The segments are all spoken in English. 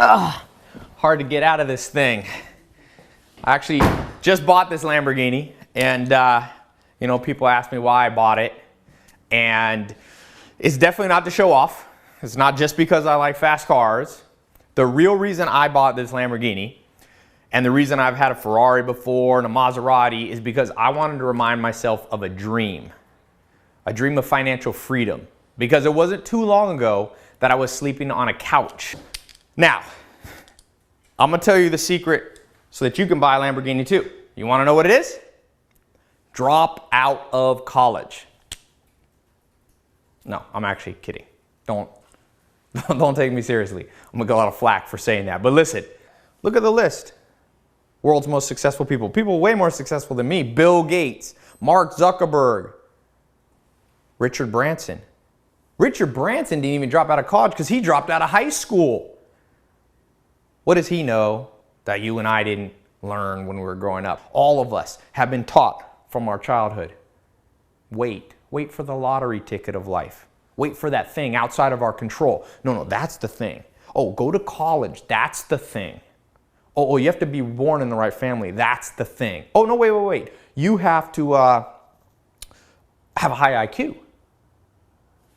Hard to get out of this thing. I actually just bought this Lamborghini, and people ask me why I bought it, and it's definitely not to show off. It's not just because I like fast cars. The real reason I bought this Lamborghini, and the reason I've had a Ferrari before and a Maserati, is because I wanted to remind myself of a dream of financial freedom, because it wasn't too long ago that I was sleeping on a couch. Now, I'm gonna tell you the secret so that you can buy a Lamborghini too. You wanna know what it is? Drop out of college. No, I'm actually kidding. Don't take me seriously. I'm gonna get a lot of flack for saying that. But listen, look at the list. World's most successful people. People way more successful than me. Bill Gates, Mark Zuckerberg, Richard Branson. Richard Branson didn't even drop out of college because he dropped out of high school. What does he know that you and I didn't learn when we were growing up? All of us have been taught from our childhood. Wait for the lottery ticket of life. Wait for that thing outside of our control. No, that's the thing. Oh, go to college. That's the thing. Oh, you have to be born in the right family. That's the thing. Oh, no, wait. You have to have a high IQ.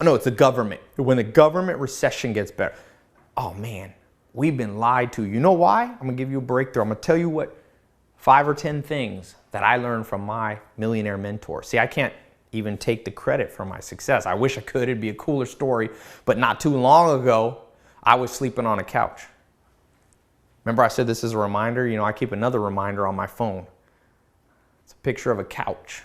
No, it's the government. When the government recession gets better. Oh, man, we've been lied to. You know why? I'm going to give you a breakthrough. I'm going to tell you what 5 or 10 things that I learned from my millionaire mentor. See, I can't even take the credit for my success. I wish I could. It'd be a cooler story. But not too long ago, I was sleeping on a couch. Remember I said this is a reminder? I keep another reminder on my phone. It's a picture of a couch.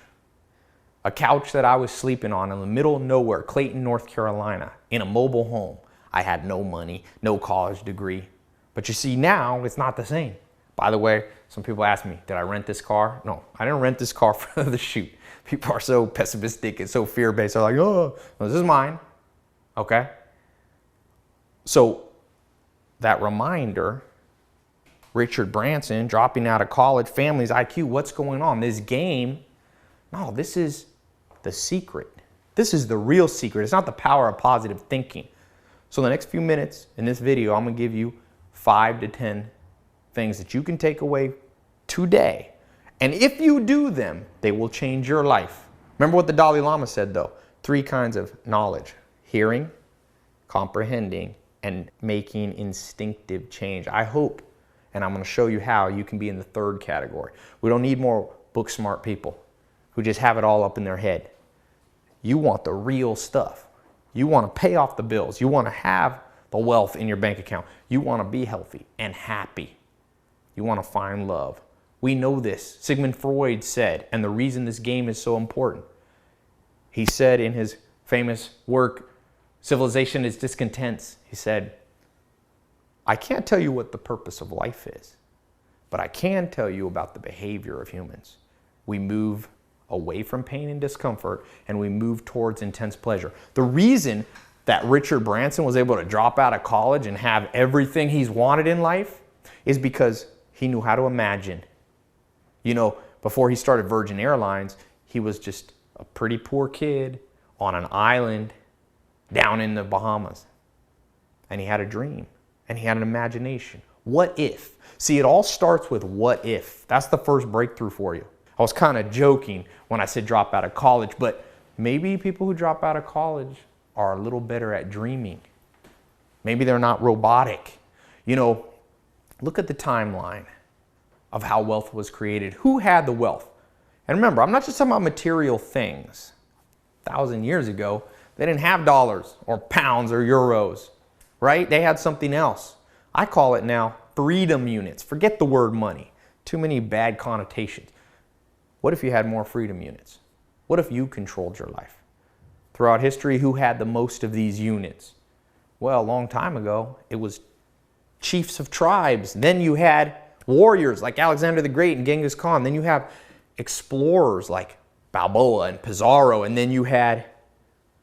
A couch that I was sleeping on in the middle of nowhere, Clayton, North Carolina, in a mobile home. I had no money, no college degree. But you see, now it's not the same. By the way, some people ask me, did I rent this car? No, I didn't rent this car for the shoot. People are so pessimistic and so fear-based. They're like, oh, no, this is mine. Okay? So that reminder, Richard Branson dropping out of college, family's IQ, what's going on? This game, no, this is the secret. This is the real secret. It's not the power of positive thinking. So the next few minutes in this video, I'm going to give you 5 to 10 things that you can take away today. And if you do them, they will change your life. Remember what the Dalai Lama said though. 3 kinds of knowledge: hearing, comprehending, and making instinctive change. I hope, and I'm going to show you how, you can be in the 3rd category. We don't need more book smart people who just have it all up in their head. You want the real stuff. You want to pay off the bills. You want to have the wealth in your bank account. You want to be healthy and happy. You want to find love. We know this. Sigmund Freud said, and the reason this game is so important. He said in his famous work, Civilization is Discontents, he said, I can't tell you what the purpose of life is, but I can tell you about the behavior of humans. We move away from pain and discomfort, and we move towards intense pleasure. The reason that Richard Branson was able to drop out of college and have everything he's wanted in life is because he knew how to imagine. Before he started Virgin Airlines, he was just a pretty poor kid on an island down in the Bahamas. And he had a dream, and he had an imagination. What if? See, it all starts with what if. That's the first breakthrough for you. I was kind of joking when I said drop out of college, but maybe people who drop out of college are a little better at dreaming. Maybe they're not robotic. Look at the timeline of how wealth was created. Who had the wealth? And remember, I'm not just talking about material things. 1,000 years ago, they didn't have dollars or pounds or euros, right? They had something else. I call it now freedom units. Forget the word money. Too many bad connotations. What if you had more freedom units? What if you controlled your life? Throughout history, who had the most of these units? Well, a long time ago, it was chiefs of tribes. Then you had warriors like Alexander the Great and Genghis Khan. Then you have explorers like Balboa and Pizarro. And then you had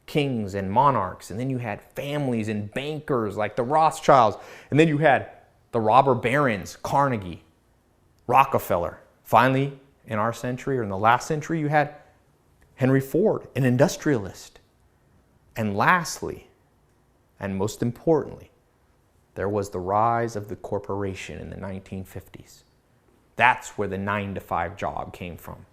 kings and monarchs. And then you had families and bankers like the Rothschilds. And then you had the robber barons, Carnegie, Rockefeller. Finally, in our century or in the last century, you had Henry Ford, an industrialist. And lastly, and most importantly, there was the rise of the corporation in the 1950s. That's where the 9-to-5 job came from.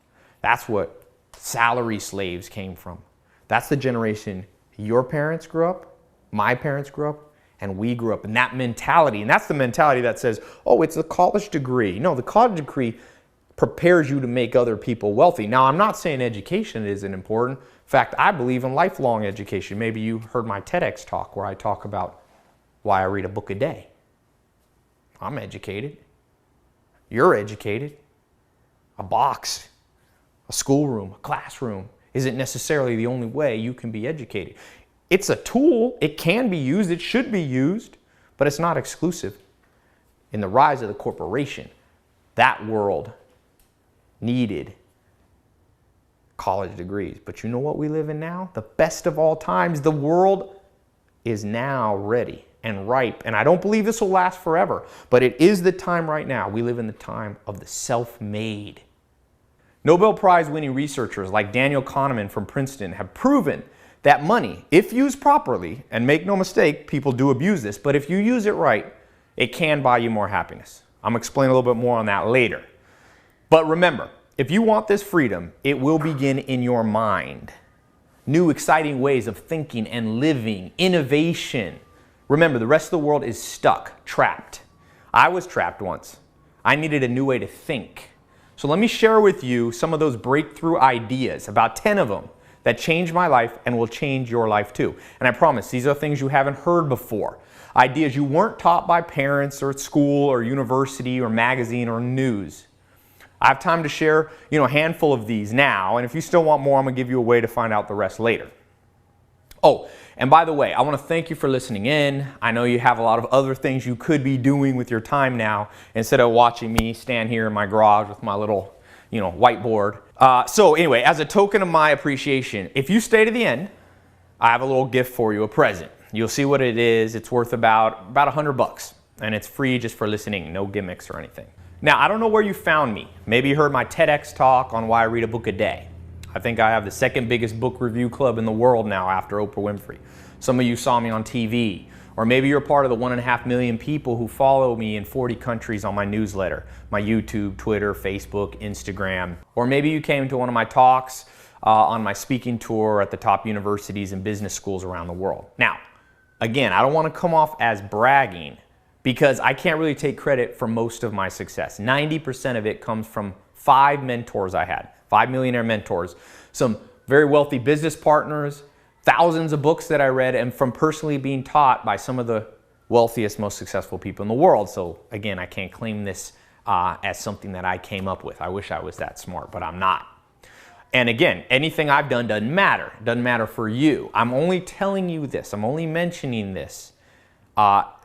That's what salary slaves came from. That's the generation your parents grew up, my parents grew up, and we grew up in that mentality. And that's the mentality that says, oh, it's a college degree. No, the college degree prepares you to make other people wealthy. Now, I'm not saying education isn't important. In fact, I believe in lifelong education. Maybe you heard my TEDx talk where I talk about why I read a book a day. I'm educated. You're educated. A box, a schoolroom, a classroom isn't necessarily the only way you can be educated. It's a tool. It can be used. It should be used, but it's not exclusive. In the rise of the corporation, that world needed college degrees. But you know what we live in now? The best of all times. The world is now ready and ripe. And I don't believe this will last forever, but it is the time right now. We live in the time of the self-made. Nobel Prize winning researchers like Daniel Kahneman from Princeton have proven that money, if used properly, and make no mistake, people do abuse this, but if you use it right, it can buy you more happiness. I'm going to explain a little bit more on that later. But remember, if you want this freedom, it will begin in your mind. New, exciting ways of thinking and living, innovation. Remember, the rest of the world is stuck, trapped. I was trapped once. I needed a new way to think. So let me share with you some of those breakthrough ideas, about 10 of them, that changed my life and will change your life too. And I promise, these are things you haven't heard before. Ideas you weren't taught by parents or at school or university or magazine or news. I have time to share, a handful of these now, and if you still want more, I'm going to give you a way to find out the rest later. Oh, and by the way, I want to thank you for listening in. I know you have a lot of other things you could be doing with your time now instead of watching me stand here in my garage with my little, whiteboard. So anyway, as a token of my appreciation, if you stay to the end, I have a little gift for you, a present. You'll see what it is. It's worth about $100, and it's free just for listening, no gimmicks or anything. Now, I don't know where you found me. Maybe you heard my TEDx talk on why I read a book a day. I think I have the second biggest book review club in the world now after Oprah Winfrey. Some of you saw me on TV, or maybe you're part of the 1.5 million people who follow me in 40 countries on my newsletter, my YouTube, Twitter, Facebook, Instagram. Or maybe you came to one of my talks on my speaking tour at the top universities and business schools around the world. Now, again, I don't want to come off as bragging, because I can't really take credit for most of my success. 90% of it comes from 5 mentors I had, 5 millionaire mentors, some very wealthy business partners, thousands of books that I read, and from personally being taught by some of the wealthiest, most successful people in the world. So again, I can't claim this as something that I came up with. I wish I was that smart, but I'm not. And again, anything I've done doesn't matter. It doesn't matter for you. I'm only telling you this. I'm only mentioning this.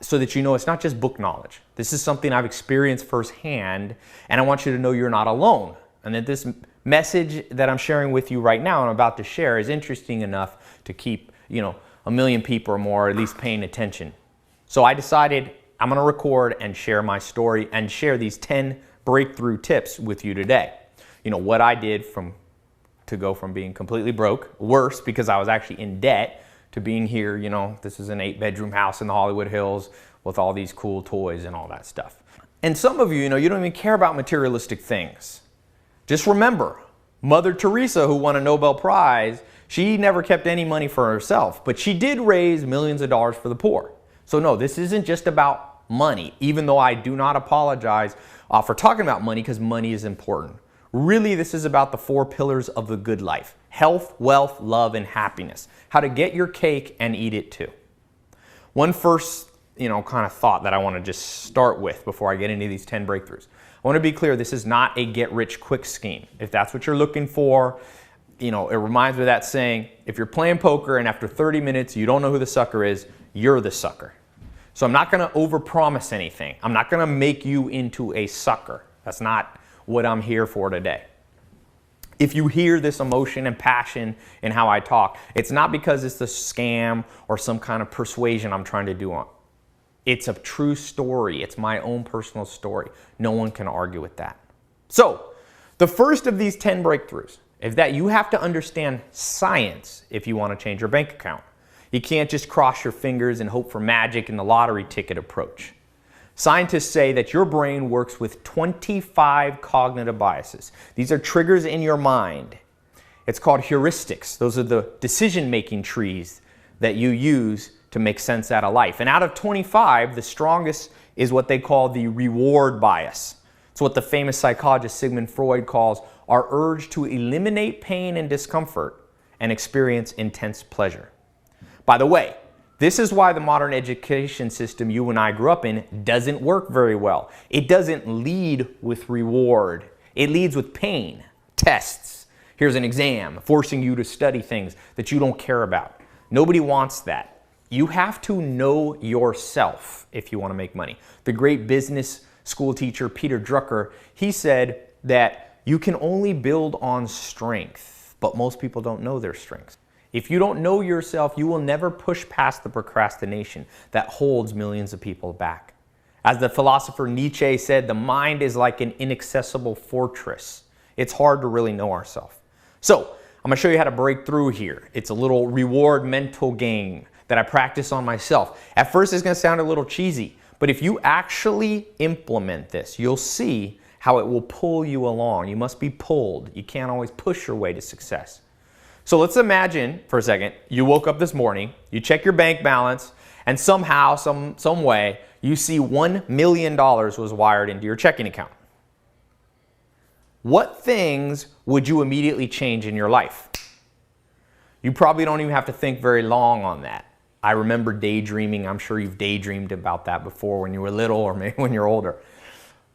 So that you know it's not just book knowledge. This is something I've experienced firsthand, and I want you to know you're not alone. And that this message that I'm sharing with you right now and I'm about to share is interesting enough to keep, 1 million people or more at least paying attention. So I decided I'm going to record and share my story and share these 10 breakthrough tips with you today. What I did to go from being completely broke, worse because I was actually in debt, to being here, this is an 8-bedroom house in the Hollywood Hills with all these cool toys and all that stuff. And some of you, you don't even care about materialistic things. Just remember, Mother Teresa, who won a Nobel Prize, she never kept any money for herself, but she did raise millions of dollars for the poor. So no, this isn't just about money, even though I do not apologize for talking about money, because money is important. Really, this is about the 4 pillars of the good life: health, wealth, love, and happiness. How to get your cake and eat it too. One first, kind of thought that I want to just start with before I get into these 10 breakthroughs. I want to be clear, this is not a get-rich-quick scheme. If that's what you're looking for, it reminds me of that saying, if you're playing poker and after 30 minutes you don't know who the sucker is, you're the sucker. So I'm not going to overpromise anything. I'm not going to make you into a sucker. That's not what I'm here for today. If you hear this emotion and passion in how I talk, it's not because it's a scam or some kind of persuasion I'm trying to do on. It's a true story. It's my own personal story. No one can argue with that. So, the first of these 10 breakthroughs is that you have to understand science if you want to change your bank account. You can't just cross your fingers and hope for magic in the lottery ticket approach. Scientists say that your brain works with 25 cognitive biases. These are triggers in your mind. It's called heuristics. Those are the decision-making trees that you use to make sense out of life. And out of 25, the strongest is what they call the reward bias. It's what the famous psychologist Sigmund Freud calls our urge to eliminate pain and discomfort and experience intense pleasure. By the way, this is why the modern education system you and I grew up in doesn't work very well. It doesn't lead with reward. It leads with pain, tests. Here's an exam, forcing you to study things that you don't care about. Nobody wants that. You have to know yourself if you want to make money. The great business school teacher Peter Drucker, he said that you can only build on strength, but most people don't know their strengths. If you don't know yourself, you will never push past the procrastination that holds millions of people back. As the philosopher Nietzsche said, the mind is like an inaccessible fortress. It's hard to really know ourselves. So, I'm going to show you how to break through here. It's a little reward mental game that I practice on myself. At first, it's going to sound a little cheesy, but if you actually implement this, you'll see how it will pull you along. You must be pulled. You can't always push your way to success. So let's imagine for a second, you woke up this morning, you check your bank balance, and somehow, some way, you see $1 million was wired into your checking account. What things would you immediately change in your life? You probably don't even have to think very long on that. I remember daydreaming. I'm sure you've daydreamed about that before when you were little or maybe when you're older.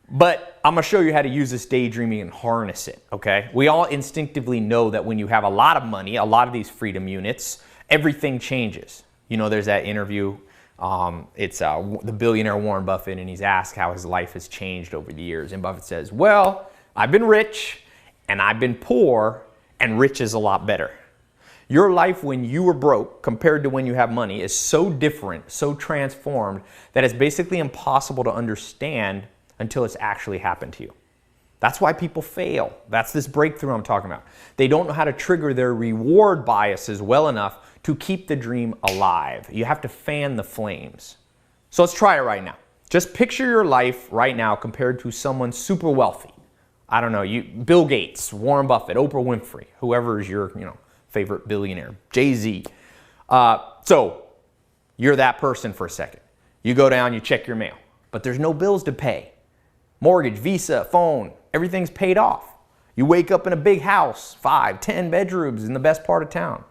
But I'm going to show you how to use this daydreaming and harness it, okay? We all instinctively know that when you have a lot of money, a lot of these freedom units, everything changes. You know, there's that interview, it's the billionaire Warren Buffett, and he's asked how his life has changed over the years. And Buffett says, well, I've been rich, and I've been poor, and rich is a lot better. Your life when you were broke compared to when you have money is so different, so transformed, that it's basically impossible to understand until it's actually happened to you. That's why people fail. That's this breakthrough I'm talking about. They don't know how to trigger their reward biases well enough to keep the dream alive. You have to fan the flames. So let's try it right now. Just picture your life right now compared to someone super wealthy. I don't know, Bill Gates, Warren Buffett, Oprah Winfrey, whoever is your favorite billionaire, Jay-Z. So you're that person for a second. You go down, you check your mail, but there's no bills to pay. Mortgage, Visa, phone, everything's paid off. You wake up in a big house, 5, 10 bedrooms in the best part of town.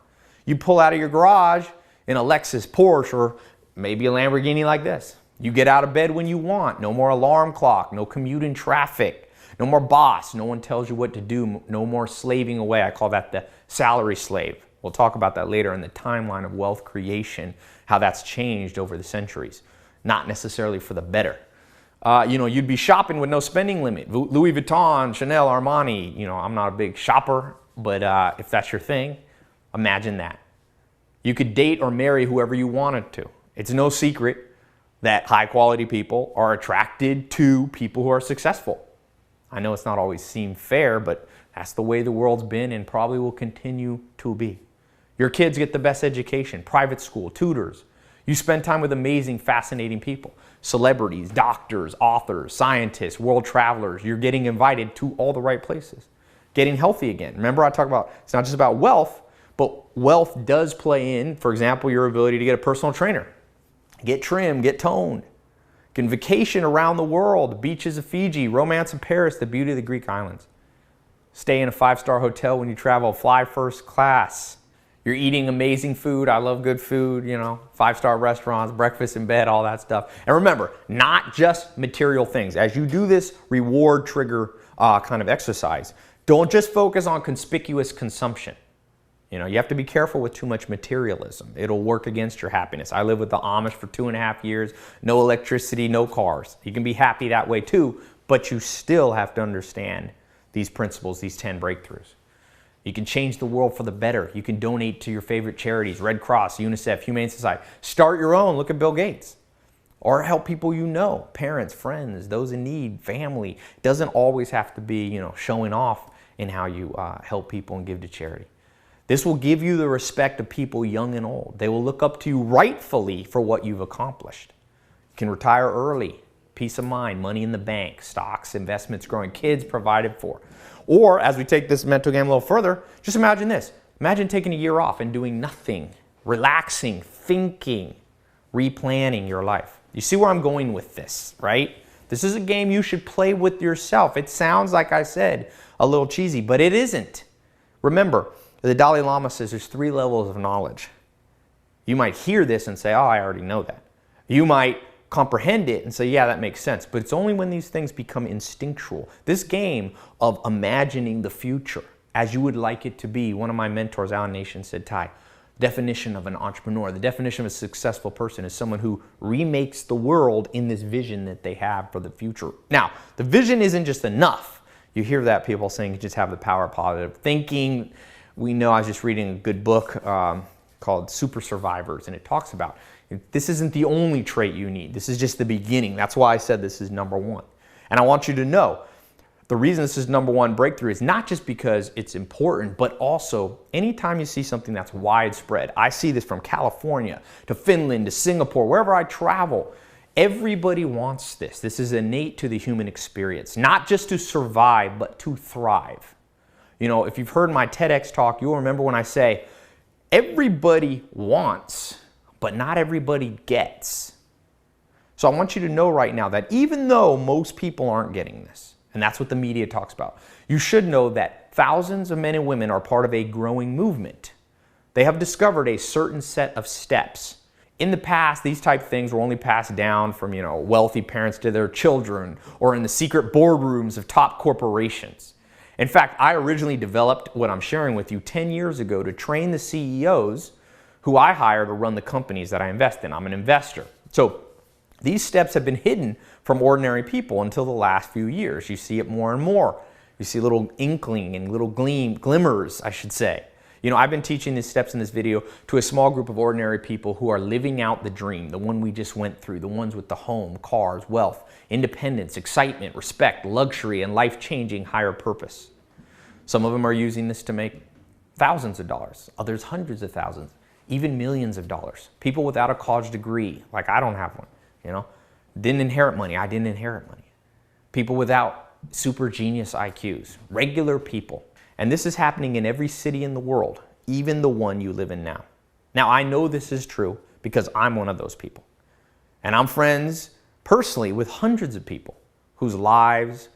You pull out of your garage in a Lexus, Porsche, or maybe a Lamborghini like this. You get out of bed when you want. No more alarm clock, no commute in traffic, no more boss. No one tells you what to do, no more slaving away. I call that the salary slave. We'll talk about that later in the timeline of wealth creation, how that's changed over the centuries. Not necessarily for the better. You'd be shopping with no spending limit. Louis Vuitton, Chanel, Armani. I'm not a big shopper, but if that's your thing, imagine that. You could date or marry whoever you wanted to. It's no secret that high quality people are attracted to people who are successful. I know it's not always seemed fair, but that's the way the world's been and probably will continue to be. Your kids get the best education, private school, tutors. You spend time with amazing, fascinating people. Celebrities, doctors, authors, scientists, world travelers. You're getting invited to all the right places. Getting healthy again. Remember I talked about, it's not just about wealth, but wealth does play in, for example, your ability to get a personal trainer. Get trim, get toned. You can vacation around the world, the beaches of Fiji, romance in Paris, the beauty of the Greek islands. Stay in a 5-star hotel when you travel, fly first class. You're eating amazing food. I love good food, 5-star restaurants, breakfast in bed, all that stuff. And remember, not just material things. As you do this reward trigger kind of exercise, don't just focus on conspicuous consumption. You have to be careful with too much materialism. It'll work against your happiness. I lived with the Amish for 2.5 years, no electricity, no cars. You can be happy that way too, but you still have to understand these principles, these 10 breakthroughs. You can change the world for the better. You can donate to your favorite charities, Red Cross, UNICEF, Humane Society. Start your own. Look at Bill Gates. Or help people parents, friends, those in need, family. It doesn't always have to be, showing off in how you help people and give to charity. This will give you the respect of people young and old. They will look up to you rightfully for what you've accomplished. You can retire early, peace of mind, money in the bank, stocks, investments growing, kids provided for. Or, as we take this mental game a little further, just imagine this. Imagine taking a year off and doing nothing, relaxing, thinking, replanning your life. You see where I'm going with this, right? This is a game you should play with yourself. It sounds, like I said, a little cheesy, but it isn't. Remember, the Dalai Lama says there's 3 levels of knowledge. You might hear this and say, oh, I already know that. You might comprehend it and say, yeah, that makes sense. But it's only when these things become instinctual. This game of imagining the future as you would like it to be. One of my mentors, Alan Nation, said, Tai, definition of an entrepreneur, the definition of a successful person is someone who remakes the world in this vision that they have for the future. Now, the vision isn't just enough. You hear that people saying you just have the power of positive thinking. We know, I was just reading a good book called Super Survivors, and it talks about this isn't the only trait you need. This is just the beginning. That's why I said this is number 1. And I want you to know, the reason this is number 1 breakthrough is not just because it's important, but also anytime you see something that's widespread. I see this from California to Finland to Singapore, wherever I travel. Everybody wants this. This is innate to the human experience, not just to survive, but to thrive. You know, if you've heard my TEDx talk, you'll remember when I say, everybody wants, but not everybody gets. So I want you to know right now that even though most people aren't getting this, and that's what the media talks about, you should know that thousands of men and women are part of a growing movement. They have discovered a certain set of steps. In the past, these type of things were only passed down from, wealthy parents to their children or in the secret boardrooms of top corporations. In fact, I originally developed what I'm sharing with you 10 years ago to train the CEOs who I hire to run the companies that I invest in. I'm an investor. So these steps have been hidden from ordinary people until the last few years. You see it more and more. You see little inkling and little glimmers, I should say. I've been teaching these steps in this video to a small group of ordinary people who are living out the dream, the one we just went through, the ones with the home, cars, wealth, independence, excitement, respect, luxury, and life-changing higher purpose. Some of them are using this to make thousands of dollars, others hundreds of thousands, even millions of dollars. People without a college degree, like I don't have one, didn't inherit money. I didn't inherit money. People without super genius IQs, regular people. And this is happening in every city in the world, even the one you live in now. Now, I know this is true because I'm one of those people. And I'm friends personally with hundreds of people whose lives,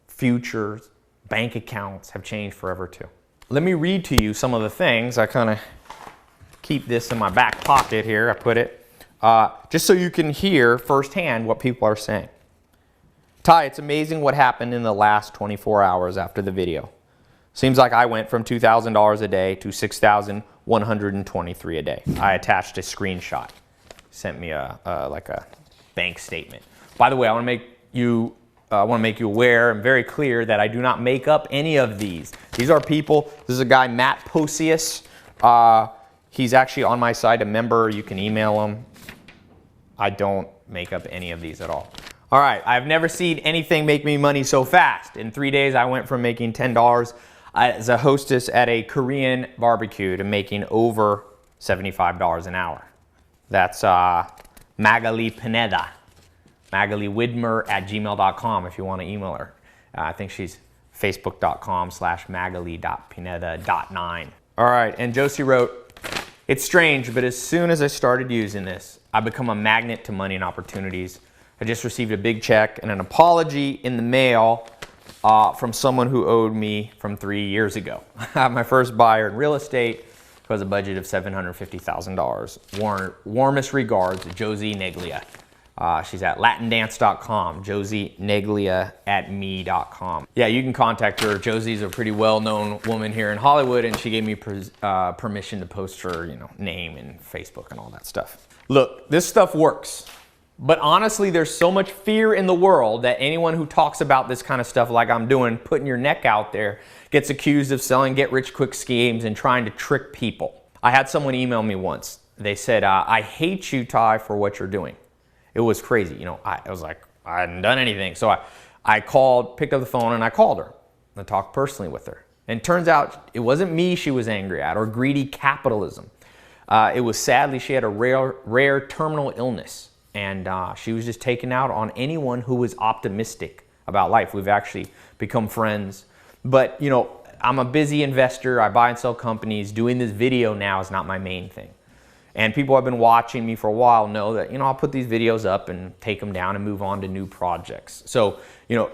futures, bank accounts have changed forever too. Let me read to you some of the things. I kind of keep this in my back pocket here. I put it just so you can hear firsthand what people are saying. Tai, it's amazing what happened in the last 24 hours after the video. Seems like I went from $2,000 a day to $6,123 a day. I attached a screenshot. Sent me like a bank statement. By the way, I want to make you aware and very clear that I do not make up any of these. These are people. This is a guy, Matt Posius. He's actually on my site, a member. You can email him. I don't make up any of these at all. All right, I've never seen anything make me money so fast. In 3 days, I went from making $10 as a hostess at a Korean barbecue to making over $75 an hour. That's Magali Pineda. Magali Widmer at gmail.com if you want to email her. I think she's facebook.com/magali.pineda.9. All right, and Josie wrote, it's strange, but as soon as I started using this, I become a magnet to money and opportunities. I just received a big check and an apology in the mail from someone who owed me from 3 years ago. My first buyer in real estate was a budget of $750,000. Warmest regards, Josie Neglia. She's at latindance.com, josieneglia@me.com. Yeah, you can contact her. Josie's a pretty well-known woman here in Hollywood, and she gave me permission to post her, name and Facebook and all that stuff. Look, this stuff works. But honestly, there's so much fear in the world that anyone who talks about this kind of stuff like I'm doing, putting your neck out there, gets accused of selling get-rich-quick schemes and trying to trick people. I had someone email me once. They said, I hate you, Tai, for what you're doing. It was crazy. I was like, I hadn't done anything. So I picked up the phone and I called her. I talked personally with her. And it turns out it wasn't me she was angry at or greedy capitalism. It was sadly she had a rare terminal illness, and she was just taken out on anyone who was optimistic about life. We've actually become friends. But, you know, I'm a busy investor. I buy and sell companies. Doing this video now is not my main thing. And people who have been watching me for a while know that, you know, I'll put these videos up and take them down and move on to new projects. So, you know,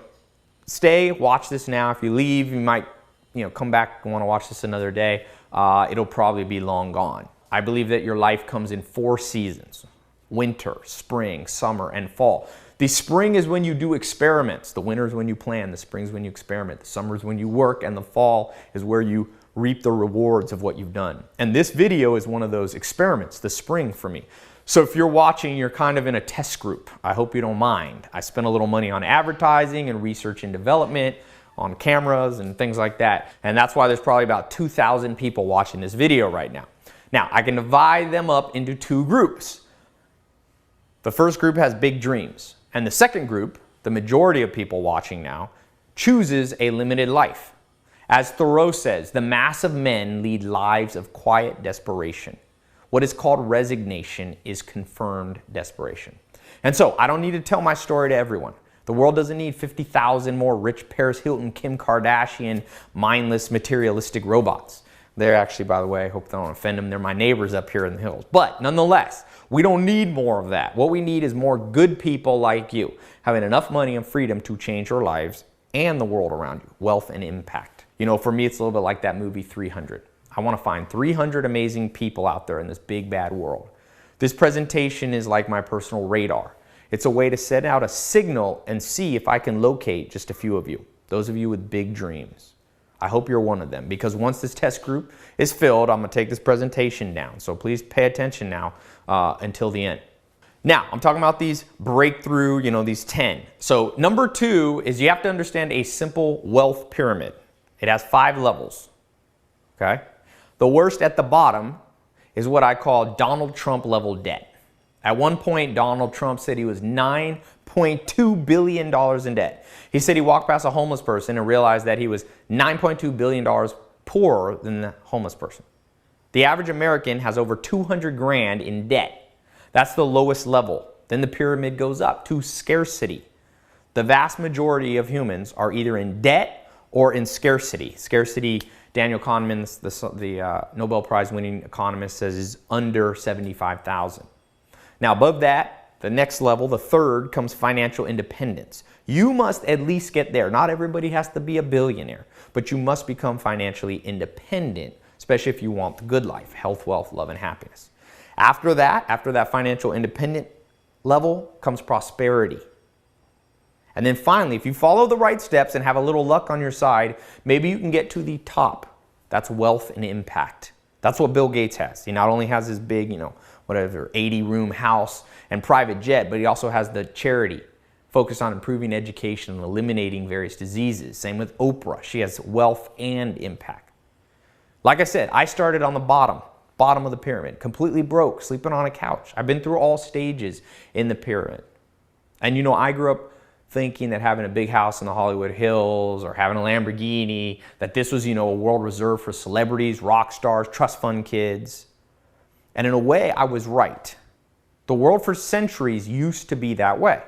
stay, watch this now. If you leave, you might, you know, come back and want to watch this another day. It'll probably be long gone. I believe that your life comes in 4 seasons: winter, spring, summer, and fall. The spring is when you do experiments. The winter is when you plan. The spring is when you experiment. The summer is when you work. And the fall is where you reap the rewards of what you've done. And this video is one of those experiments, the spring for me. So if you're watching, you're kind of in a test group. I hope you don't mind. I spent a little money on advertising and research and development, on cameras and things like that. And that's why there's probably about 2,000 people watching this video right now. Now, I can divide them up into 2 groups. The first group has big dreams. And the second group, the majority of people watching now, chooses a limited life. As Thoreau says, the mass of men lead lives of quiet desperation. What is called resignation is confirmed desperation. And so, I don't need to tell my story to everyone. The world doesn't need 50,000 more rich Paris Hilton, Kim Kardashian, mindless, materialistic robots. They're actually, by the way, I hope they don't offend them, they're my neighbors up here in the hills. But nonetheless, we don't need more of that. What we need is more good people like you, having enough money and freedom to change your lives and the world around you, wealth and impact. You know, for me, it's a little bit like that movie 300. I want to find 300 amazing people out there in this big, bad world. This presentation is like my personal radar. It's a way to send out a signal and see if I can locate just a few of you, those of you with big dreams. I hope you're one of them, because once this test group is filled, I'm going to take this presentation down. So please pay attention now until the end. Now, I'm talking about these breakthrough, you know, these 10. So number 2 is you have to understand a simple wealth pyramid. It has 5 levels, okay? The worst at the bottom is what I call Donald Trump level debt. At one point, Donald Trump said he was $9.2 billion in debt. He said he walked past a homeless person and realized that he was $9.2 billion poorer than the homeless person. The average American has over 200 grand in debt. That's the lowest level. Then the pyramid goes up to scarcity. The vast majority of humans are either in debt or in scarcity. Scarcity, Daniel Kahneman, the Nobel Prize winning economist, says is under 75,000. Now above that, the next level, the third, comes financial independence. You must at least get there. Not everybody has to be a billionaire, but you must become financially independent, especially if you want the good life, health, wealth, love, and happiness. After that financial independent level comes prosperity. And then finally, if you follow the right steps and have a little luck on your side, maybe you can get to the top. That's wealth and impact. That's what Bill Gates has. He not only has his big, 80-room house and private jet, but he also has the charity focused on improving education and eliminating various diseases. Same with Oprah. She has wealth and impact. Like I said, I started on the bottom of the pyramid, completely broke, sleeping on a couch. I've been through all stages in the pyramid. And I grew up thinking that having a big house in the Hollywood Hills or having a Lamborghini, that this was, a world reserved for celebrities, rock stars, trust fund kids. And in a way, I was right. The world for centuries used to be that way.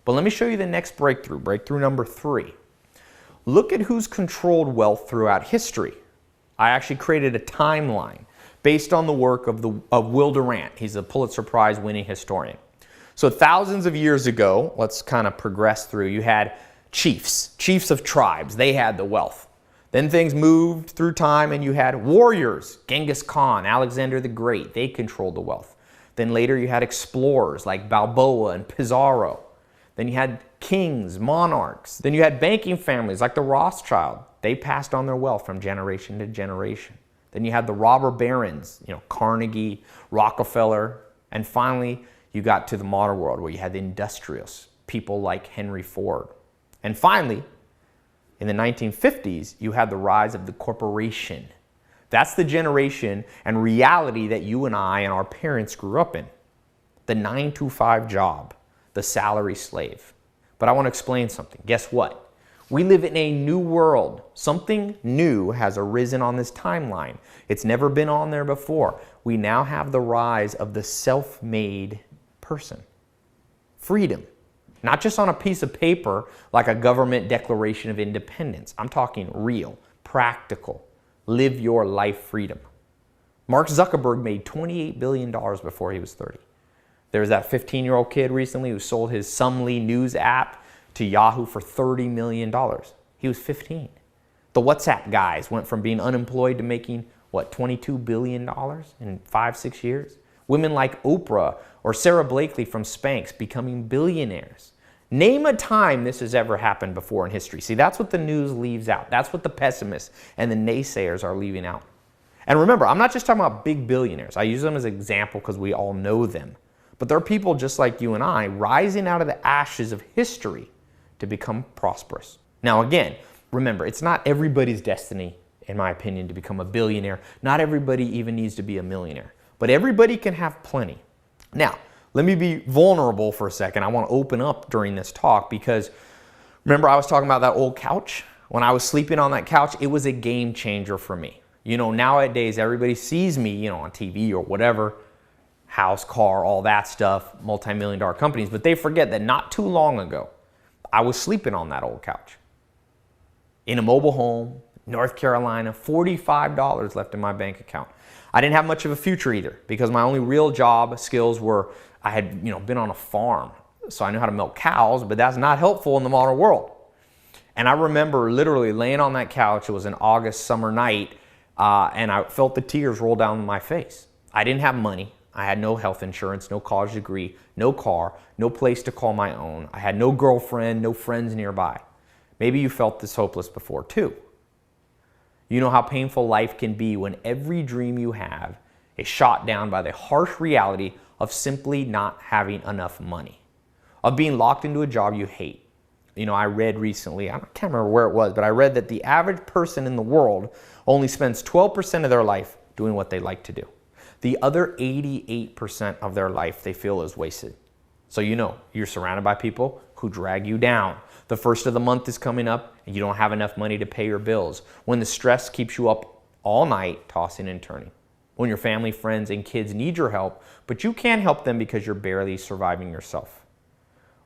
But let me show you the next breakthrough number 3. Look at who's controlled wealth throughout history. I actually created a timeline based on the work of Will Durant. He's a Pulitzer Prize winning historian. So thousands of years ago, let's kind of progress through, you had chiefs of tribes. They had the wealth. Then things moved through time and you had warriors, Genghis Khan, Alexander the Great. They controlled the wealth. Then later you had explorers like Balboa and Pizarro. Then you had kings, monarchs. Then you had banking families like the Rothschild. They passed on their wealth from generation to generation. Then you had the robber barons, Carnegie, Rockefeller. And finally, you got to the modern world where you had the industrialists, people like Henry Ford. And finally, in the 1950s, you had the rise of the corporation. That's the generation and reality that you and I and our parents grew up in. The 9-to-5 job, the salary slave. But I want to explain something. Guess what? We live in a new world. Something new has arisen on this timeline. It's never been on there before. We now have the rise of the self-made person. Freedom. Not just on a piece of paper like a government declaration of independence. I'm talking real, practical, live your life freedom. Mark Zuckerberg made $28 billion before he was 30. There was that 15-year-old kid recently who sold his Sumly news app to Yahoo for $30 million. He was 15. The WhatsApp guys went from being unemployed to making, what, $22 billion in 5-6 years? Women like Oprah or Sarah Blakely from Spanx becoming billionaires. Name a time this has ever happened before in history. See, that's what the news leaves out. That's what the pessimists and the naysayers are leaving out. And remember, I'm not just talking about big billionaires. I use them as an example because we all know them. But there are people just like you and I rising out of the ashes of history to become prosperous. Now again, remember, it's not everybody's destiny, in my opinion, to become a billionaire. Not everybody even needs to be a millionaire. But everybody can have plenty. Now, let me be vulnerable for a second. I want to open up during this talk because remember I was talking about that old couch? When I was sleeping on that couch, it was a game changer for me. You know, nowadays everybody sees me, you know, on TV or whatever, house, car, all that stuff, multi-million-dollar companies, but they forget that not too long ago, I was sleeping on that old couch. In a mobile home, North Carolina, $45 left in my bank account. I didn't have much of a future either because my only real job skills were, I had been on a farm, so I knew how to milk cows, but that's not helpful in the modern world. And I remember literally laying on that couch, it was an August summer night, and I felt the tears roll down my face. I didn't have money. I had no health insurance, no college degree, no car, no place to call my own. I had no girlfriend, no friends nearby. Maybe you felt this hopeless before too. You know how painful life can be when every dream you have is shot down by the harsh reality of simply not having enough money, of being locked into a job you hate. You know, I read recently, I can't remember where it was, but I read that the average person in the world only spends 12% of their life doing what they like to do. The other 88% of their life they feel is wasted. So you know, you're surrounded by people who drag you down. The first of the month is coming up and you don't have enough money to pay your bills. When the stress keeps you up all night tossing and turning. When your family, friends, and kids need your help, but you can't help them because you're barely surviving yourself.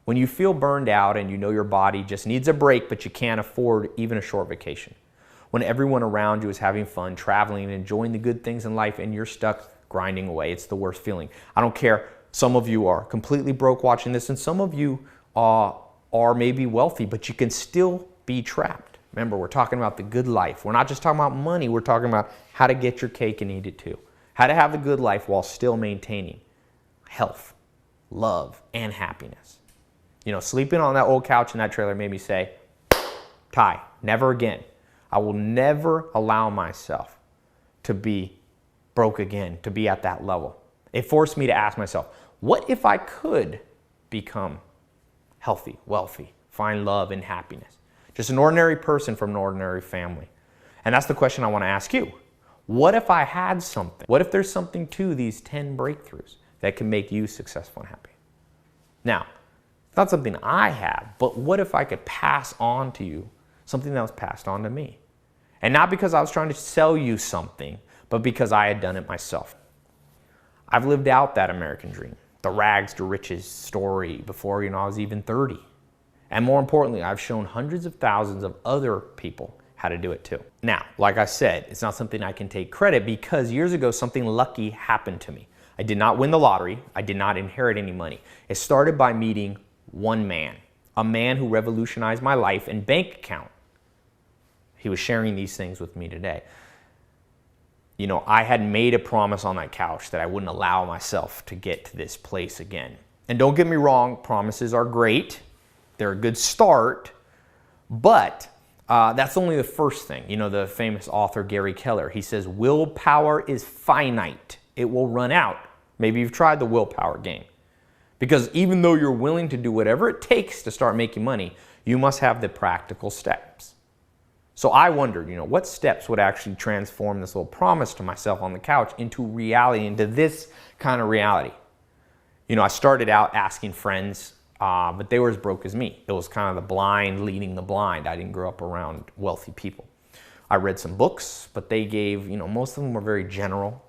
When you feel burned out and you know your body just needs a break, but you can't afford even a short vacation. When everyone around you is having fun, traveling, and enjoying the good things in life, and you're stuck grinding away. It's the worst feeling. I don't care. Some of you are completely broke watching this, and some of you are maybe wealthy, but you can still be trapped. Remember, we're talking about the good life. We're not just talking about money. We're talking about how to get your cake and eat it too. How to have a good life while still maintaining health, love, and happiness. You know, sleeping on that old couch in that trailer made me say, Tai, never again. I will never allow myself to be broke again, to be at that level. It forced me to ask myself, what if I could become healthy, wealthy, find love and happiness? Just an ordinary person from an ordinary family. And that's the question I want to ask you. What if I had something? What if there's something to these 10 breakthroughs that can make you successful and happy? Now, it's not something I have, but what if I could pass on to you something that was passed on to me? And not because I was trying to sell you something, but because I had done it myself. I've lived out that American dream, the rags to riches story before I was even 30. And more importantly, I've shown hundreds of thousands of other people how to do it too. Now, like I said, it's not something I can take credit because years ago something lucky happened to me. I did not win the lottery. I did not inherit any money. It started by meeting one man, a man who revolutionized my life and bank account. He was sharing these things with me today. You know, I had made a promise on that couch that I wouldn't allow myself to get to this place again. And don't get me wrong, promises are great. They're a good start, but that's only the first thing. You know, the famous author Gary Keller, he says, willpower is finite. It will run out. Maybe you've tried the willpower game. Because even though you're willing to do whatever it takes to start making money, you must have the practical steps. So I wondered, what steps would actually transform this little promise to myself on the couch into reality, into this kind of reality? I started out asking friends but they were as broke as me. It was kind of the blind leading the blind. I didn't grow up around wealthy people. I read some books, but they gave, most of them were very general.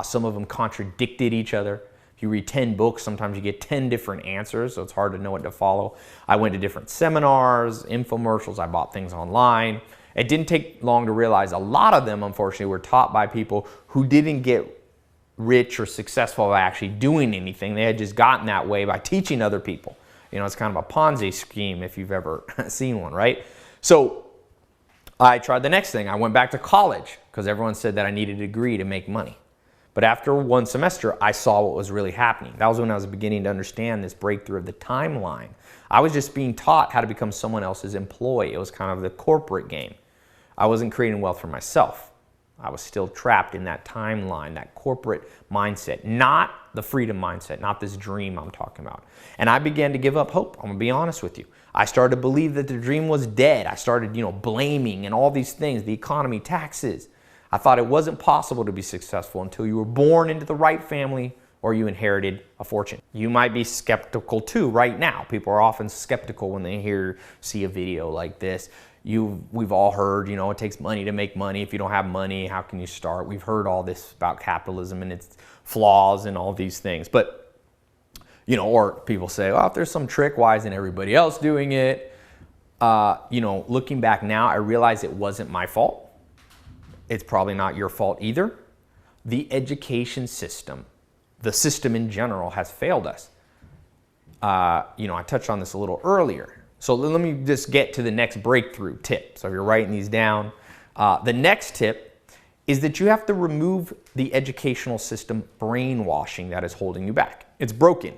Some of them contradicted each other. If you read 10 books, sometimes you get 10 different answers, so it's hard to know what to follow. I went to different seminars, infomercials, I bought things online. It didn't take long to realize a lot of them, unfortunately, were taught by people who didn't get rich or successful by actually doing anything. They had just gotten that way by teaching other people. It's kind of a Ponzi scheme if you've ever seen one, right? So I tried the next thing. I went back to college because everyone said that I needed a degree to make money. But after one semester, I saw what was really happening. That was when I was beginning to understand this breakthrough of the timeline. I was just being taught how to become someone else's employee. It was kind of the corporate game. I wasn't creating wealth for myself. I was still trapped in that timeline, that corporate mindset, not the freedom mindset, not this dream I'm talking about. And I began to give up hope. I'm gonna be honest with you. I started to believe that the dream was dead. I started, blaming and all these things, the economy, taxes. I thought it wasn't possible to be successful until you were born into the right family or you inherited a fortune. You might be skeptical too right now. People are often skeptical when they see a video like this. We've all heard, it takes money to make money. If you don't have money, how can you start? We've heard all this about capitalism and its flaws and all these things. But, or people say, well, if there's some trick, why isn't everybody else doing it? Looking back now, I realize it wasn't my fault. It's probably not your fault either. The education system, the system in general, has failed us. I touched on this a little earlier. So let me just get to the next breakthrough tip. So if you're writing these down, the next tip is that you have to remove the educational system brainwashing that is holding you back. It's broken.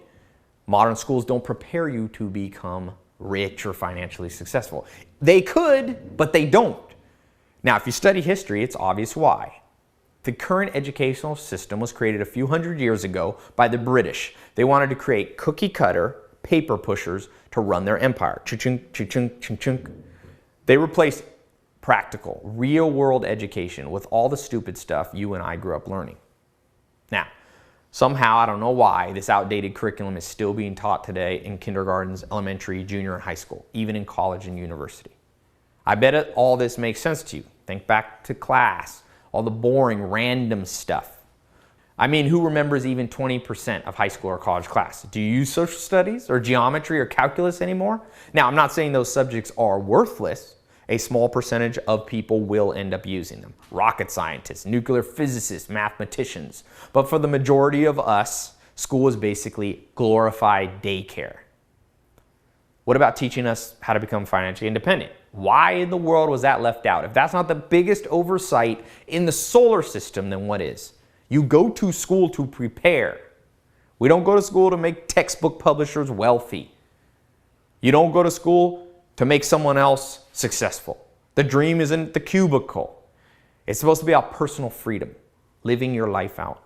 Modern schools don't prepare you to become rich or financially successful. They could, but they don't. Now, if you study history, it's obvious why. The current educational system was created a few hundred years ago by the British. They wanted to create cookie-cutter paper pushers to run their empire. Cha-chung, cha-chung, cha-chung. They replaced practical, real-world education with all the stupid stuff you and I grew up learning. Now, somehow, I don't know why, this outdated curriculum is still being taught today in kindergartens, elementary, junior, and high school, even in college and university. I bet all this makes sense to you. Think back to class, all the boring, random stuff. I mean, who remembers even 20% of high school or college class? Do you use social studies or geometry or calculus anymore? Now, I'm not saying those subjects are worthless. A small percentage of people will end up using them. Rocket scientists, nuclear physicists, mathematicians. But for the majority of us, school is basically glorified daycare. What about teaching us how to become financially independent? Why in the world was that left out? If that's not the biggest oversight in the solar system, then what is? You go to school to prepare. We don't go to school to make textbook publishers wealthy. You don't go to school to make someone else successful. The dream isn't the cubicle. It's supposed to be about personal freedom, living your life out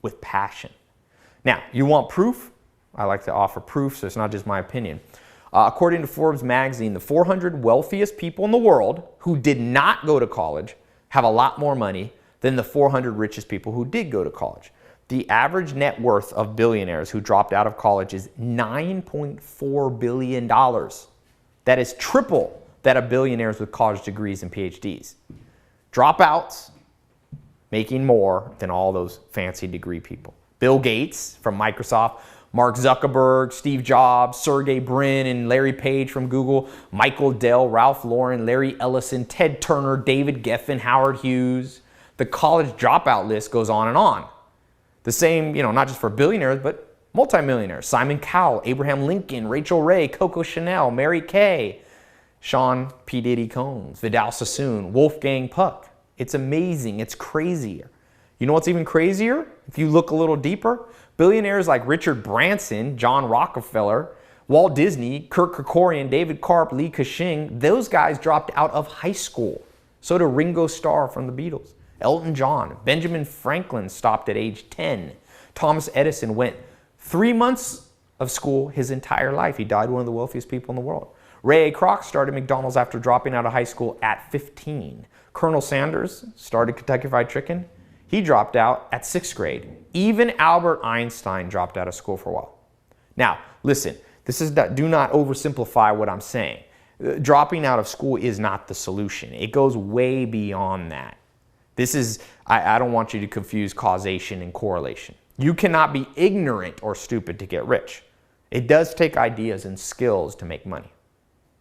with passion. Now, you want proof? I like to offer proof, so it's not just my opinion. According to Forbes magazine, the 400 wealthiest people in the world who did not go to college have a lot more money than the 400 richest people who did go to college. The average net worth of billionaires who dropped out of college is $9.4 billion. That is triple that of billionaires with college degrees and PhDs. Dropouts making more than all those fancy degree people. Bill Gates from Microsoft, Mark Zuckerberg, Steve Jobs, Sergey Brin, and Larry Page from Google, Michael Dell, Ralph Lauren, Larry Ellison, Ted Turner, David Geffen, Howard Hughes. The college dropout list goes on and on. The same, not just for billionaires, but multimillionaires. Simon Cowell, Abraham Lincoln, Rachel Ray, Coco Chanel, Mary Kay, Sean P. Diddy Combs, Vidal Sassoon, Wolfgang Puck. It's amazing. It's crazier. You know what's even crazier? If you look a little deeper, billionaires like Richard Branson, John Rockefeller, Walt Disney, Kirk Kerkorian, David Karp, Li Ka-shing, those guys dropped out of high school. So did Ringo Starr from the Beatles. Elton John, Benjamin Franklin stopped at age 10. Thomas Edison went 3 months of school his entire life. He died one of the wealthiest people in the world. Ray A. Kroc started McDonald's after dropping out of high school at 15. Colonel Sanders started Kentucky Fried Chicken. He dropped out at 6th grade. Even Albert Einstein dropped out of school for a while. Now, listen, Do not oversimplify what I'm saying. Dropping out of school is not the solution. It goes way beyond that. I don't want you to confuse causation and correlation. You cannot be ignorant or stupid to get rich. It does take ideas and skills to make money.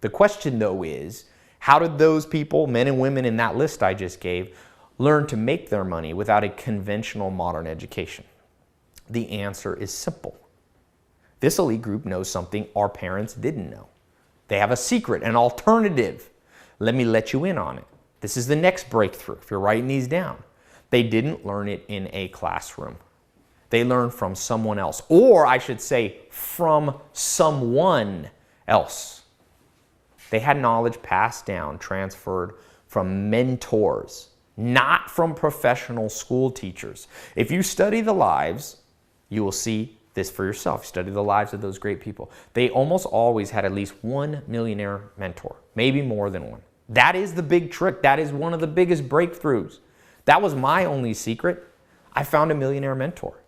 The question, though, is how did those people, men and women in that list I just gave, learn to make their money without a conventional modern education? The answer is simple. This elite group knows something our parents didn't know. They have a secret, an alternative. Let me let you in on it. This is the next breakthrough, if you're writing these down. They didn't learn it in a classroom. They learned from someone else, or I should say from someone else. They had knowledge passed down, transferred from mentors, not from professional school teachers. If you study the lives, you will see this for yourself. Study the lives of those great people. They almost always had at least one millionaire mentor, maybe more than one. That is the big trick. That is one of the biggest breakthroughs. That was my only secret. I found a millionaire mentor.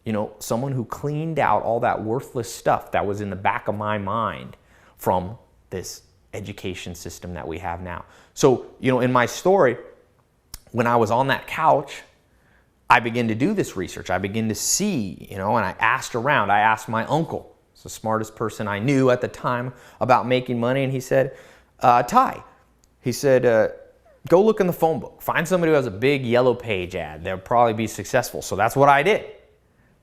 You know, someone who cleaned out all that worthless stuff that was in the back of my mind from this education system that we have now. So, you know, in my story, when I was on that couch, I began to do this research. I began to see, you know, and I asked around. I asked my uncle, he's the smartest person I knew at the time, about making money, and he said, Tai, he said, go look in the phone book. Find somebody who has a big yellow page ad. They'll probably be successful. So that's what I did.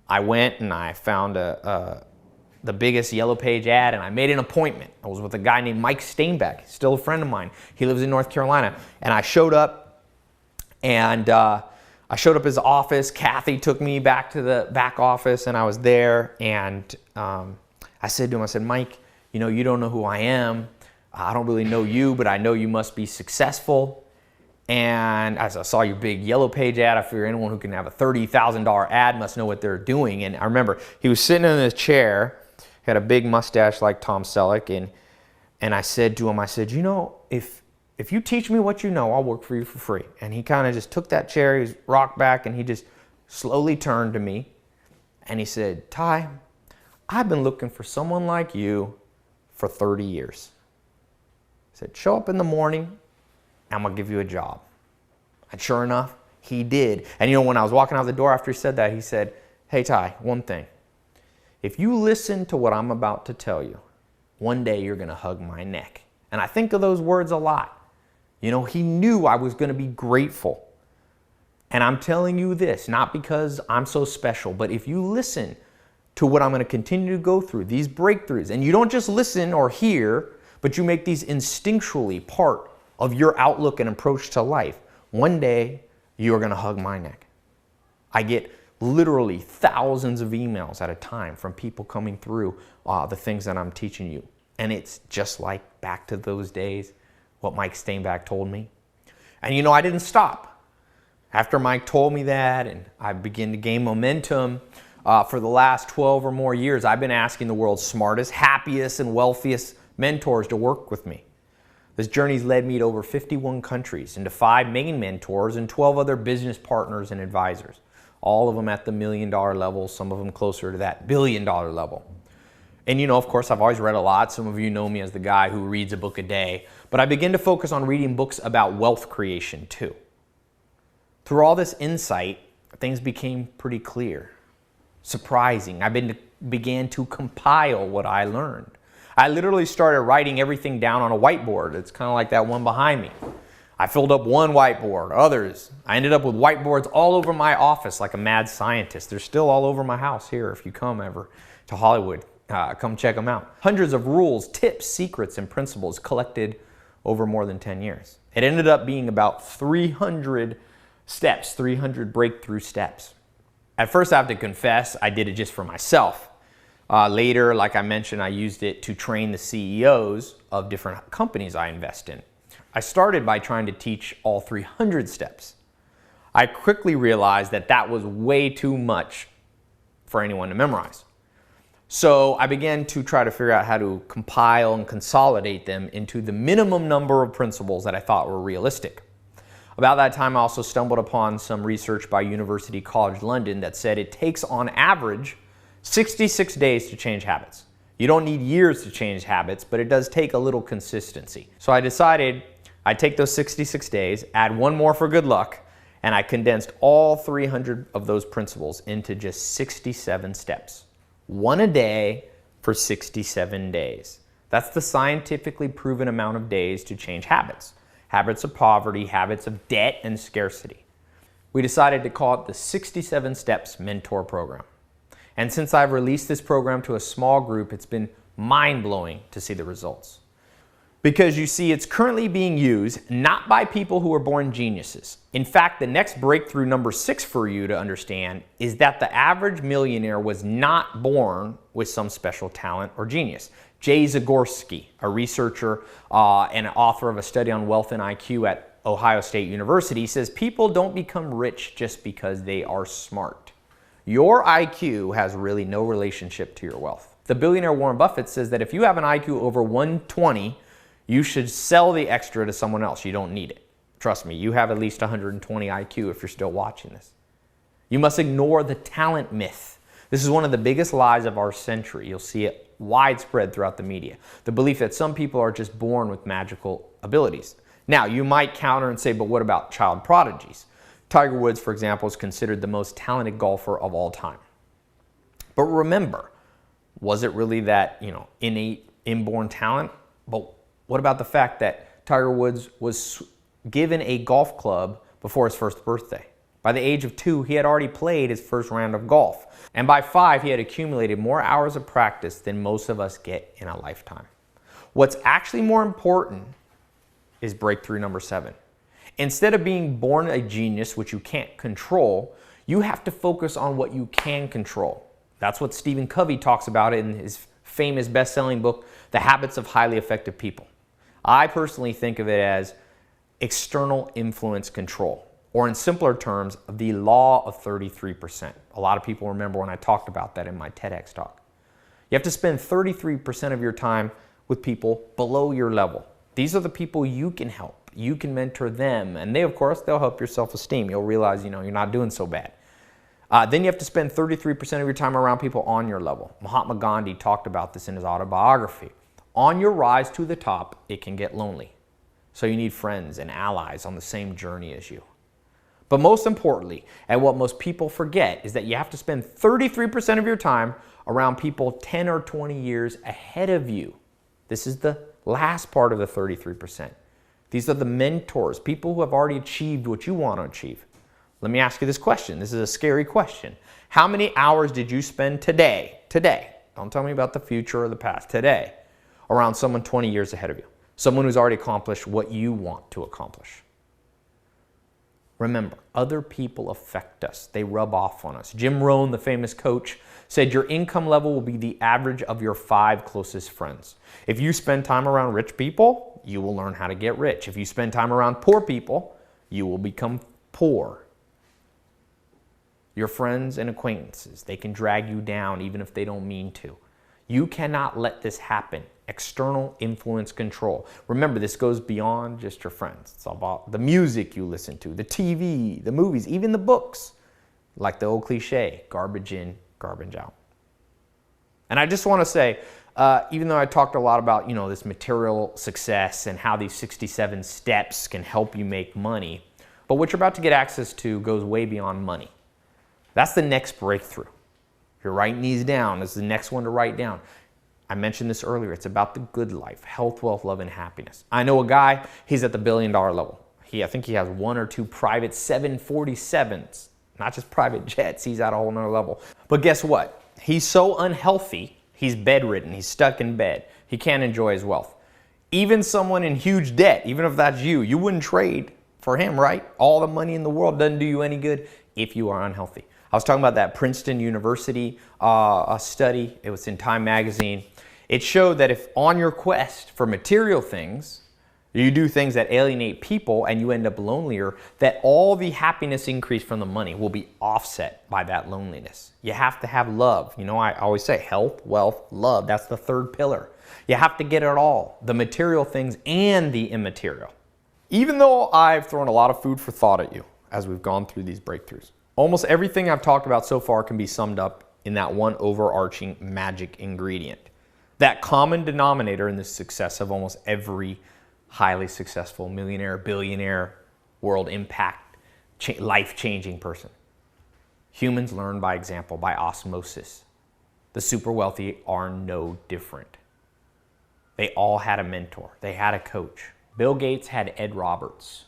I went and I found the biggest yellow page ad, and I made an appointment. I was with a guy named Mike Steinbeck, still a friend of mine. He lives in North Carolina. And I showed up, and I showed up at his office. Kathy took me back to the back office, and I was there. And I said to him, I said, Mike, you know, you don't know who I am. I don't really know you, but I know you must be successful. And as I saw your big yellow page ad, I figure anyone who can have a $30,000 ad must know what they're doing. And I remember he was sitting in his chair, had a big mustache like Tom Selleck, and I said to him, I said, you know, if you teach me what you know, I'll work for you for free. And he kind of just took that chair, he was rocked back, and he just slowly turned to me, and he said, Tai, I've been looking for someone like you for 30 years. He said, show up in the morning, I'm going to give you a job. And sure enough, he did. And you know, when I was walking out the door after he said that, he said, hey, Tai, one thing. If you listen to what I'm about to tell you, one day you're going to hug my neck. And I think of those words a lot. You know, he knew I was going to be grateful. And I'm telling you this, not because I'm so special, but if you listen to what I'm going to continue to go through, these breakthroughs, and you don't just listen or hear, but you make these instinctually part of your outlook and approach to life, one day you are going to hug my neck. I get literally thousands of emails at a time from people coming through the things that I'm teaching you. And it's just like back to those days, what Mike Steinbeck told me. And you know, I didn't stop. After Mike told me that and I began to gain momentum, for the last 12 or more years, I've been asking the world's smartest, happiest, and wealthiest mentors to work with me. This journey's led me to over 51 countries and to 5 main mentors and 12 other business partners and advisors. All of them at the $1 million level, some of them closer to that $1 billion level. And you know, of course, I've always read a lot. Some of you know me as the guy who reads a book a day. But I began to focus on reading books about wealth creation too. Through all this insight, things became pretty clear, surprising. I began to compile what I learned. I literally started writing everything down on a whiteboard. It's kind of like that one behind me. I filled up one whiteboard, others. I ended up with whiteboards all over my office like a mad scientist. They're still all over my house here if you come ever to Hollywood. Come check them out. Hundreds of rules, tips, secrets, and principles collected over more than 10 years. It ended up being about 300 steps, 300 breakthrough steps. At first, I have to confess, I did it just for myself. Later, like I mentioned, I used it to train the CEOs of different companies I invest in. I started by trying to teach all 300 steps. I quickly realized that that was way too much for anyone to memorize. So I began to try to figure out how to compile and consolidate them into the minimum number of principles that I thought were realistic. About that time, I also stumbled upon some research by University College London that said it takes on average 66 days to change habits. You don't need years to change habits, but it does take a little consistency. So I decided I'd take those 66 days, add one more for good luck, and I condensed all 300 of those principles into just 67 steps. One a day for 67 days. That's the scientifically proven amount of days to change habits. Habits of poverty, habits of debt, and scarcity. We decided to call it the 67 Steps Mentor Program. And since I've released this program to a small group, it's been mind-blowing to see the results. Because you see, it's currently being used not by people who are born geniuses. In fact, the next breakthrough, number 6 for you to understand, is that the average millionaire was not born with some special talent or genius. Jay Zagorski, a researcher and author of a study on wealth and IQ at Ohio State University, says people don't become rich just because they are smart. Your IQ has really no relationship to your wealth. The billionaire Warren Buffett says that if you have an IQ over 120, you should sell the extra to someone else. You don't need it. Trust me, you have at least 120 IQ if you're still watching this. You must ignore the talent myth. This is one of the biggest lies of our century. You'll see it widespread throughout the media. The belief that some people are just born with magical abilities. Now, you might counter and say, but what about child prodigies? Tiger Woods, for example, is considered the most talented golfer of all time. But remember, was it really that, innate, inborn talent? But what about the fact that Tiger Woods was given a golf club before his first birthday? By the age of 2, he had already played his first round of golf. And by 5, he had accumulated more hours of practice than most of us get in a lifetime. What's actually more important is breakthrough number 7. Instead of being born a genius, which you can't control, you have to focus on what you can control. That's what Stephen Covey talks about in his famous best-selling book, The Habits of Highly Effective People. I personally think of it as external influence control, or in simpler terms, the law of 33%. A lot of people remember when I talked about that in my TEDx talk. You have to spend 33% of your time with people below your level. These are the people you can help. You can mentor them, and they, of course, they'll help your self-esteem. You'll realize, you're not doing so bad. Then you have to spend 33% of your time around people on your level. Mahatma Gandhi talked about this in his autobiography. On your rise to the top, it can get lonely. So you need friends and allies on the same journey as you. But most importantly, and what most people forget, is that you have to spend 33% of your time around people 10 or 20 years ahead of you. This is the last part of the 33%. These are the mentors, people who have already achieved what you want to achieve. Let me ask you this question. This is a scary question. How many hours did you spend today, don't tell me about the future or the past, today, around someone 20 years ahead of you? Someone who's already accomplished what you want to accomplish. Remember, other people affect us. They rub off on us. Jim Rohn, the famous coach, said your income level will be the average of your 5 closest friends. If you spend time around rich people, you will learn how to get rich. If you spend time around poor people, you will become poor. Your friends and acquaintances, they can drag you down even if they don't mean to. You cannot let this happen. External influence control. Remember, this goes beyond just your friends. It's about the music you listen to, the TV, the movies, even the books. Like the old cliche, garbage in, garbage out. And I just want to say, even though I talked a lot about, this material success and how these 67 steps can help you make money, but what you're about to get access to goes way beyond money. That's the next breakthrough. If you're writing these down, this is the next one to write down. I mentioned this earlier. It's about the good life, health, wealth, love, and happiness. I know a guy, he's at the $1 billion level. I think he has 1 or 2 private 747s, not just private jets. He's at a whole nother level. But guess what? He's so unhealthy, he's bedridden. He's stuck in bed. He can't enjoy his wealth. Even someone in huge debt, even if that's you wouldn't trade for him, right? All the money in the world doesn't do you any good if you are unhealthy. I was talking about that Princeton University study. It was in Time magazine. It showed that if on your quest for material things, you do things that alienate people and you end up lonelier, that all the happiness increase from the money will be offset by that loneliness. You have to have love. I always say health, wealth, love. That's the 3rd pillar. You have to get it all, the material things and the immaterial. Even though I've thrown a lot of food for thought at you as we've gone through these breakthroughs, almost everything I've talked about so far can be summed up in that one overarching magic ingredient. That common denominator in the success of almost every highly successful millionaire, billionaire, world impact, life-changing person. Humans learn by example, by osmosis. The super wealthy are no different. They all had a mentor. They had a coach. Bill Gates had Ed Roberts.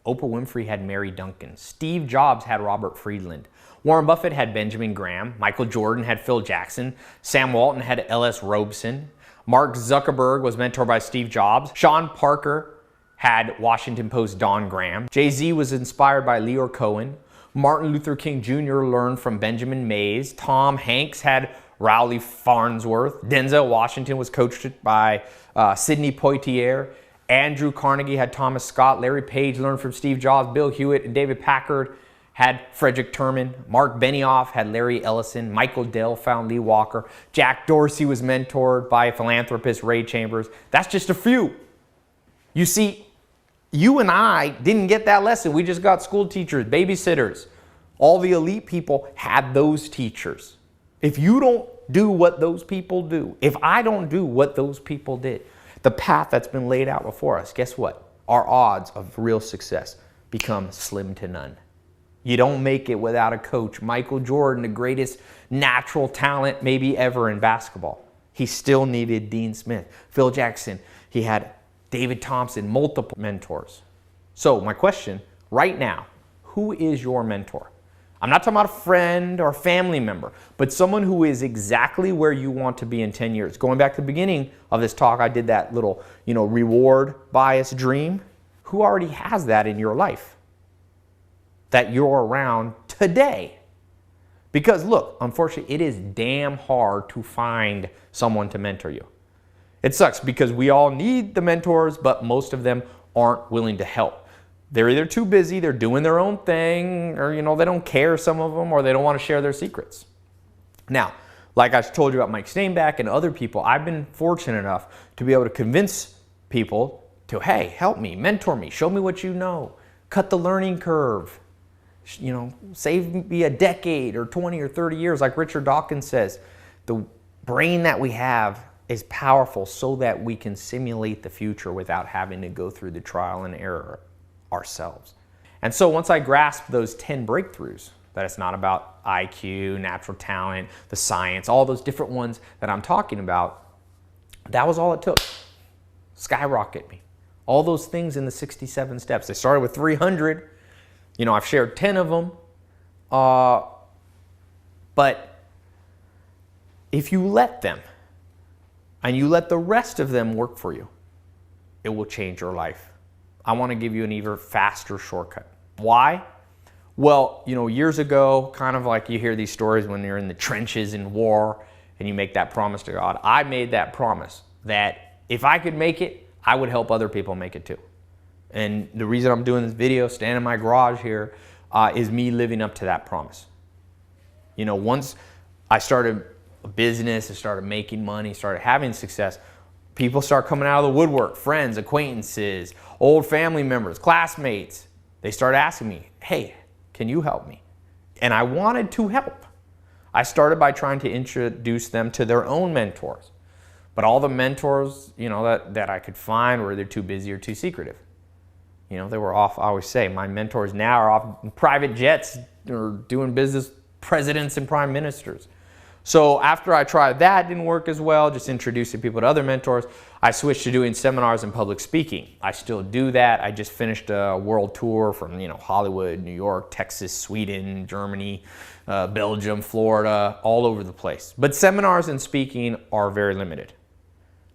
Oprah Winfrey had Mary Duncan. Steve Jobs had Robert Friedland. Warren Buffett had Benjamin Graham. Michael Jordan had Phil Jackson. Sam Walton had L.S. Robeson. Mark Zuckerberg was mentored by Steve Jobs. Sean Parker had Washington Post Don Graham. Jay-Z was inspired by Leor Cohen. Martin Luther King Jr. learned from Benjamin Mays. Tom Hanks had Rowley Farnsworth. Denzel Washington was coached by Sidney Poitier. Andrew Carnegie had Thomas Scott. Larry Page learned from Steve Jobs. Bill Hewitt and David Packard had Frederick Terman. Mark Benioff had Larry Ellison. Michael Dell found Lee Walker. Jack Dorsey was mentored by philanthropist Ray Chambers. That's just a few. You see, you and I didn't get that lesson. We just got school teachers, babysitters. All the elite people had those teachers. If you don't do what those people do, if I don't do what those people did, the path that's been laid out before us, guess what? Our odds of real success become slim to none. You don't make it without a coach. Michael Jordan, the greatest natural talent maybe ever in basketball. He still needed Dean Smith. Phil Jackson, he had David Thompson, multiple mentors. So my question right now, who is your mentor? I'm not talking about a friend or a family member, but someone who is exactly where you want to be in 10 years. Going back to the beginning of this talk, I did that little, reward bias dream. Who already has that in your life that you're around today? Because look, unfortunately, it is damn hard to find someone to mentor you. It sucks because we all need the mentors, but most of them aren't willing to help. They're either too busy, they're doing their own thing, or they don't care, some of them, or they don't want to share their secrets. Now, like I told you about Mike Steinbeck and other people, I've been fortunate enough to be able to convince people to, hey, help me, mentor me, show me what you know, cut the learning curve, save me a decade or 20 or 30 years, like Richard Dawkins says. The brain that we have is powerful so that we can simulate the future without having to go through the trial and error ourselves. And so once I grasped those 10 breakthroughs, that it's not about IQ, natural talent, the science, all those different ones that I'm talking about, that was all it took. Skyrocket me. All those things in the 67 steps. They started with 300. I've shared 10 of them. But if you let them, and you let the rest of them work for you, it will change your life. I want to give you an even faster shortcut. Why? Well, years ago, kind of like you hear these stories when you're in the trenches in war and you make that promise to God. I made that promise that if I could make it, I would help other people make it too. And the reason I'm doing this video, standing in my garage here, is me living up to that promise. Once I started a business, I started making money, started having success, people start coming out of the woodwork, friends, acquaintances, old family members, classmates. They start asking me, hey, can you help me? And I wanted to help. I started by trying to introduce them to their own mentors. But all the mentors, that I could find were either too busy or too secretive. They were off, I always say, my mentors now are off in private jets or doing business with presidents and prime ministers. So after I tried that, didn't work as well, just introducing people to other mentors, I switched to doing seminars and public speaking. I still do that. I just finished a world tour from Hollywood, New York, Texas, Sweden, Germany, Belgium, Florida, all over the place. But seminars and speaking are very limited.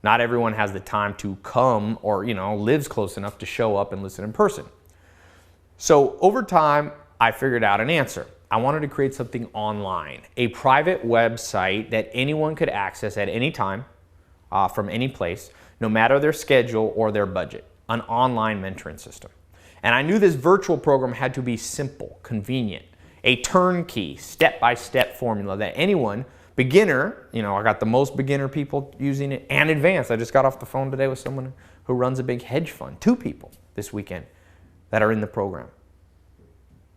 Not everyone has the time to come or lives close enough to show up and listen in person. So over time, I figured out an answer. I wanted to create something online, a private website that anyone could access at any time, from any place, no matter their schedule or their budget, an online mentoring system. And I knew this virtual program had to be simple, convenient, a turnkey, step-by-step formula that anyone, beginner, I got the most beginner people using it, and advanced. I just got off the phone today with someone who runs a big hedge fund, 2 people this weekend that are in the program.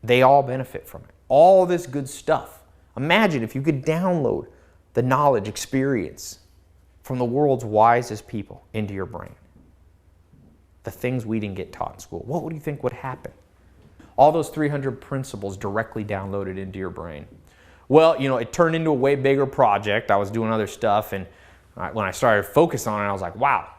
They all benefit from it. All this good stuff Imagine if you could download the knowledge, experience from the world's wisest people into your brain. The things we didn't get taught in school. What would you think would happen? All those 300 principles directly downloaded into your brain. Well, it turned into a way bigger project. I was doing other stuff, and when I started focusing on it, I was like, wow,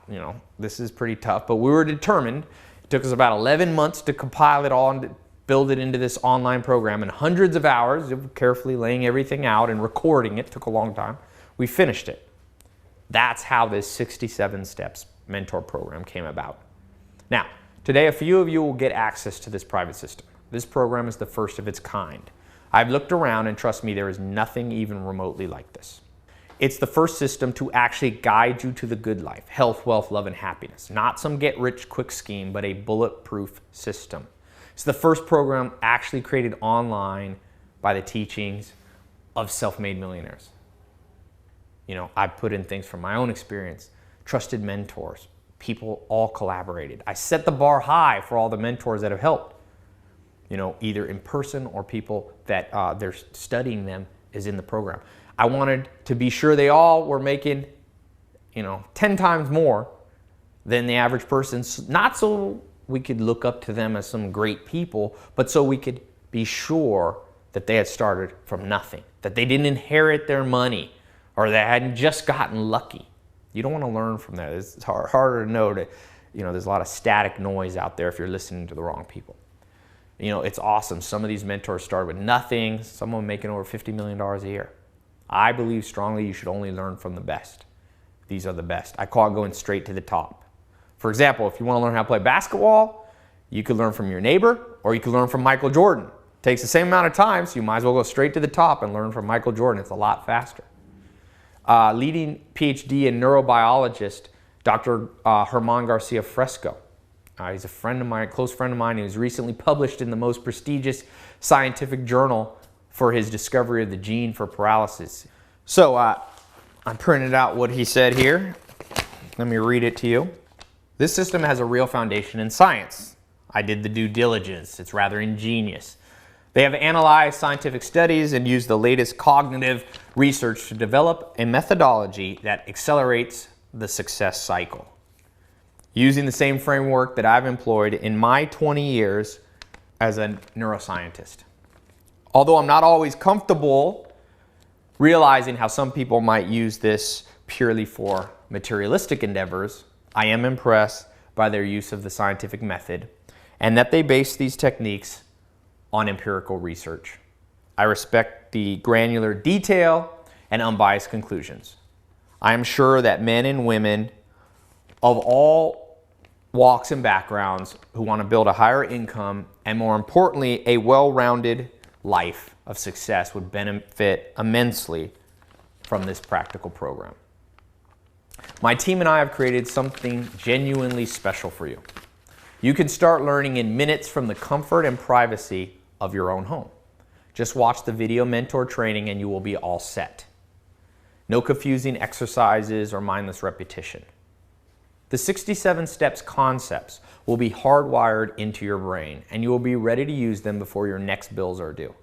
this is pretty tough. But we were determined. It took us about 11 months to compile it all and build it into this online program, and hundreds of hours of carefully laying everything out and recording it. Took a long time. We finished it. That's how this 67 Steps mentor program came about. Now, today a few of you will get access to this private system. This program is the first of its kind. I've looked around, and trust me, there is nothing even remotely like this. It's the first system to actually guide you to the good life, health, wealth, love, and happiness. Not some get-rich-quick scheme, but a bulletproof system. It's the first program actually created online by the teachings of self-made millionaires. I put in things from my own experience, trusted mentors, people all collaborated. I set the bar high for all the mentors that have helped, either in person or people that they're studying them is in the program. I wanted to be sure they all were making, 10 times more than the average person, not so we could look up to them as some great people, but so we could be sure that they had started from nothing, that they didn't inherit their money, or they hadn't just gotten lucky. You don't want to learn from that. It's harder to know that, there's a lot of static noise out there if you're listening to the wrong people. It's awesome. Some of these mentors started with nothing, some of them making over $50 million a year. I believe strongly you should only learn from the best. These are the best. I call it going straight to the top. For example, if you want to learn how to play basketball, you could learn from your neighbor, or you could learn from Michael Jordan. It takes the same amount of time, so you might as well go straight to the top and learn from Michael Jordan. It's a lot faster. Leading PhD and neurobiologist, Dr. Germán Garcia Fresco. He's a friend of mine, close friend of mine. He was recently published in the most prestigious scientific journal for his discovery of the gene for paralysis. So I printed out what he said here. Let me read it to you. This system has a real foundation in science. I did the due diligence. It's rather ingenious. They have analyzed scientific studies and used the latest cognitive research to develop a methodology that accelerates the success cycle. Using the same framework that I've employed in my 20 years as a neuroscientist. Although I'm not always comfortable realizing how some people might use this purely for materialistic endeavors, I am impressed by their use of the scientific method and that they base these techniques on empirical research. I respect the granular detail and unbiased conclusions. I am sure that men and women of all walks and backgrounds who want to build a higher income and, more importantly, a well-rounded life of success would benefit immensely from this practical program. My team and I have created something genuinely special for you. You can start learning in minutes from the comfort and privacy of your own home. Just watch the video mentor training and you will be all set. No confusing exercises or mindless repetition. The 67 steps concepts will be hardwired into your brain and you will be ready to use them before your next bills are due.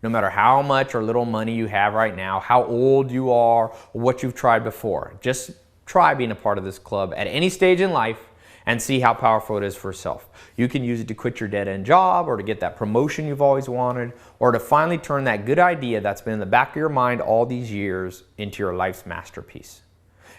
No matter how much or little money you have right now, how old you are, or what you've tried before, just try being a part of this club at any stage in life and see how powerful it is for yourself. You can use it to quit your dead-end job, or to get that promotion you've always wanted, or to finally turn that good idea that's been in the back of your mind all these years into your life's masterpiece.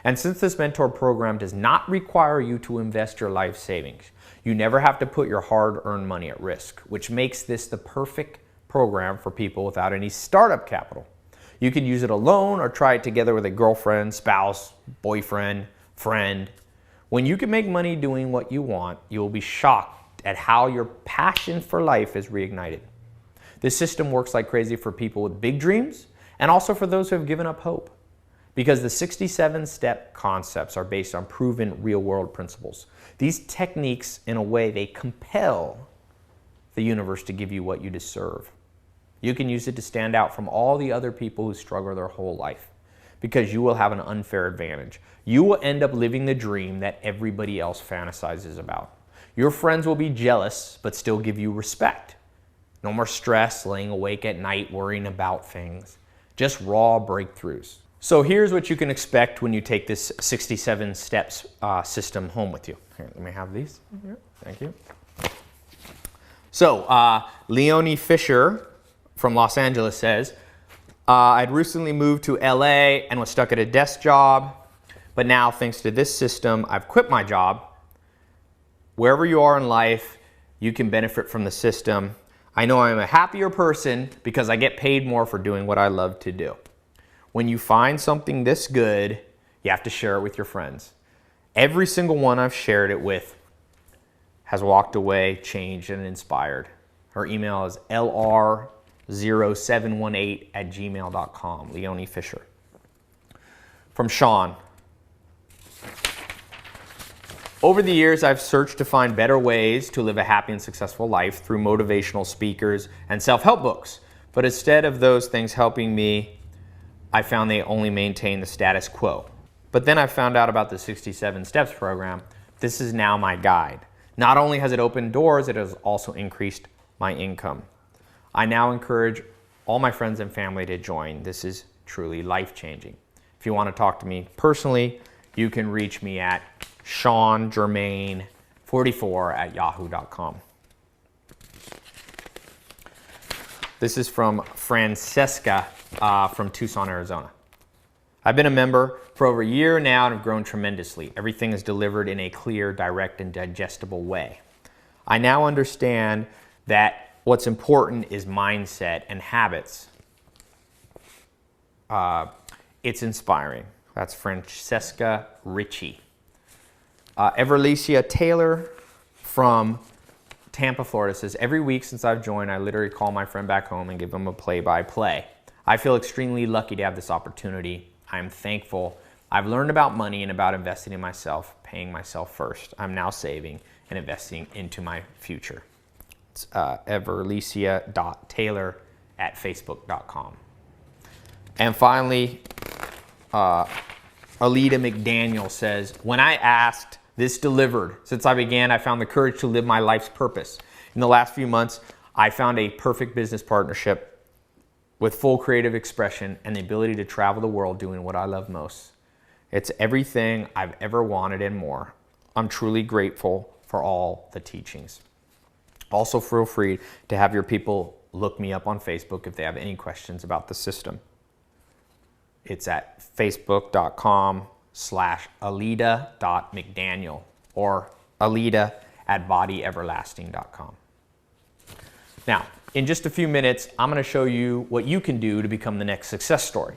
And since this mentor program does not require you to invest your life savings, you never have to put your hard-earned money at risk, which makes this the perfect program for people without any startup capital. You can use it alone or try it together with a girlfriend, spouse, boyfriend, friend. When you can make money doing what you want, you will be shocked at how your passion for life is reignited. This system works like crazy for people with big dreams and also for those who have given up hope. Because the 67-step concepts are based on proven real-world principles. These techniques, in a way, they compel the universe to give you what you deserve. You can use it to stand out from all the other people who struggle their whole life, because you will have an unfair advantage. You will end up living the dream that everybody else fantasizes about. Your friends will be jealous, but still give you respect. No more stress, laying awake at night, worrying about things. Just raw breakthroughs. So here's what you can expect when you take this 67 steps system home with you. Here, let me have these. Here. Thank you. So Leonie Fisher from Los Angeles says, I'd recently moved to LA and was stuck at a desk job, but now thanks to this system, I've quit my job. Wherever you are in life, you can benefit from the system. I know I'm a happier person because I get paid more for doing what I love to do. When you find something this good, you have to share it with your friends. Every single one I've shared it with has walked away, changed, and inspired. Her email is lr0718@gmail.com, Leonie Fisher. From Sean. Over the years, I've searched to find better ways to live a happy and successful life through motivational speakers and self-help books. But instead of those things helping me, I found they only maintain the status quo. But then I found out about the 67 Steps program. This is now my guide. Not only has it opened doors, it has also increased my income. I now encourage all my friends and family to join. This is truly life-changing. If you want to talk to me personally, you can reach me at seangermain44@yahoo.com. This is from Francesca from Tucson, Arizona. I've been a member for over a year now and have grown tremendously. Everything is delivered in a clear, direct, and digestible way. I now understand that what's important is mindset and habits. It's inspiring. That's Francesca Ritchie. Everlicia Taylor from Tampa, Florida says, every week since I've joined, I literally call my friend back home and give him a play-by-play. I feel extremely lucky to have this opportunity. I'm thankful. I've learned about money and about investing in myself, paying myself first. I'm now saving and investing into my future. It's everlicia.taylor@facebook.com. And finally, Alita McDaniel says, when I asked, this delivered. Since I began, I found the courage to live my life's purpose. In the last few months, I found a perfect business partnership with full creative expression and the ability to travel the world doing what I love most. It's everything I've ever wanted and more. I'm truly grateful for all the teachings. Also, feel free to have your people look me up on Facebook if they have any questions about the system. It's at facebook.com/alita.mcdaniel or alita@bodyeverlasting.com. Now, in just a few minutes, I'm going to show you what you can do to become the next success story.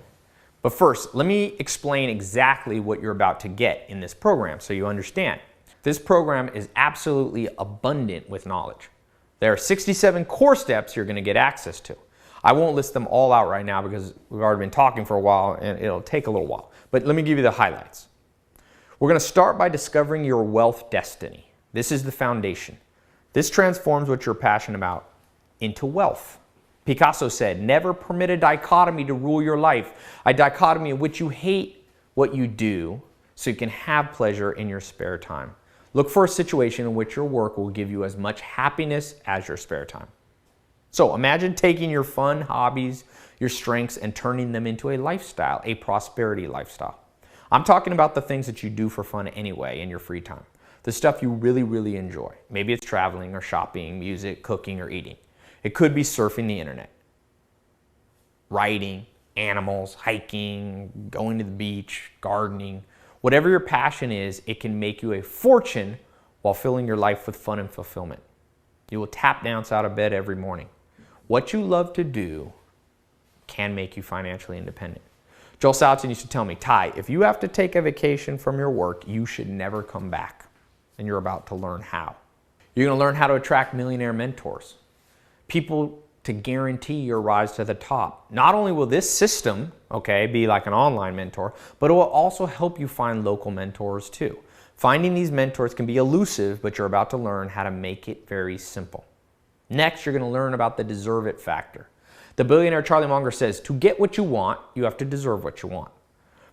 But first, let me explain exactly what you're about to get in this program so you understand. This program is absolutely abundant with knowledge. There are 67 core steps you're going to get access to. I won't list them all out right now because we've already been talking for a while and it'll take a little while. But let me give you the highlights. We're going to start by discovering your wealth destiny. This is the foundation. This transforms what you're passionate about into wealth. Picasso said, never permit a dichotomy to rule your life, a dichotomy in which you hate what you do so you can have pleasure in your spare time. Look for a situation in which your work will give you as much happiness as your spare time. So imagine taking your fun hobbies, your strengths, and turning them into a lifestyle, a prosperity lifestyle. I'm talking about the things that you do for fun anyway in your free time. The stuff you really, really enjoy. Maybe it's traveling or shopping, music, cooking, or eating. It could be surfing the internet, writing, animals, hiking, going to the beach, gardening. Whatever your passion is, it can make you a fortune while filling your life with fun and fulfillment. You will tap dance out of bed every morning. What you love to do can make you financially independent. Joel Salatin used to tell me, Tai, if you have to take a vacation from your work, you should never come back. And you're about to learn how. You're going to learn how to attract millionaire mentors. People to guarantee your rise to the top. Not only will this system, be like an online mentor, but it will also help you find local mentors too. Finding these mentors can be elusive, but you're about to learn how to make it very simple. Next, you're going to learn about the deserve it factor. The billionaire Charlie Munger says, to get what you want, you have to deserve what you want.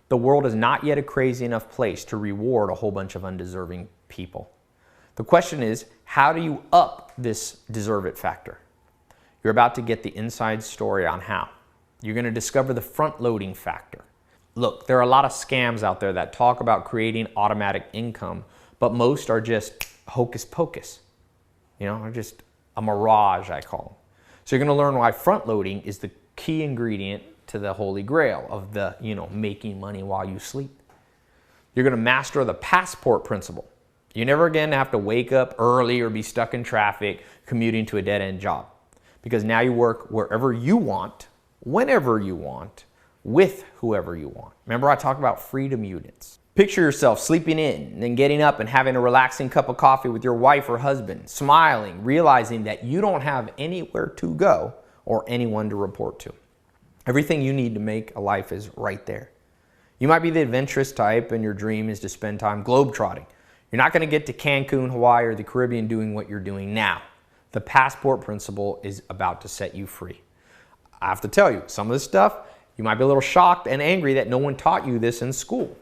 The world is not yet a crazy enough place to reward a whole bunch of undeserving people. The question is, how do you up this deserve it factor? You're about to get the inside story on how. You're going to discover the front-loading factor. Look, there are a lot of scams out there that talk about creating automatic income, but most are just hocus pocus. They're just a mirage, I call them. So you're going to learn why front-loading is the key ingredient to the holy grail of the, making money while you sleep. You're going to master the passport principle. You never again have to wake up early or be stuck in traffic commuting to a dead-end job. Because now you work wherever you want, whenever you want, with whoever you want. Remember I talked about freedom units. Picture yourself sleeping in and then getting up and having a relaxing cup of coffee with your wife or husband, smiling, realizing that you don't have anywhere to go or anyone to report to. Everything you need to make a life is right there. You might be the adventurous type and your dream is to spend time globetrotting. You're not going to get to Cancun, Hawaii, or the Caribbean doing what you're doing now. The passport principle is about to set you free. I have to tell you, some of this stuff, you might be a little shocked and angry that no one taught you this in school.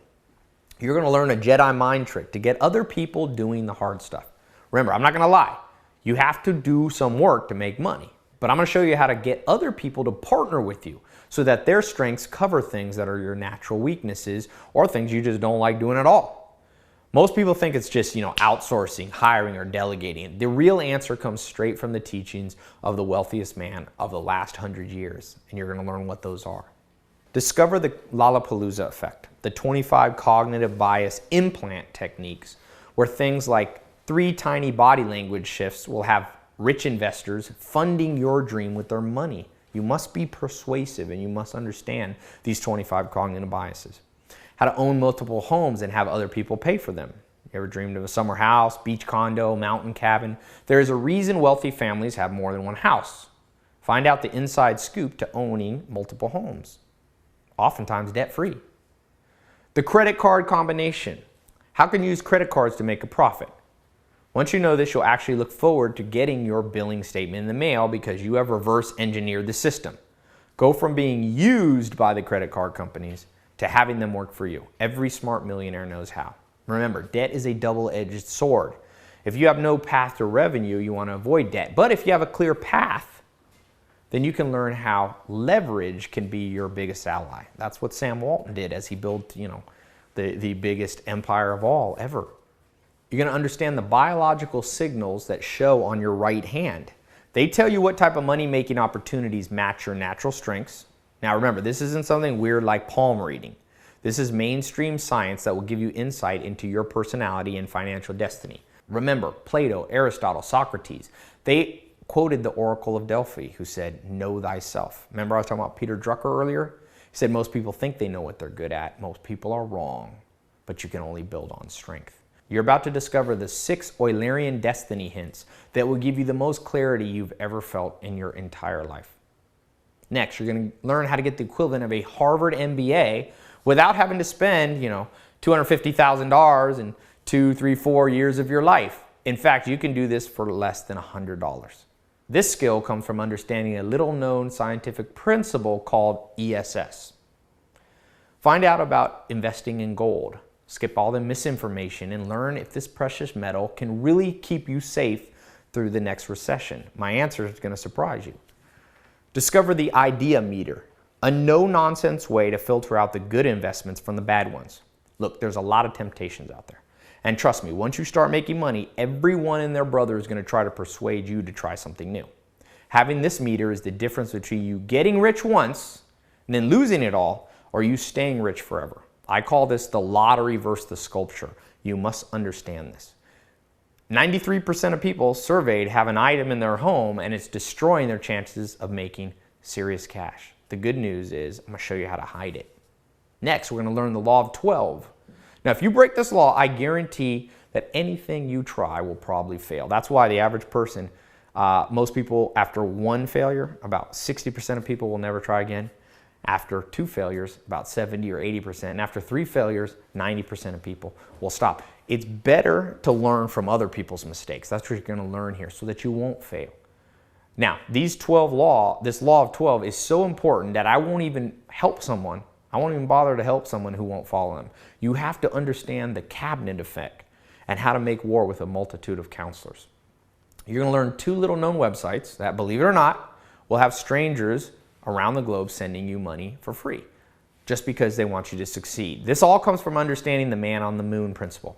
You're going to learn a Jedi mind trick to get other people doing the hard stuff. Remember, I'm not going to lie. You have to do some work to make money. But I'm going to show you how to get other people to partner with you so that their strengths cover things that are your natural weaknesses or things you just don't like doing at all. Most people think it's just, outsourcing, hiring, or delegating. The real answer comes straight from the teachings of the wealthiest man of the last 100 years, and you're going to learn what those are. Discover the Lollapalooza effect, the 25 cognitive bias implant techniques, where things like 3 tiny body language shifts will have rich investors funding your dream with their money. You must be persuasive, and you must understand these 25 cognitive biases. How to own multiple homes and have other people pay for them. You ever dreamed of a summer house, beach condo, mountain cabin? There is a reason wealthy families have more than one house. Find out the inside scoop to owning multiple homes, oftentimes debt-free. The credit card combination. How can you use credit cards to make a profit? Once you know this, you'll actually look forward to getting your billing statement in the mail because you have reverse engineered the system. Go from being used by the credit card companies to having them work for you. Every smart millionaire knows how. Remember, debt is a double-edged sword. If you have no path to revenue, you want to avoid debt. But if you have a clear path, then you can learn how leverage can be your biggest ally. That's what Sam Walton did as he built, the biggest empire of all ever. You're going to understand the biological signals that show on your right hand. They tell you what type of money-making opportunities match your natural strengths. Now remember, this isn't something weird like palm reading. This is mainstream science that will give you insight into your personality and financial destiny. Remember, Plato, Aristotle, Socrates, they quoted the Oracle of Delphi who said, know thyself. Remember I was talking about Peter Drucker earlier? He said most people think they know what they're good at. Most people are wrong, but you can only build on strength. You're about to discover the 6 Eulerian destiny hints that will give you the most clarity you've ever felt in your entire life. Next, you're going to learn how to get the equivalent of a Harvard MBA without having to spend, $250,000 in 2, 3, 4 years of your life. In fact, you can do this for less than $100. This skill comes from understanding a little-known scientific principle called ESS. Find out about investing in gold. Skip all the misinformation and learn if this precious metal can really keep you safe through the next recession. My answer is going to surprise you. Discover the idea meter, a no-nonsense way to filter out the good investments from the bad ones. Look, there's a lot of temptations out there. And trust me, once you start making money, everyone and their brother is going to try to persuade you to try something new. Having this meter is the difference between you getting rich once and then losing it all, or you staying rich forever. I call this the lottery versus the sculpture. You must understand this. 93% of people surveyed have an item in their home and it's destroying their chances of making serious cash. The good news is I'm going to show you how to hide it. Next, we're going to learn the law of 12. Now, if you break this law, I guarantee that anything you try will probably fail. That's why the average person, most people after one failure, about 60% of people will never try again. After 2 failures, about 70 or 80%. And after 3 failures, 90% of people will stop. It's better to learn from other people's mistakes. That's what you're going to learn here so that you won't fail. Now, this law of 12 is so important that I won't even help someone. I won't even bother to help someone who won't follow them. You have to understand the cabinet effect and how to make war with a multitude of counselors. You're going to learn 2 little-known websites that, believe it or not, will have strangers around the globe sending you money for free just because they want you to succeed. This all comes from understanding the man on the moon principle.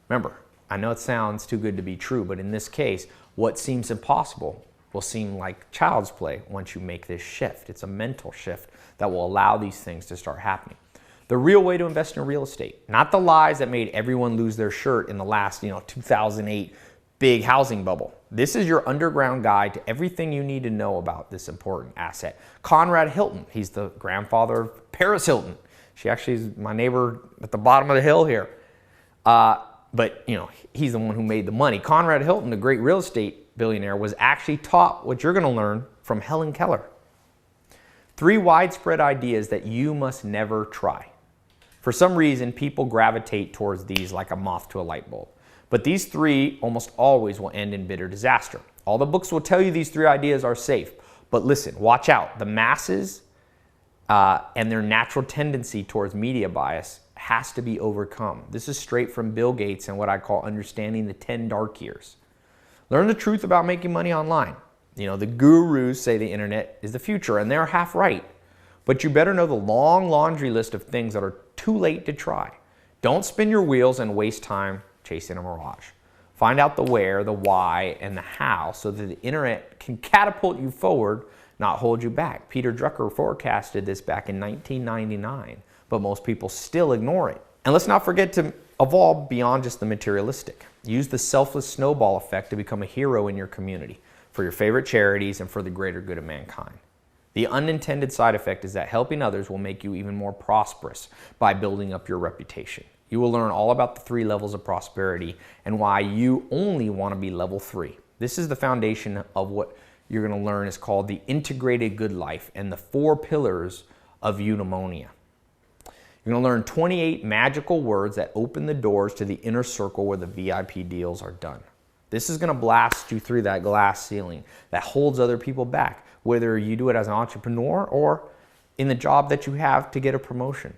Remember, I know it sounds too good to be true, but in this case, what seems impossible will seem like child's play once you make this shift. It's a mental shift that will allow these things to start happening. The real way to invest in real estate, not the lies that made everyone lose their shirt in the last 2008 big housing bubble. This is your underground guide to everything you need to know about this important asset. Conrad Hilton, he's the grandfather of Paris Hilton. She actually is my neighbor at the bottom of the hill here. But he's the one who made the money. Conrad Hilton, the great real estate billionaire, was actually taught what you're going to learn from Helen Keller. 3 widespread ideas that you must never try. For some reason, people gravitate towards these like a moth to a light bulb. But these 3 almost always will end in bitter disaster. All the books will tell you these 3 ideas are safe. But listen, watch out. The masses and their natural tendency towards media bias has to be overcome. This is straight from Bill Gates and what I call understanding the 10 dark years. Learn the truth about making money online. The gurus say the internet is the future, and they're half right. But you better know the long laundry list of things that are too late to try. Don't spin your wheels and waste time chasing a mirage. Find out the where, the why, and the how so that the internet can catapult you forward, not hold you back. Peter Drucker forecasted this back in 1999, but most people still ignore it. And let's not forget to evolve beyond just the materialistic. Use the selfless snowball effect to become a hero in your community, for your favorite charities, and for the greater good of mankind. The unintended side effect is that helping others will make you even more prosperous by building up your reputation. You will learn all about the 3 levels of prosperity and why you only want to be level 3. This is the foundation of what you're going to learn is called the integrated good life and the 4 pillars of eudaimonia. You're going to learn 28 magical words that open the doors to the inner circle where the VIP deals are done. This is going to blast you through that glass ceiling that holds other people back, whether you do it as an entrepreneur or in the job that you have to get a promotion.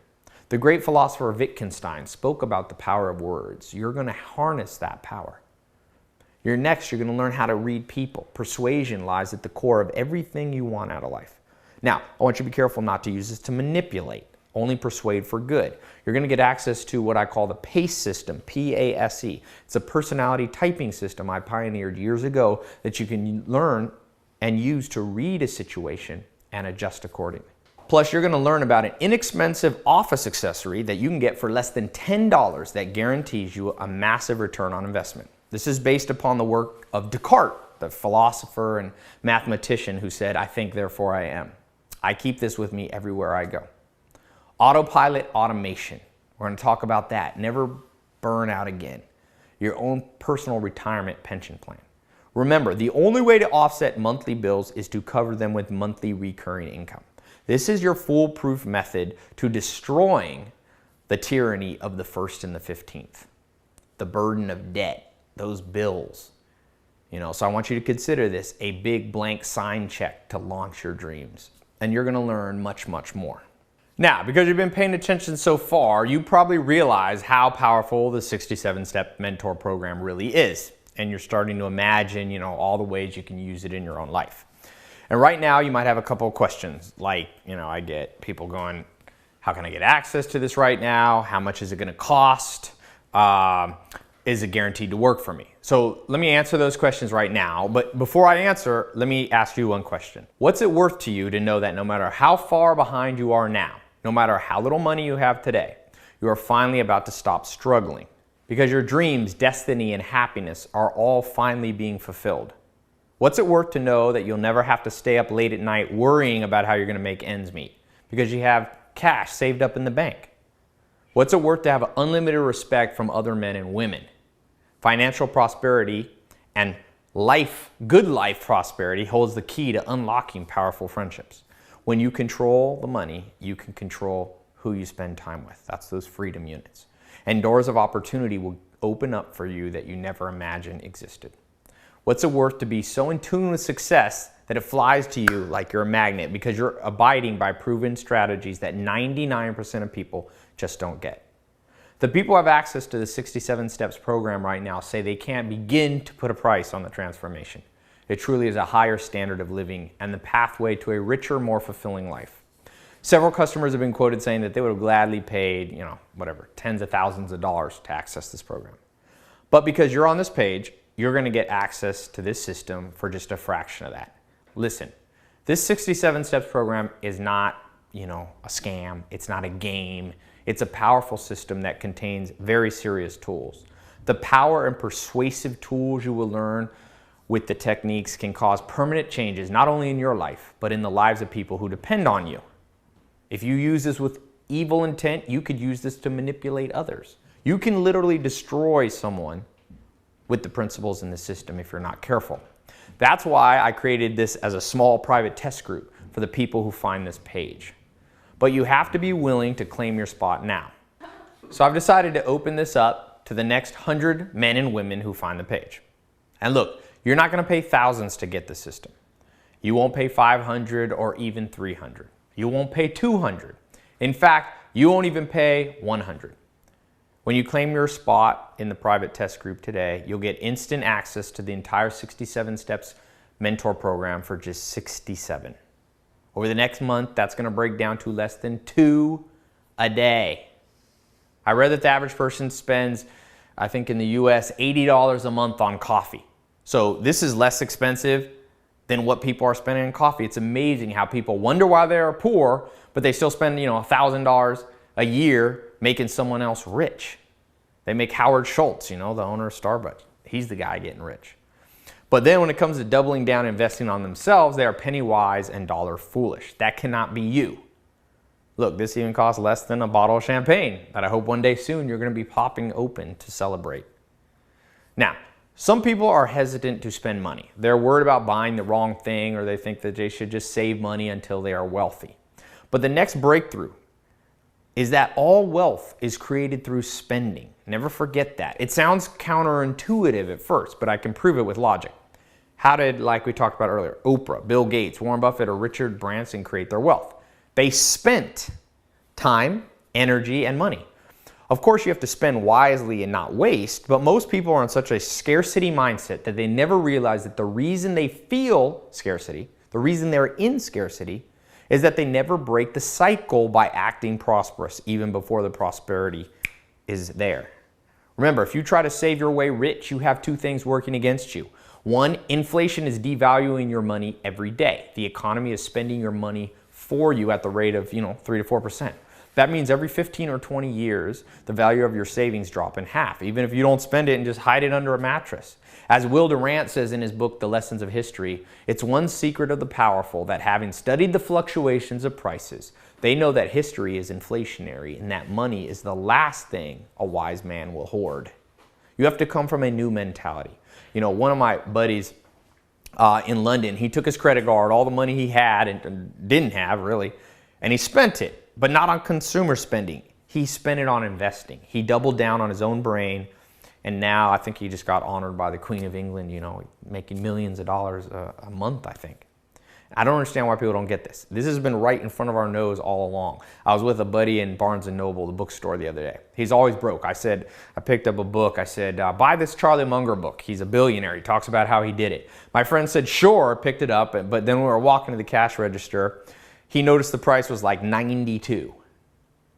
The great philosopher Wittgenstein spoke about the power of words. You're going to harness that power. You're going to learn how to read people. Persuasion lies at the core of everything you want out of life. Now, I want you to be careful not to use this to manipulate. Only persuade for good. You're going to get access to what I call the PACE system, P-A-S-E. It's a personality typing system I pioneered years ago that you can learn and use to read a situation and adjust accordingly. Plus, you're going to learn about an inexpensive office accessory that you can get for less than $10 that guarantees you a massive return on investment. This is based upon the work of Descartes, the philosopher and mathematician who said, "I think, therefore I am." I keep this with me everywhere I go. Autopilot automation. We're going to talk about that. Never burn out again. Your own personal retirement pension plan. Remember, the only way to offset monthly bills is to cover them with monthly recurring income. This is your foolproof method to destroying the tyranny of the 1st and the 15th. The burden of debt, those bills. So I want you to consider this a big blank sign check to launch your dreams. And you're going to learn much, much more. Now, because you've been paying attention so far, you probably realize how powerful the 67-step mentor program really is. And you're starting to imagine, all the ways you can use it in your own life. And right now, you might have a couple of questions. Like, I get people going, how can I get access to this right now? How much is it going to cost? Is it guaranteed to work for me? So let me answer those questions right now. But before I answer, let me ask you one question. What's it worth to you to know that no matter how far behind you are now, no matter how little money you have today, you are finally about to stop struggling? Because your dreams, destiny, and happiness are all finally being fulfilled. What's it worth to know that you'll never have to stay up late at night worrying about how you're going to make ends meet because you have cash saved up in the bank? What's it worth to have unlimited respect from other men and women? Financial prosperity and good life prosperity holds the key to unlocking powerful friendships. When you control the money, you can control who you spend time with. That's those freedom units. And doors of opportunity will open up for you that you never imagined existed. What's it worth to be so in tune with success that it flies to you like you're a magnet because you're abiding by proven strategies that 99% of people just don't get? The people who have access to the 67 Steps program right now say they can't begin to put a price on the transformation. It truly is a higher standard of living and the pathway to a richer, more fulfilling life. Several customers have been quoted saying that they would have gladly paid, whatever, tens of thousands of dollars to access this program. But because you're on this page, you're going to get access to this system for just a fraction of that. Listen, this 67 Steps program is not, a scam. It's not a game. It's a powerful system that contains very serious tools. The power and persuasive tools you will learn with the techniques can cause permanent changes, not only in your life, but in the lives of people who depend on you. If you use this with evil intent, you could use this to manipulate others. You can literally destroy someone with the principles in the system if you're not careful. That's why I created this as a small private test group for the people who find this page. But you have to be willing to claim your spot now. So I've decided to open this up to the next 100 men and women who find the page. And look, you're not going to pay thousands to get the system. You won't pay 500 or even 300. You won't pay 200. In fact, you won't even pay 100. When you claim your spot in the private test group today, you'll get instant access to the entire 67 Steps mentor program for just 67. Over the next month, that's going to break down to less than 2 a day. I read that the average person spends, I think in the US, $80 a month on coffee. So this is less expensive than what people are spending on coffee. It's amazing how people wonder why they are poor, but they still spend, $1,000 a year making someone else rich. They make Howard Schultz, the owner of Starbucks. He's the guy getting rich. But then when it comes to doubling down and investing on themselves, they are penny wise and dollar foolish. That cannot be you. Look, this even costs less than a bottle of champagne that I hope one day soon you're going to be popping open to celebrate. Now, some people are hesitant to spend money. They're worried about buying the wrong thing, or they think that they should just save money until they are wealthy. But the next breakthrough is that all wealth is created through spending. Never forget that. It sounds counterintuitive at first, but I can prove it with logic. How did, like we talked about earlier, Oprah, Bill Gates, Warren Buffett, or Richard Branson create their wealth? They spent time, energy, and money. Of course, you have to spend wisely and not waste, but most people are in such a scarcity mindset that they never realize that the reason they feel scarcity, the reason they're in scarcity, is that they never break the cycle by acting prosperous, even before the prosperity is there. Remember, if you try to save your way rich, you have two things working against you. One, inflation is devaluing your money every day. The economy is spending your money for you at the rate of 3 to 4%. That means every 15 or 20 years, the value of your savings drop in half, even if you don't spend it and just hide it under a mattress. As Will Durant says in his book, The Lessons of History, it's one secret of the powerful that having studied the fluctuations of prices, they know that history is inflationary and that money is the last thing a wise man will hoard. You have to come from a new mentality. One of my buddies in London, he took his credit card, all the money he had and didn't have really, and he spent it. But not on consumer spending. He spent it on investing. He doubled down on his own brain, and now I think he just got honored by the Queen of England, making millions of dollars a month, I think. I don't understand why people don't get this. This has been right in front of our nose all along. I was with a buddy in Barnes & Noble, the bookstore, the other day. He's always broke. I picked up a book. I said, buy this Charlie Munger book. He's a billionaire. He talks about how he did it. My friend said, sure, picked it up, but then we were walking to the cash register. He noticed the price was like $92.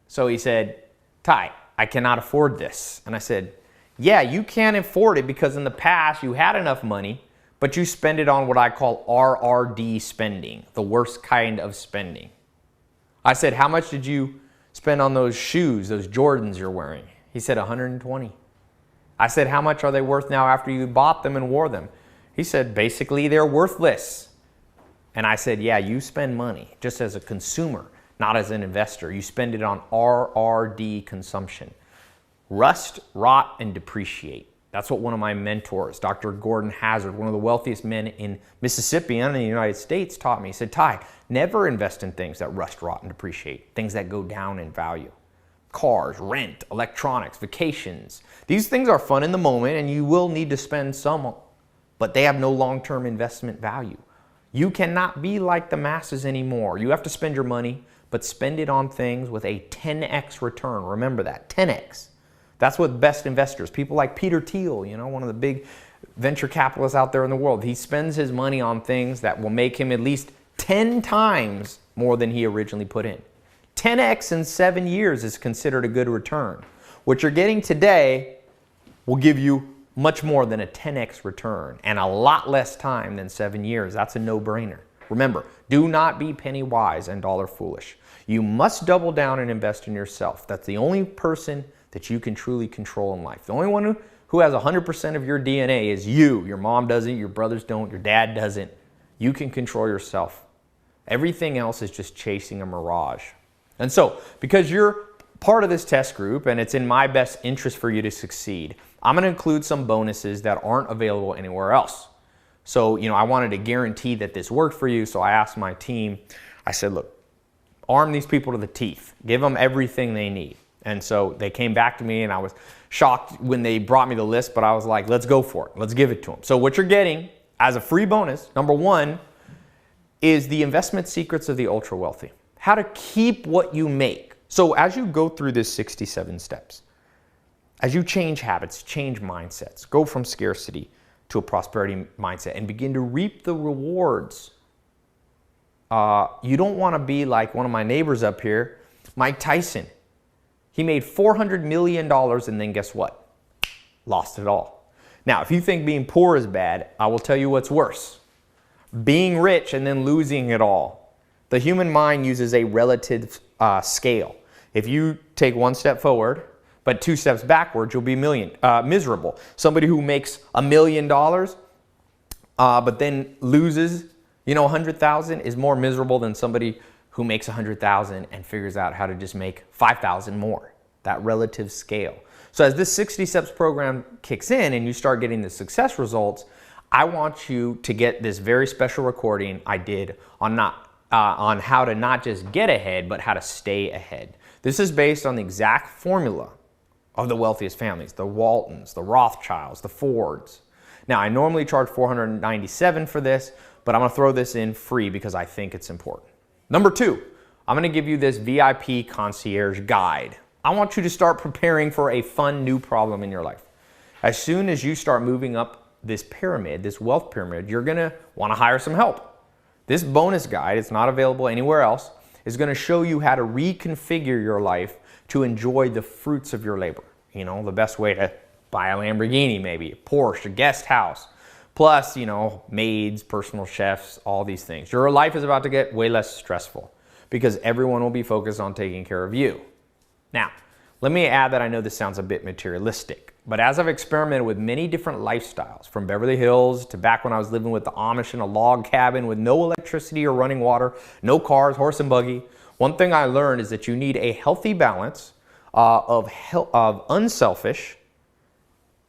So he said, Tai, I cannot afford this. And I said, yeah, you can't afford it because in the past you had enough money, but you spend it on what I call RRD spending, the worst kind of spending. I said, how much did you spend on those shoes, those Jordans you're wearing? He said, 120. I said, how much are they worth now after you bought them and wore them? He said, basically they're worthless. And I said, yeah, you spend money just as a consumer, not as an investor. You spend it on RRD consumption. Rust, rot, and depreciate. That's what one of my mentors, Dr. Gordon Hazard, one of the wealthiest men in Mississippi and in the United States, taught me. He said, Tai, never invest in things that rust, rot, and depreciate, things that go down in value. Cars, rent, electronics, vacations. These things are fun in the moment and you will need to spend some, but they have no long-term investment value. You cannot be like the masses anymore. You have to spend your money, but spend it on things with a 10x return. Remember that, 10x. That's what best investors, people like Peter Thiel, one of the big venture capitalists out there in the world. He spends his money on things that will make him at least 10 times more than he originally put in. 10x in 7 years is considered a good return. What you're getting today will give you much more than a 10x return and a lot less time than 7 years. That's a no-brainer. Remember, do not be penny wise and dollar foolish. You must double down and invest in yourself. That's the only person that you can truly control in life. The only one who has 100% of your DNA is you. Your mom doesn't, your brothers don't, your dad doesn't. You can control yourself. Everything else is just chasing a mirage. And so, because you're part of this test group and it's in my best interest for you to succeed, I'm going to include some bonuses that aren't available anywhere else. So, I wanted to guarantee that this worked for you. So I asked my team, I said, look, arm these people to the teeth. Give them everything they need. And so they came back to me and I was shocked when they brought me the list, but I was like, let's go for it. Let's give it to them. So what you're getting as a free bonus, number one, is the investment secrets of the ultra wealthy. How to keep what you make. So as you go through this 67 steps, as you change habits, change mindsets, go from scarcity to a prosperity mindset and begin to reap the rewards. You don't want to be like one of my neighbors up here, Mike Tyson. He made $400 million and then guess what? Lost it all. Now, if you think being poor is bad, I will tell you what's worse. Being rich and then losing it all. The human mind uses a relative scale. If you take one step forward, but 2 steps backwards, you'll be miserable. Somebody who makes $1 million, but then loses, 100,000 is more miserable than somebody who makes 100,000 and figures out how to just make 5,000 more. That relative scale. So as this 60 steps program kicks in and you start getting the success results, I want you to get this very special recording I did on how to not just get ahead, but how to stay ahead. This is based on the exact formula of the wealthiest families, the Waltons, the Rothschilds, the Fords. Now, I normally charge $497 for this, but I'm going to throw this in free because I think it's important. Number two, I'm going to give you this VIP concierge guide. I want you to start preparing for a fun new problem in your life. As soon as you start moving up this pyramid, this wealth pyramid, you're going to want to hire some help. This bonus guide, it's not available anywhere else, is going to show you how to reconfigure your life to enjoy the fruits of your labor. The best way to buy a Lamborghini, maybe a Porsche, a guest house, plus, maids, personal chefs, all these things. Your life is about to get way less stressful because everyone will be focused on taking care of you. Now, let me add that I know this sounds a bit materialistic, but as I've experimented with many different lifestyles, from Beverly Hills to back when I was living with the Amish in a log cabin with no electricity or running water, no cars, horse and buggy, one thing I learned is that you need a healthy balance of unselfish,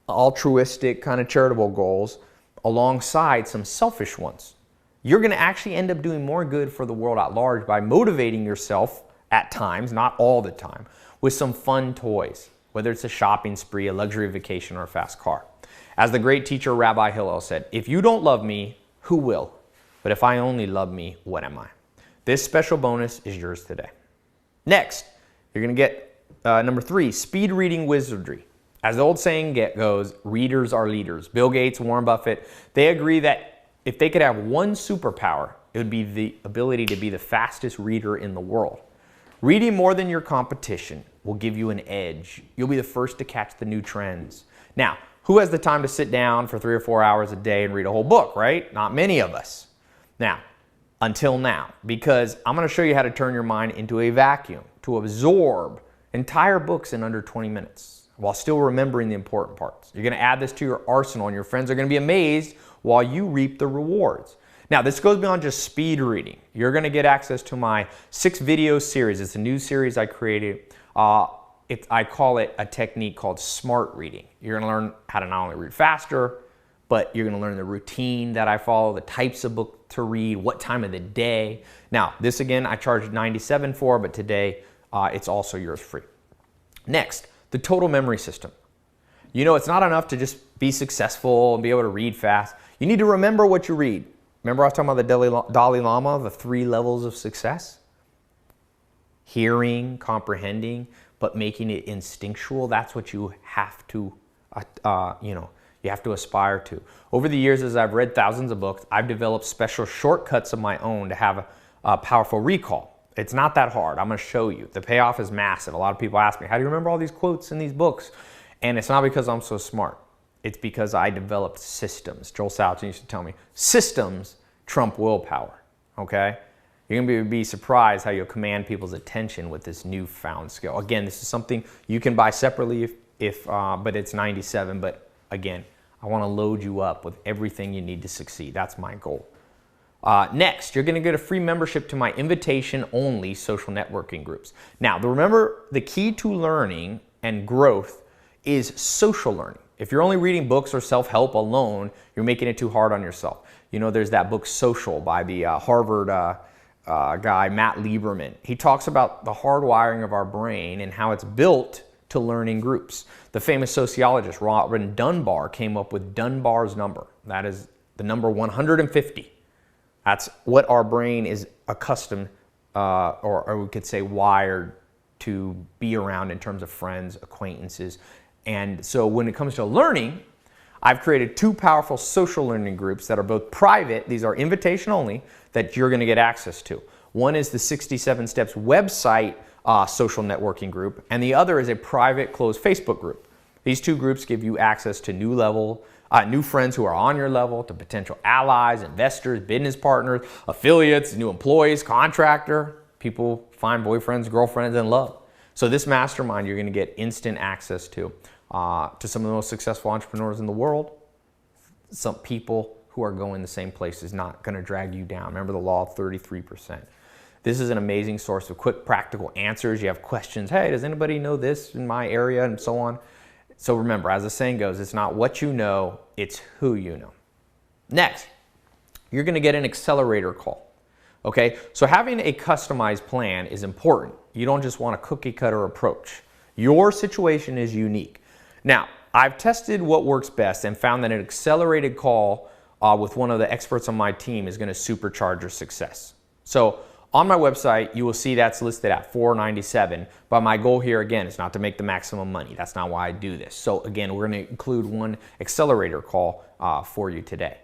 altruistic, kind of charitable goals alongside some selfish ones. You're going to actually end up doing more good for the world at large by motivating yourself at times, not all the time, with some fun toys, whether it's a shopping spree, a luxury vacation, or a fast car. As the great teacher Rabbi Hillel said, if you don't love me, who will? But if I only love me, what am I? This special bonus is yours today. Next, you're going to get number 3, speed reading wizardry. As the old saying goes, readers are leaders. Bill Gates, Warren Buffett, they agree that if they could have one superpower, it would be the ability to be the fastest reader in the world. Reading more than your competition will give you an edge. You'll be the first to catch the new trends. Now, who has the time to sit down for 3 or 4 hours a day and read a whole book, right? Not many of us. Now, until now, because I'm going to show you how to turn your mind into a vacuum, to absorb entire books in under 20 minutes while still remembering the important parts. You're going to add this to your arsenal and your friends are going to be amazed while you reap the rewards. Now, this goes beyond just speed reading. You're going to get access to my 6 video series. It's a new series I created. I call it a technique called smart reading. You're going to learn how to not only read faster, but you're going to learn the routine that I follow, the types of book to read, what time of the day. Now, this again, I charged $97 for, but today it's also yours free. Next, the total memory system. It's not enough to just be successful and be able to read fast. You need to remember what you read. Remember I was talking about the Dalai Lama, the 3 levels of success? Hearing, comprehending, but making it instinctual. That's what you have to, you You have to aspire to. Over the years, as I've read thousands of books, I've developed special shortcuts of my own to have a powerful recall. It's not that hard. I'm going to show you. The payoff is massive. A lot of people ask me, how do you remember all these quotes in these books? And it's not because I'm so smart. It's because I developed systems. Joel Salatin used to tell me, systems trump willpower, okay? You're going to be surprised how you'll command people's attention with this newfound skill. Again, this is something you can buy separately but it's $97. But again, I want to load you up with everything you need to succeed. That's my goal. Next, you're going to get a free membership to my invitation-only social networking groups. Now, remember, the key to learning and growth is social learning. If you're only reading books or self-help alone, you're making it too hard on yourself. You know, there's that book Social by the Harvard guy, Matt Lieberman. He talks about the hardwiring of our brain and how it's built to learn in groups. The famous sociologist Robin Dunbar came up with Dunbar's number. That is the number 150. That's what our brain is accustomed, or we could say wired to be around in terms of friends, acquaintances. And so when it comes to learning, I've created 2 powerful social learning groups that are both private. These are invitation only that you're going to get access to. One is the 67 Steps website social networking group, and the other is a private closed Facebook group. These 2 groups give you access to new friends who are on your level, to potential allies, investors, business partners, affiliates, new employees, contractor. People find boyfriends, girlfriends, and love. So this mastermind, you're going to get instant access to some of the most successful entrepreneurs in the world. Some people who are going the same place is not going to drag you down. Remember the law of 33%. This is an amazing source of quick, practical answers. You have questions. Hey, does anybody know this in my area, and so on. So remember, as the saying goes, it's not what you know, it's who you know. Next, you're going to get an accelerator call. Okay, so having a customized plan is important. You don't just want a cookie cutter approach. Your situation is unique. Now, I've tested what works best and found that an accelerated call with one of the experts on my team is going to supercharge your success. So on my website, you will see that's listed at $497, but my goal here again is not to make the maximum money. That's not why I do this. So again, we're going to include one accelerator call for you today.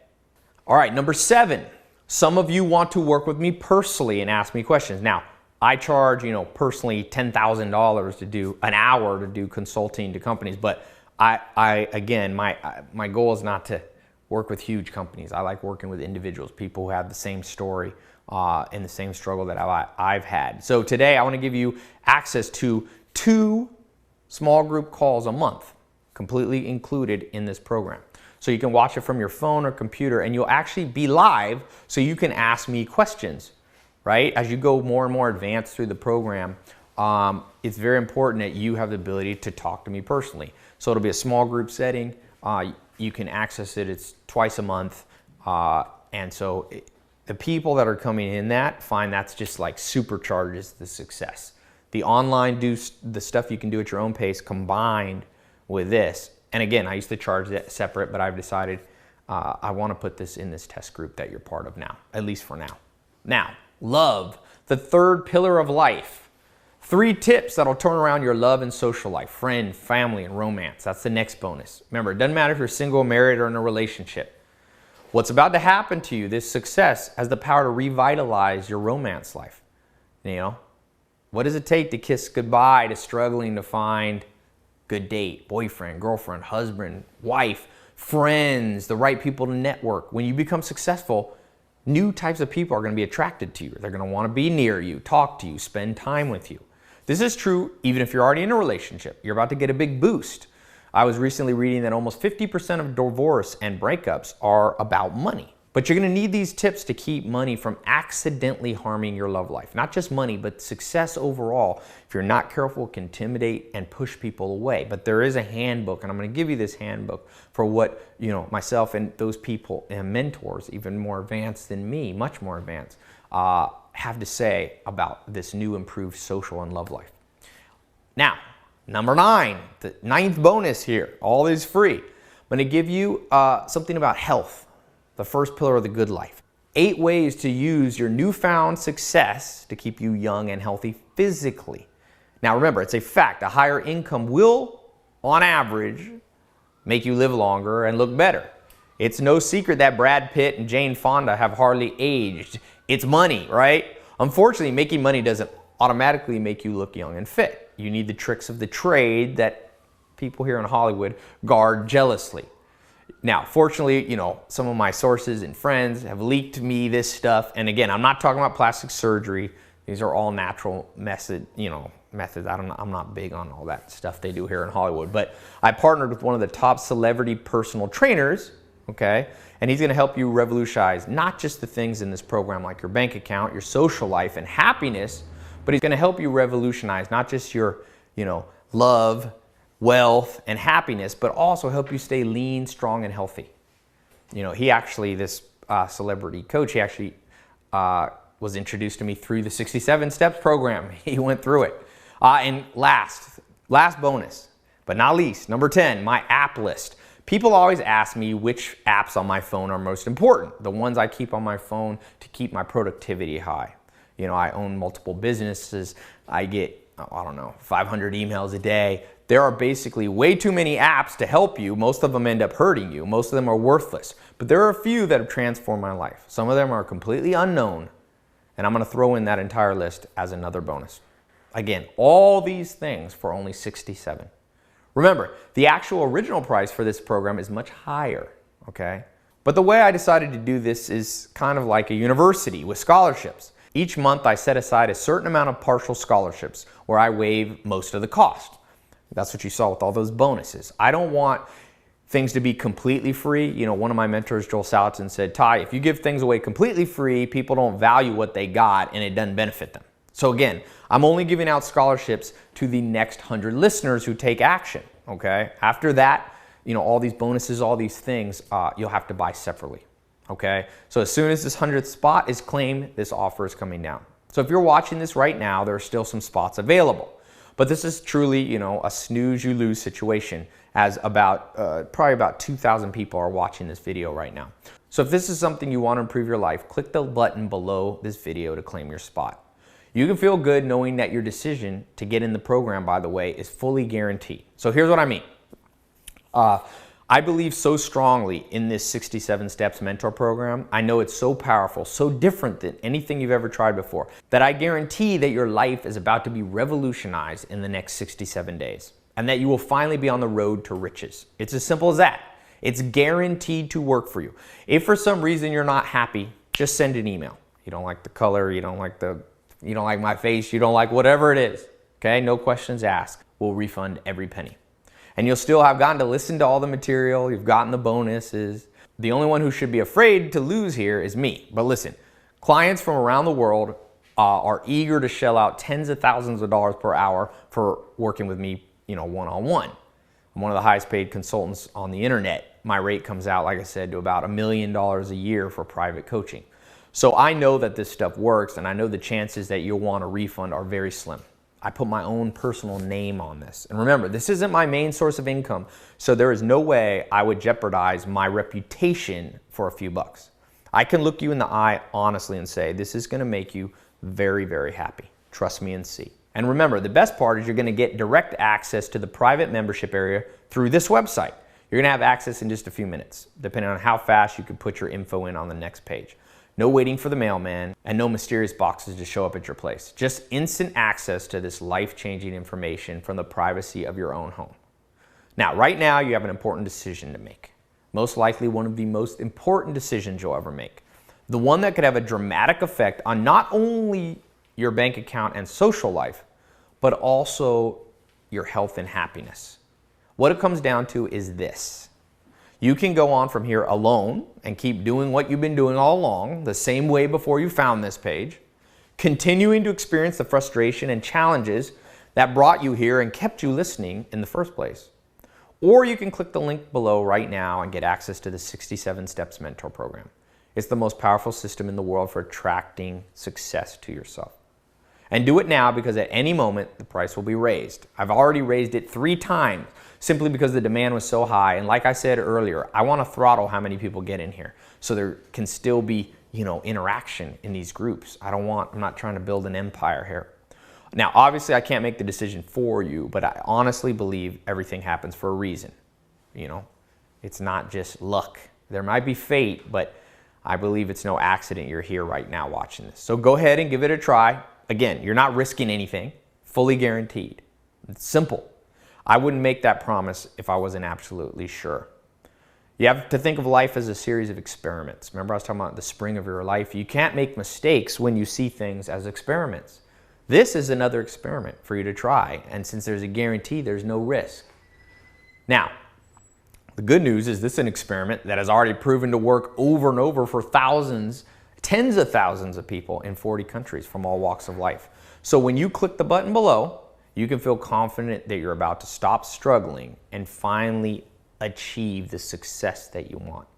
All right, number 7. Some of you want to work with me personally and ask me questions. Now, I charge, personally $10,000 to do an hour to do consulting to companies, but again, my goal is not to work with huge companies. I like working with individuals, people who have the same story and the same struggle that I've had. So today I want to give you access to 2 small group calls a month, completely included in this program. So you can watch it from your phone or computer, and you'll actually be live so you can ask me questions, right? As you go more and more advanced through the program, it's very important that you have the ability to talk to me personally. So it'll be a small group setting. You can access it. It's twice a month. And so the people that are coming in find that's just like supercharges the success. The online the stuff you can do at your own pace combined with this. And again, I used to charge that separate, but I've decided I want to put this in this test group that you're part of now, at least for now. Now, love, the 3rd pillar of life. 3 tips that'll turn around your love and social life, friend, family, and romance. That's the next bonus. Remember, it doesn't matter if you're single, married, or in a relationship. What's about to happen to you, this success, has the power to revitalize your romance life. What does it take to kiss goodbye to struggling to find good date, boyfriend, girlfriend, husband, wife, friends, the right people to network? When you become successful, new types of people are going to be attracted to you. They're going to want to be near you, talk to you, spend time with you. This is true even if you're already in a relationship. You're about to get a big boost. I was recently reading that almost 50% of divorce and breakups are about money. But you're going to need these tips to keep money from accidentally harming your love life. Not just money, but success overall. If you're not careful, it can intimidate and push people away. But there is a handbook, and I'm going to give you this handbook for what myself and those people and mentors, even more advanced than me, much more advanced, have to say about this new improved social and love life. Now, number 9, the 9th bonus here. All is free. I'm going to give you something about health. The 1st pillar of the good life. 8 ways to use your newfound success to keep you young and healthy physically. Now remember, it's a fact. A higher income will, on average, make you live longer and look better. It's no secret that Brad Pitt and Jane Fonda have hardly aged. It's money, right? Unfortunately, making money doesn't automatically make you look young and fit. You need the tricks of the trade that people here in Hollywood guard jealously. Now, fortunately, some of my sources and friends have leaked me this stuff. And again, I'm not talking about plastic surgery. These are all natural methods. I'm not big on all that stuff they do here in Hollywood. But I partnered with one of the top celebrity personal trainers, okay? And he's gonna help you revolutionize not just the things in this program like your bank account, your social life, and happiness, but he's gonna help you revolutionize not just your, love, wealth, and happiness, but also help you stay lean, strong, and healthy. He actually, this celebrity coach, he actually was introduced to me through the 67 Steps program. He went through it. And last bonus, but not least, number 10, my app list. People always ask me which apps on my phone are most important. The ones I keep on my phone to keep my productivity high. I own multiple businesses. I get, 500 emails a day. There are basically way too many apps to help you. Most of them end up hurting you. Most of them are worthless. But there are a few that have transformed my life. Some of them are completely unknown. And I'm going to throw in that entire list as another bonus. Again, all these things for only $67. Remember, the actual original price for this program is much higher, okay? But the way I decided to do this is kind of like a university with scholarships. Each month I set aside a certain amount of partial scholarships where I waive most of the cost. That's what you saw with all those bonuses. I don't want things to be completely free. One of my mentors, Joel Salatin, said, Tai, if you give things away completely free, people don't value what they got and it doesn't benefit them. So again, I'm only giving out scholarships to the next 100 listeners who take action, okay? After that, all these bonuses, all these things, you'll have to buy separately, okay? So as soon as this 100th spot is claimed, this offer is coming down. So if you're watching this right now, there are still some spots available. But this is truly, a snooze you lose situation, as probably about 2,000 people are watching this video right now. So if this is something you want to improve your life, click the button below this video to claim your spot. You can feel good knowing that your decision to get in the program, by the way, is fully guaranteed. So here's what I mean. I believe so strongly in this 67 Steps mentor program. I know it's so powerful, so different than anything you've ever tried before, that I guarantee that your life is about to be revolutionized in the next 67 days, and that you will finally be on the road to riches. It's as simple as that. It's guaranteed to work for you. If for some reason you're not happy, just send an email. You don't like the color, you don't like my face, you don't like whatever it is, okay? No questions asked. We'll refund every penny. And you'll still have gotten to listen to all the material, you've gotten the bonuses. The only one who should be afraid to lose here is me. But listen, clients from around the world are eager to shell out tens of thousands of dollars per hour for working with me, one-on-one. I'm one of the highest paid consultants on the internet. My rate comes out, like I said, to about $1 million a year for private coaching. So I know that this stuff works, and I know the chances that you'll want a refund are very slim. I put my own personal name on this. And remember, this isn't my main source of income, so there is no way I would jeopardize my reputation for a few bucks. I can look you in the eye honestly and say, this is gonna make you very, very happy. Trust me and see. And remember, the best part is you're gonna get direct access to the private membership area through this website. You're gonna have access in just a few minutes, depending on how fast you can put your info in on the next page. No waiting for the mailman, and no mysterious boxes to show up at your place. Just instant access to this life-changing information from the privacy of your own home. Now, right now, you have an important decision to make. Most likely one of the most important decisions you'll ever make. The one that could have a dramatic effect on not only your bank account and social life, but also your health and happiness. What it comes down to is this. You can go on from here alone and keep doing what you've been doing all along, the same way before you found this page, continuing to experience the frustration and challenges that brought you here and kept you listening in the first place. Or you can click the link below right now and get access to the 67 Steps Mentor Program. It's the most powerful system in the world for attracting success to yourself. And do it now, because at any moment the price will be raised. I've already raised it 3 times simply because the demand was so high. And like I said earlier, I want to throttle how many people get in here so there can still be, interaction in these groups. I'm not trying to build an empire here. Now, obviously I can't make the decision for you, but I honestly believe everything happens for a reason. It's not just luck. There might be fate, but I believe it's no accident you're here right now watching this. So go ahead and give it a try. Again, you're not risking anything, fully guaranteed. It's simple. I wouldn't make that promise if I wasn't absolutely sure. You have to think of life as a series of experiments. Remember I was talking about the spring of your life? You can't make mistakes when you see things as experiments. This is another experiment for you to try, and since there's a guarantee, there's no risk. Now, the good news is this is an experiment that has already proven to work over and over for thousands, tens of thousands of people in 40 countries from all walks of life. So when you click the button below, you can feel confident that you're about to stop struggling and finally achieve the success that you want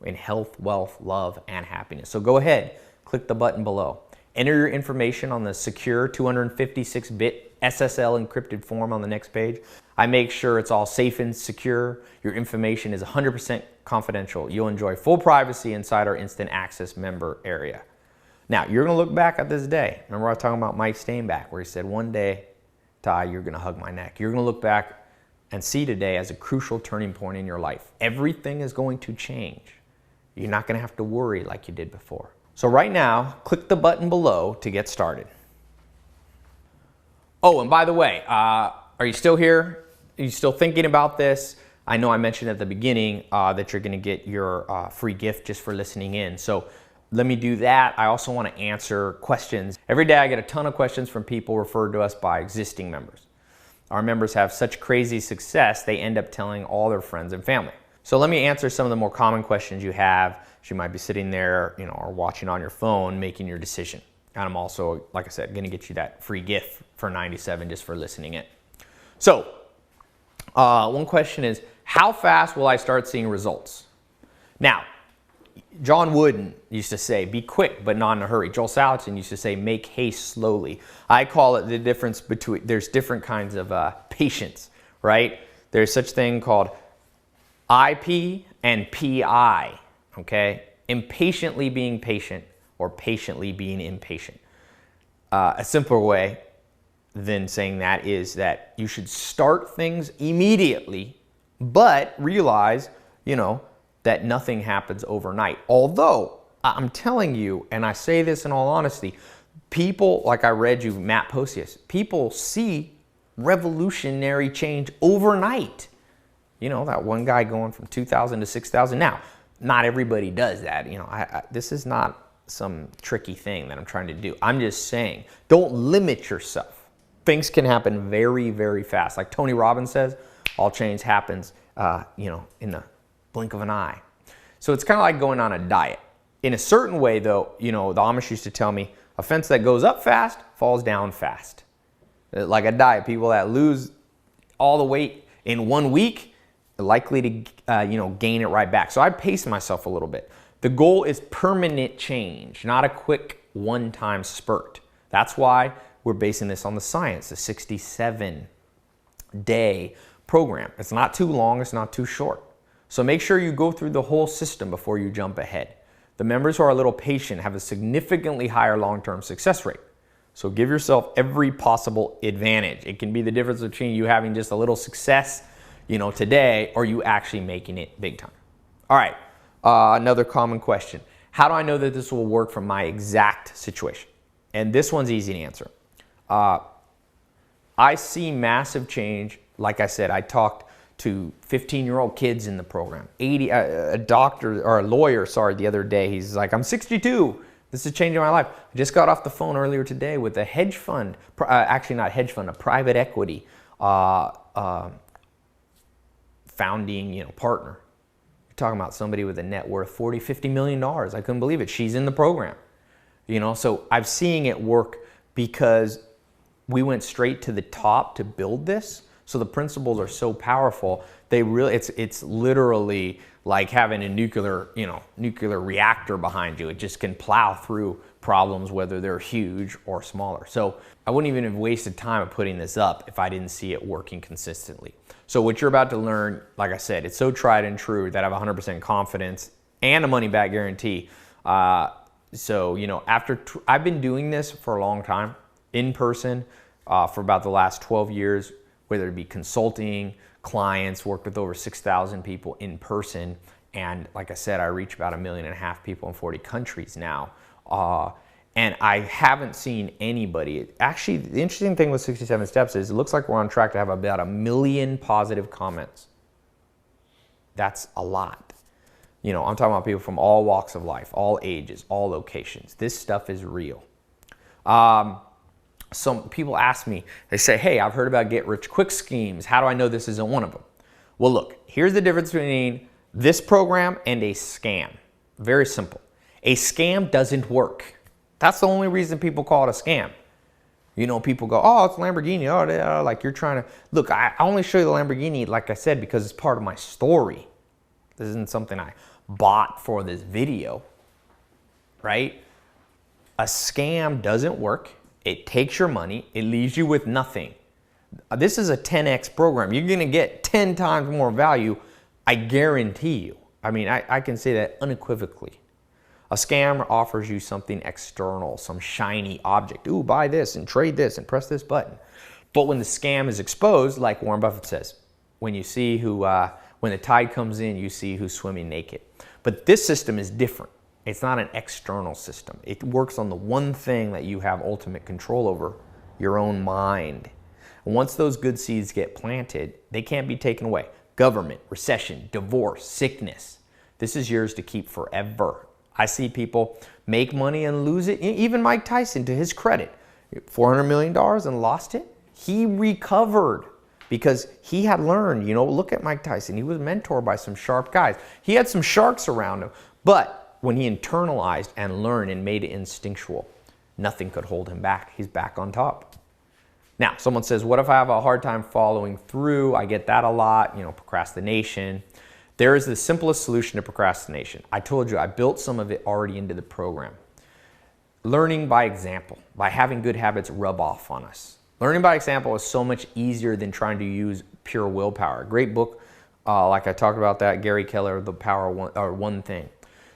in health, wealth, love, and happiness. So go ahead, click the button below. Enter your information on the secure 256-bit SSL encrypted form on the next page. I make sure it's all safe and secure. Your information is 100% confidential. You'll enjoy full privacy inside our instant access member area. Now, you're going to look back at this day. Remember I was talking about Mike Steinbach, where he said, one day, Tai, you're going to hug my neck. You're going to look back and see today as a crucial turning point in your life. Everything is going to change. You're not going to have to worry like you did before. So right now, click the button below to get started. Oh, and by the way, are you still here? Are you still thinking about this? I know I mentioned at the beginning that you're going to get your free gift just for listening in. So let me do that. I also want to answer questions. Every day I get a ton of questions from people referred to us by existing members. Our members have such crazy success, they end up telling all their friends and family. So let me answer some of the more common questions you have. You might be sitting there, or watching on your phone, making your decision. And I'm also, like I said, going to get you that free gift for $97 just for listening in. So, one question is, how fast will I start seeing results? Now, John Wooden used to say, be quick, but not in a hurry. Joel Salatin used to say, make haste slowly. I call it the difference between, there's different kinds of patience, right? There's such thing called IP and PI. Okay, impatiently being patient or patiently being impatient. A simpler way than saying that is that you should start things immediately, but realize, that nothing happens overnight. Although, I'm telling you, and I say this in all honesty, people, like I read you, Matt Posius, people see revolutionary change overnight. That one guy going from 2,000 to 6,000. Now, not everybody does that. This is not some tricky thing that I'm trying to do. I'm just saying, don't limit yourself. Things can happen very, very fast. Like Tony Robbins says, all change happens, in the blink of an eye. So it's kind of like going on a diet. In a certain way, though, the Amish used to tell me, a fence that goes up fast falls down fast. Like a diet, people that lose all the weight in 1 week, likely to gain it right back. So I pace myself a little bit. The goal is permanent change, not a quick one-time spurt. That's why we're basing this on the science, the 67-day program. It's not too long, it's not too short. So make sure you go through the whole system before you jump ahead. The members who are a little patient have a significantly higher long-term success rate. So give yourself every possible advantage. It can be the difference between you having just a little success today, or you actually making it big time. All right, another common question. How do I know that this will work for my exact situation? And this one's easy to answer. I see massive change. Like I said, I talked to 15-year-old kids in the program. A doctor, or a lawyer, the other day. He's like, I'm 62. This is changing my life. I just got off the phone earlier today with a hedge fund, actually not hedge fund, a private equity founding, partner. You're talking about somebody with a net worth $40-50 million. I couldn't believe it. She's in the program. So I'm seeing it work because we went straight to the top to build this. So the principles are so powerful. It's literally like having a nuclear reactor behind you. It just can plow through problems, whether they're huge or smaller. So I wouldn't even have wasted time of putting this up if I didn't see it working consistently. So what you're about to learn, like I said, it's so tried and true that I have 100% confidence and a money back guarantee. So, I've been doing this for a long time in person for about the last 12 years whether it be consulting, clients, worked with over 6,000 people in person. And like I said, I reach about 1.5 million people in 40 countries now. And I haven't seen anybody. Actually, the interesting thing with 67 Steps is it looks like we're on track to have about 1 million positive comments. That's a lot. You know, I'm talking about people from all walks of life, all ages, all locations. This stuff is real. Some people ask me, they say, hey, I've heard about get-rich-quick schemes. How do I know this isn't one of them? Well, look, here's the difference between this program and a scam. Very simple. A scam doesn't work. That's the only reason people call it a scam. You know, people go, oh, it's Lamborghini. Oh, like you're trying to... Look, I only show you the Lamborghini, like I said, because it's part of my story. This isn't something I bought for this video, right? A scam doesn't work. It takes your money. It leaves you with nothing. This is a 10x program. You're going to get 10 times more value, I guarantee you. I mean, I can say that unequivocally. A scam offers you something external, some shiny object. Ooh, buy this and trade this and press this button. But when the scam is exposed, like Warren Buffett says, when you see who, when the tide comes in, you see who's swimming naked. But this system is different. It's not an external system. It works on the one thing that you have ultimate control over, your own mind. And once those good seeds get planted, they can't be taken away. Government, recession, divorce, sickness. This is yours to keep forever. I see people make money and lose it. Even Mike Tyson, to his credit, $400 million and lost it. He recovered because he had learned, you know, look at Mike Tyson. He was mentored by some sharp guys. He had some sharks around him. But when he internalized and learned and made it instinctual, nothing could hold him back. He's back on top. Now, someone says, what if I have a hard time following through? I get that a lot, you know, procrastination. There is the simplest solution to procrastination. I told you, I built some of it already into the program. Learning by example, by having good habits rub off on us. Learning by example is so much easier than trying to use pure willpower. Great book, like I talked about that, Gary Keller, The Power of One Thing.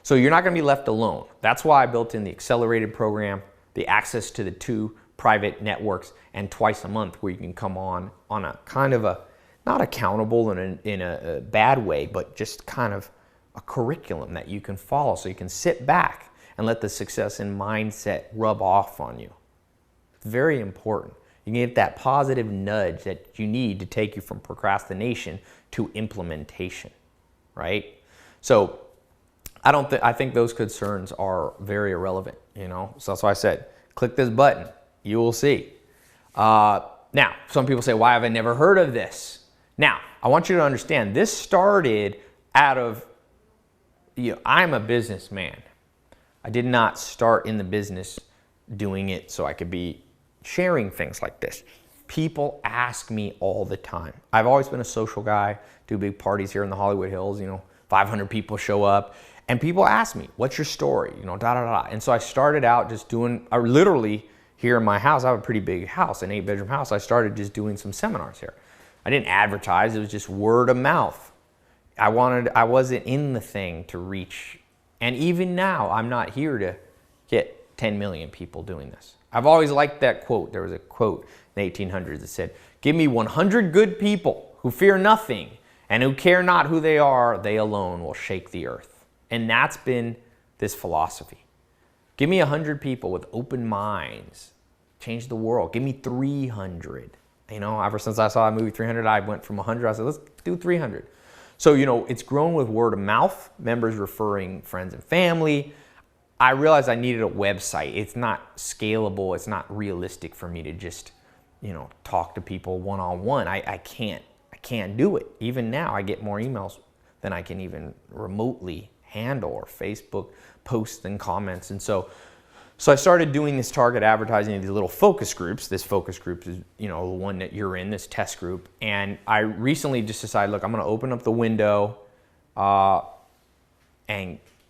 So you're not going to be left alone. That's why I built in the accelerated program, the access to the 2 private networks, and twice a month where you can come on a kind of a, not accountable in a bad way, but just kind of a curriculum that you can follow so you can sit back and let the success and mindset rub off on you. Very important. You can get that positive nudge that you need to take you from procrastination to implementation, right? So I think those concerns are very irrelevant, you know? So that's why I said, click this button, you will see. Now, some people say, why have I never heard of this? Now, I want you to understand, this started out of, you know, I'm a businessman. I did not start in the business doing it so I could be sharing things like this. People ask me all the time. I've always been a social guy, do big parties here in the Hollywood Hills, you know, 500 people show up. And people ask me, what's your story? You know, da, da, da. And so I started out just doing, literally here in my house, I have a pretty big house, an 8-bedroom house. I started just doing some seminars here. I didn't advertise, it was just word of mouth. I wasn't in the thing to reach. And even now, I'm not here to get 10 million people doing this. I've always liked that quote. There was a quote in the 1800s that said, give me 100 good people who fear nothing and who care not who they are, they alone will shake the earth. And that's been this philosophy. Give me 100 people with open minds, change the world. Give me 300. You know, ever since I saw that movie 300, I went from 100, I said, let's do 300. So, you know, it's grown with word of mouth, members referring friends and family. I realized I needed a website. It's not scalable. It's not realistic for me to just, you know, talk to people one-on-one. I can't do it. Even now, I get more emails than I can even remotely handle, or Facebook posts and comments. And so I started doing this target advertising in these little focus groups. This focus group is, you know, the one that you're in, this test group. And I recently just decided, look, I'm going to open up the window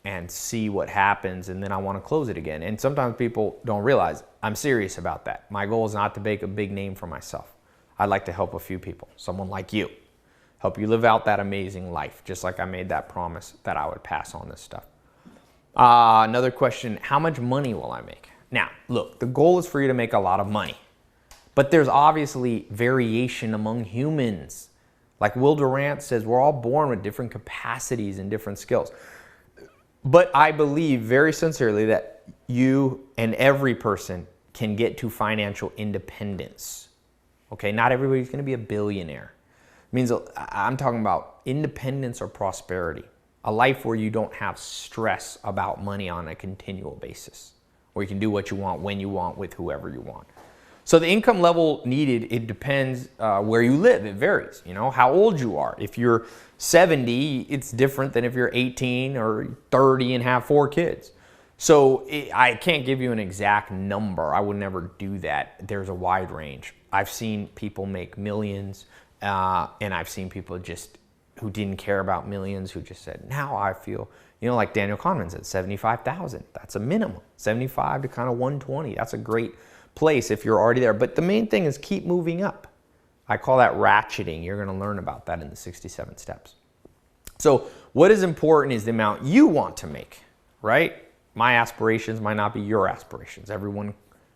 and see what happens, and then I want to close it again. And sometimes people don't realize I'm serious about that. My goal is not to make a big name for myself. I'd like to help a few people, someone like you, help you live out that amazing life, just like I made that promise that I would pass on this stuff. Another question, how much money will I make? Now, look, the goal is for you to make a lot of money, But there's obviously variation among humans. Like Will Durant says, we're all born with different capacities and different skills. But I believe very sincerely that you and every person can get to financial independence. Okay, not everybody's going to be a billionaire. It means I'm talking about independence or prosperity. A life where you don't have stress about money on a continual basis. Where you can do what you want, when you want, with whoever you want. So the income level needed, it depends where you live. It varies, you know, how old you are. If you're 70, it's different than if you're 18 or 30 and have 4 kids. So I can't give you an exact number. I would never do that. There's a wide range. I've seen people make millions, and I've seen people just who didn't care about millions, who just said, now I feel, you know, like Daniel Kahneman said, 75,000. That's a minimum. 75 to kind of 120. That's a great place if you're already there. But the main thing is keep moving up. I call that ratcheting. You're going to learn about that in the 67 steps. So what is important is the amount you want to make, right? My aspirations might not be your aspirations. Everyone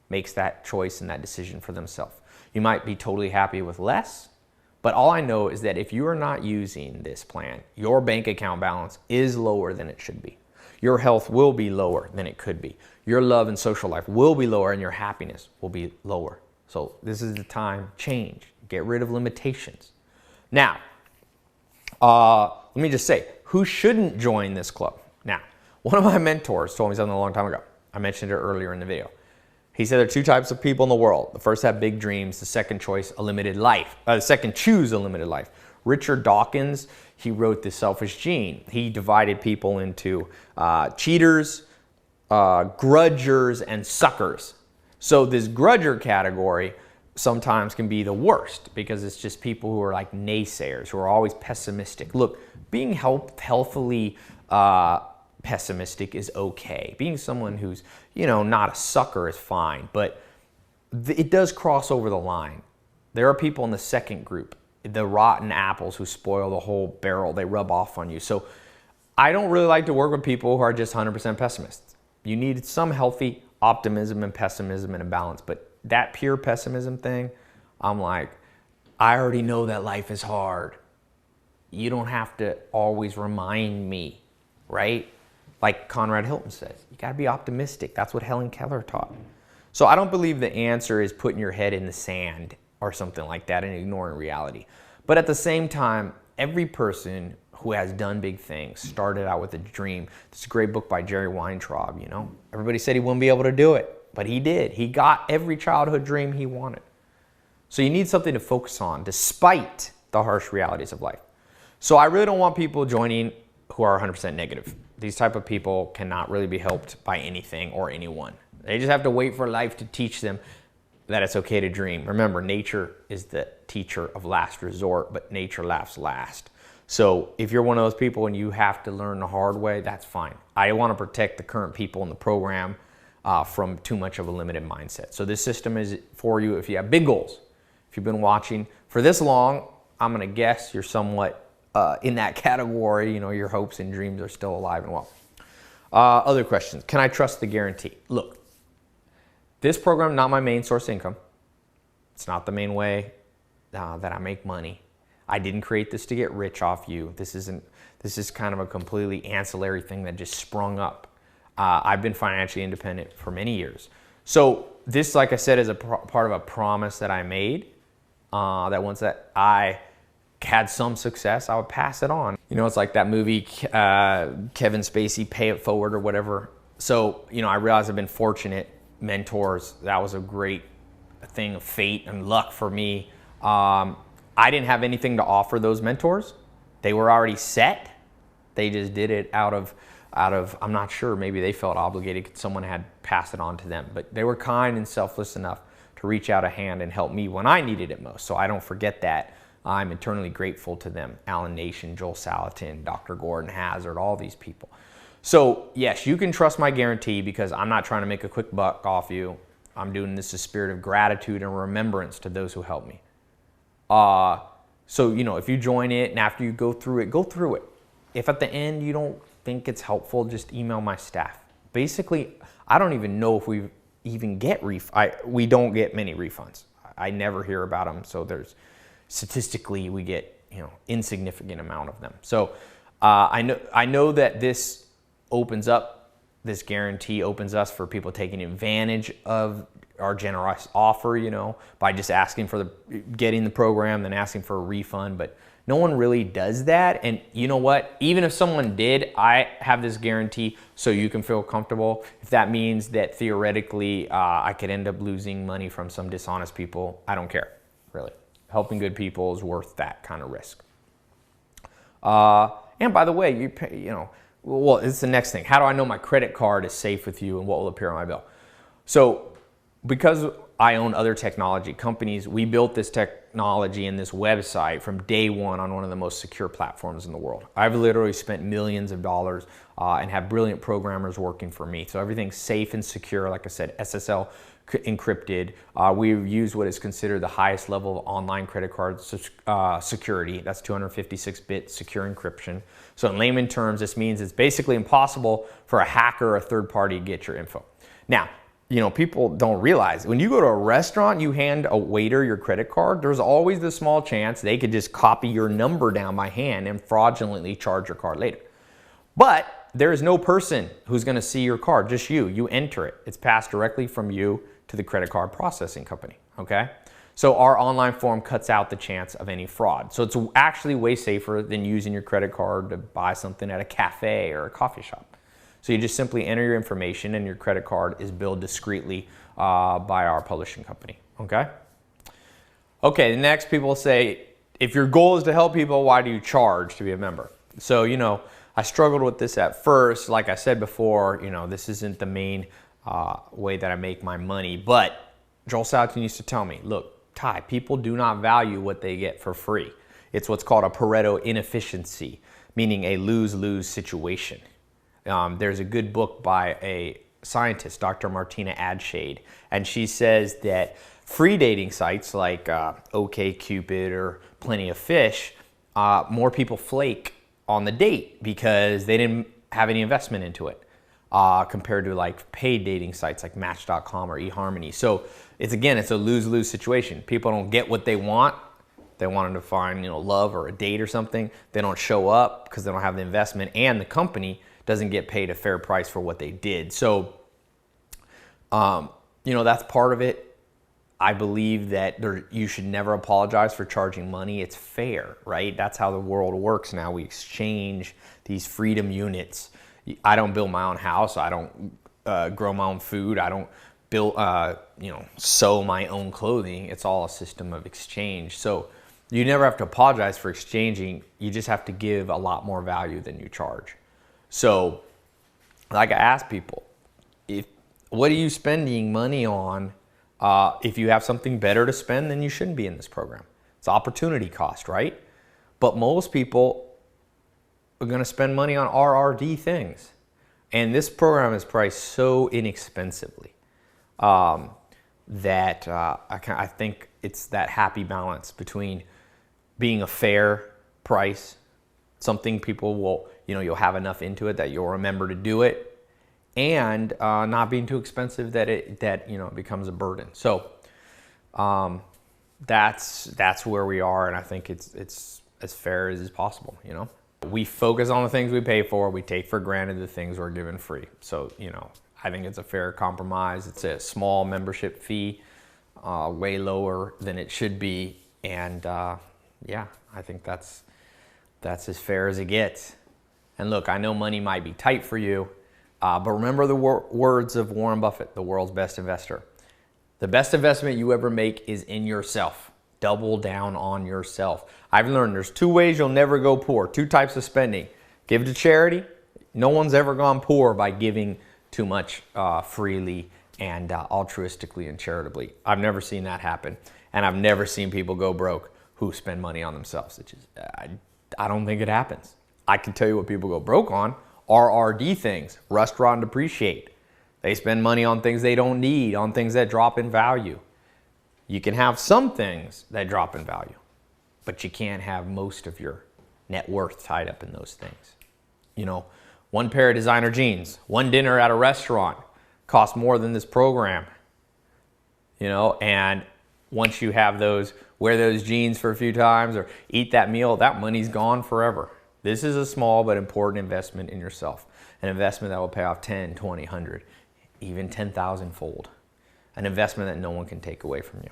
makes that choice and that decision for themselves. You might be totally happy with less, but all I know is that if you are not using this plan, your bank account balance is lower than it should be. Your health will be lower than it could be. Your love and social life will be lower, and your happiness will be lower. So this is the time, change. Get rid of limitations. Now, let me just say, who shouldn't join this club? Now, one of my mentors told me something a long time ago. I mentioned it earlier in the video. He said there are 2 types of people in the world. The first have big dreams. The second choose a limited life. Richard Dawkins, he wrote The Selfish Gene. He divided people into cheaters, grudgers, and suckers. So this grudger category sometimes can be the worst because it's just people who are like naysayers, who are always pessimistic. Look, being healthily pessimistic is okay. Being someone who's, you know, not a sucker is fine, but it does cross over the line. There are people in the second group, the rotten apples who spoil the whole barrel. They rub off on you. So I don't really like to work with people who are just 100% pessimists. You need some healthy optimism and pessimism and a balance, but that pure pessimism thing, I'm like, I already know that life is hard. You don't have to always remind me, right? Like Conrad Hilton says, you got to be optimistic. That's what Helen Keller taught. So I don't believe the answer is putting your head in the sand or something like that and ignoring reality. But at the same time, every person who has done big things started out with a dream. This is a great book by Jerry Weintraub, you know. Everybody said he wouldn't be able to do it, but he did. He got every childhood dream he wanted. So you need something to focus on despite the harsh realities of life. So I really don't want people joining who are 100% negative. These type of people cannot really be helped by anything or anyone. They just have to wait for life to teach them that it's okay to dream. Remember, nature is the teacher of last resort, but nature laughs last. So if you're one of those people and you have to learn the hard way, that's fine. I want to protect the current people in the program from too much of a limited mindset. So this system is for you if you have big goals. If you've been watching for this long, I'm going to guess you're somewhat in that category. You know, your hopes and dreams are still alive and well. Other questions. Can I trust the guarantee? Look, this program, not my main source of income. It's not the main way that I make money. I didn't create this to get rich off you. This is kind of a completely ancillary thing that just sprung up. I've been financially independent for many years. So this, like I said, is a part of a promise that I made, that once that I had some success, I would pass it on. You know, it's like that movie, Kevin Spacey, Pay It Forward or whatever. So, you know, I realized I've been fortunate. Mentors, that was a great thing of fate and luck for me. I didn't have anything to offer those mentors. They were already set. They just did it out of, I'm not sure, maybe they felt obligated because someone had passed it on to them. But they were kind and selfless enough to reach out a hand and help me when I needed it most. So I don't forget that. I'm eternally grateful to them. Alan Nation, Joel Salatin, Dr. Gordon Hazard, all these people. So yes, you can trust my guarantee because I'm not trying to make a quick buck off you. I'm doing this in a spirit of gratitude and remembrance to those who helped me. So, you know, if you join it and after you go through it. If at the end you don't think it's helpful, just email my staff. Basically, I don't even know if we even get we don't get many refunds. I never hear about them. So statistically, we get, insignificant amount of them. So I know that this guarantee opens us for people taking advantage of our generous offer, by just asking for getting the program, then asking for a refund. But no one really does that. And you know what? Even if someone did, I have this guarantee so you can feel comfortable. If that means that theoretically I could end up losing money from some dishonest people, I don't care, really. Helping good people is worth that kind of risk. And by the way, you pay, well, it's the next thing. How do I know my credit card is safe with you and what will appear on my bill? So because I own other technology companies, we built this technology and this website from day one on one of the most secure platforms in the world. I've literally spent millions of dollars and have brilliant programmers working for me. So everything's safe and secure. Like I said, SSL encrypted. We use what is considered the highest level of online credit card security. That's 256-bit secure encryption. So in layman terms, this means it's basically impossible for a hacker or a third party to get your info. Now, people don't realize when you go to a restaurant, you hand a waiter your credit card, there's always the small chance they could just copy your number down by hand and fraudulently charge your card later. But there is no person who's going to see your card, just you. You enter it. It's passed directly from you to the credit card processing company, okay? So our online form cuts out the chance of any fraud. So it's actually way safer than using your credit card to buy something at a cafe or a coffee shop. So you just simply enter your information and your credit card is billed discreetly by our publishing company, okay? Okay, the next people say, if your goal is to help people, why do you charge to be a member? So, I struggled with this at first. Like I said before, this isn't the main way that I make my money. But Joel Salatin used to tell me, look, Tai, people do not value what they get for free. It's what's called a Pareto inefficiency, meaning a lose-lose situation. There's a good book by a scientist, Dr. Martina Adshade, and she says that free dating sites like OkCupid or Plenty of Fish, more people flake on the date because they didn't have any investment into it compared to like paid dating sites like Match.com or eHarmony. So it's a lose-lose situation. People don't get what they want. They want them to find love or a date or something. They don't show up because they don't have the investment, and the company doesn't get paid a fair price for what they did. So, that's part of it. I believe that you should never apologize for charging money. It's fair, right? That's how the world works now. We exchange these freedom units. I don't build my own house. I don't grow my own food. I don't build, sew my own clothing. It's all a system of exchange. So you never have to apologize for exchanging. You just have to give a lot more value than you charge. So, like I ask people, what are you spending money on? If you have something better to spend, then you shouldn't be in this program. It's opportunity cost, right? But most people are going to spend money on RRD things. And this program is priced so inexpensively that I think it's that happy balance between being a fair price, something people will, you'll have enough into it that you'll remember to do it, and not being too expensive that it becomes a burden. So that's where we are, and I think it's as fair as is possible. We focus on the things we pay for. We take for granted the things we're given free. So I think it's a fair compromise. It's a small membership fee, way lower than it should be, and I think that's as fair as it gets. And look, I know money might be tight for you, but remember the words of Warren Buffett, the world's best investor. The best investment you ever make is in yourself. Double down on yourself. I've learned there's two ways you'll never go poor, two types of spending. Give to charity. No one's ever gone poor by giving too much freely and altruistically and charitably. I've never seen that happen. And I've never seen people go broke who spend money on themselves. I don't think it happens. I can tell you what people go broke on. RRD things, restaurant depreciate. They spend money on things they don't need, on things that drop in value. You can have some things that drop in value, but you can't have most of your net worth tied up in those things. One pair of designer jeans, one dinner at a restaurant costs more than this program. And Once you have those, wear those jeans for a few times or eat that meal, that money's gone forever. This is a small but important investment in yourself. An investment that will pay off 10, 20, 100, even 10,000 fold. An investment that no one can take away from you.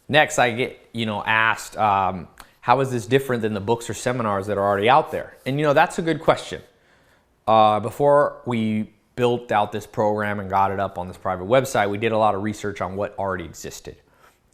Next, I get, asked, how is this different than the books or seminars that are already out there? And that's a good question. Before we built out this program and got it up on this private website, we did a lot of research on what already existed.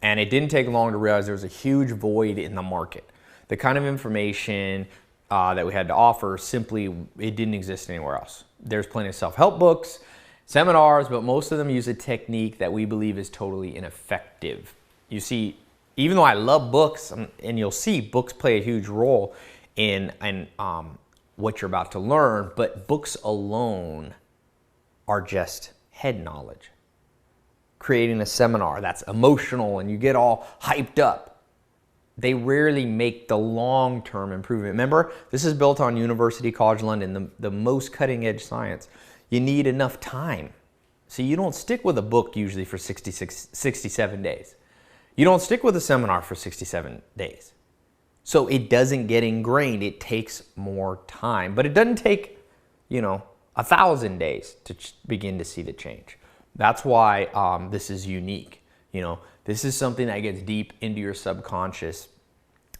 And it didn't take long to realize there was a huge void in the market. The kind of information that we had to offer, simply, it didn't exist anywhere else. There's plenty of self-help books, seminars, but most of them use a technique that we believe is totally ineffective. You see, even though I love books, and you'll see books play a huge role in what you're about to learn, but books alone are just head knowledge. Creating a seminar that's emotional and you get all hyped up, they rarely make the long-term improvement. Remember, this is built on University College London, the most cutting-edge science. You need enough time. So you don't stick with a book usually for 67 days. You don't stick with a seminar for 67 days. So it doesn't get ingrained. It takes more time. But it doesn't take, 1,000 days to begin to see the change. That's why this is unique. This is something that gets deep into your subconscious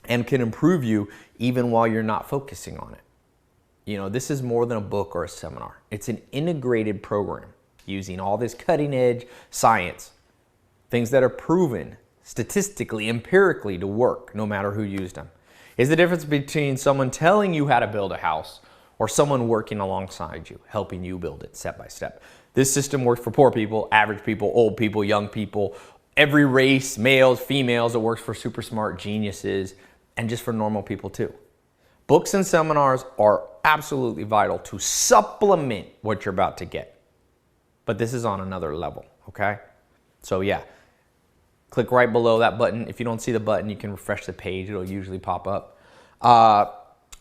and can improve you even while you're not focusing on it. This is more than a book or a seminar. It's an integrated program using all this cutting edge science, things that are proven statistically, empirically to work no matter who used them. Is the difference between someone telling you how to build a house or someone working alongside you, helping you build it step by step. This system works for poor people, average people, old people, young people, every race, males, females. It works for super smart geniuses and just for normal people too. Books and seminars are absolutely vital to supplement what you're about to get. But this is on another level, okay? So yeah, click right below that button. If you don't see the button, you can refresh the page. It'll usually pop up.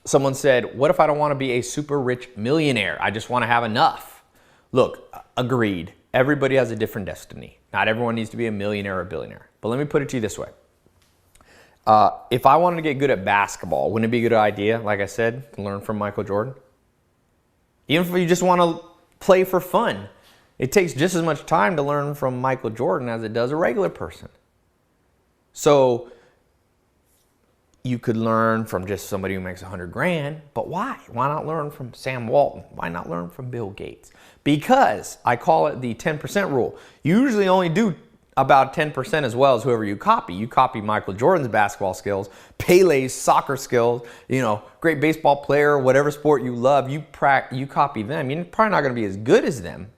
Someone said, what if I don't want to be a super rich millionaire? I just want to have enough. Look, agreed. Everybody has a different destiny. Not everyone needs to be a millionaire or a billionaire. But let me put it to you this way. If I wanted to get good at basketball, wouldn't it be a good idea, like I said, to learn from Michael Jordan? Even if you just want to play for fun, it takes just as much time to learn from Michael Jordan as it does a regular person. So you could learn from just somebody who makes 100 grand, but why? Why not learn from Sam Walton? Why not learn from Bill Gates? Because I call it the 10% rule. You usually only do about 10% as well as whoever you copy. You copy Michael Jordan's basketball skills, Pele's soccer skills, great baseball player, whatever sport you love, you copy them. You're probably not going to be as good as them.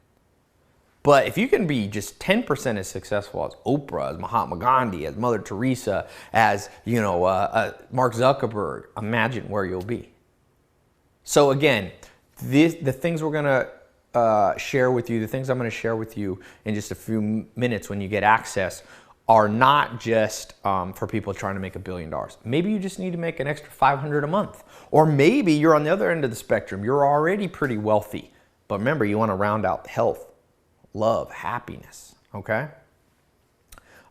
But if you can be just 10% as successful as Oprah, as Mahatma Gandhi, as Mother Teresa, as Mark Zuckerberg, imagine where you'll be. So again, the things we're going to share with you, the things I'm going to share with you in just a few minutes when you get access, are not just for people trying to make $1 billion. Maybe you just need to make an extra $500 a month, or maybe you're on the other end of the spectrum. You're already pretty wealthy, but remember, you want to round out health, love, happiness, okay?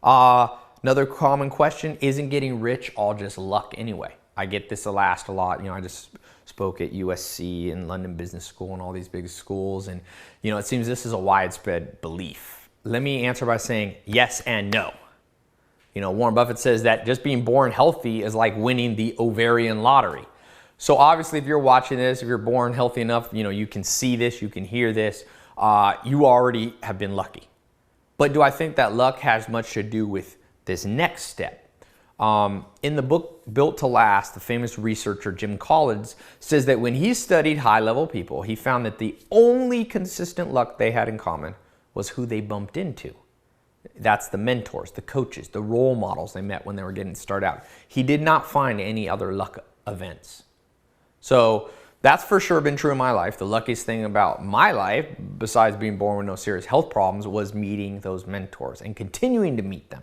Another common question, isn't getting rich all just luck anyway? I get this asked a lot. I just spoke at USC and London Business School and all these big schools, and it seems this is a widespread belief. Let me answer by saying yes and no. Warren Buffett says that just being born healthy is like winning the ovarian lottery. So obviously, if you're watching this, if you're born healthy enough, you can see this, you can hear this, you already have been lucky. But do I think that luck has much to do with this next step? In the book Built to Last, the famous researcher Jim Collins says that when he studied high-level people, he found that the only consistent luck they had in common was who they bumped into. That's the mentors, the coaches, the role models they met when they were getting started out. He did not find any other luck events. So that's for sure been true in my life. The luckiest thing about my life, besides being born with no serious health problems, was meeting those mentors and continuing to meet them.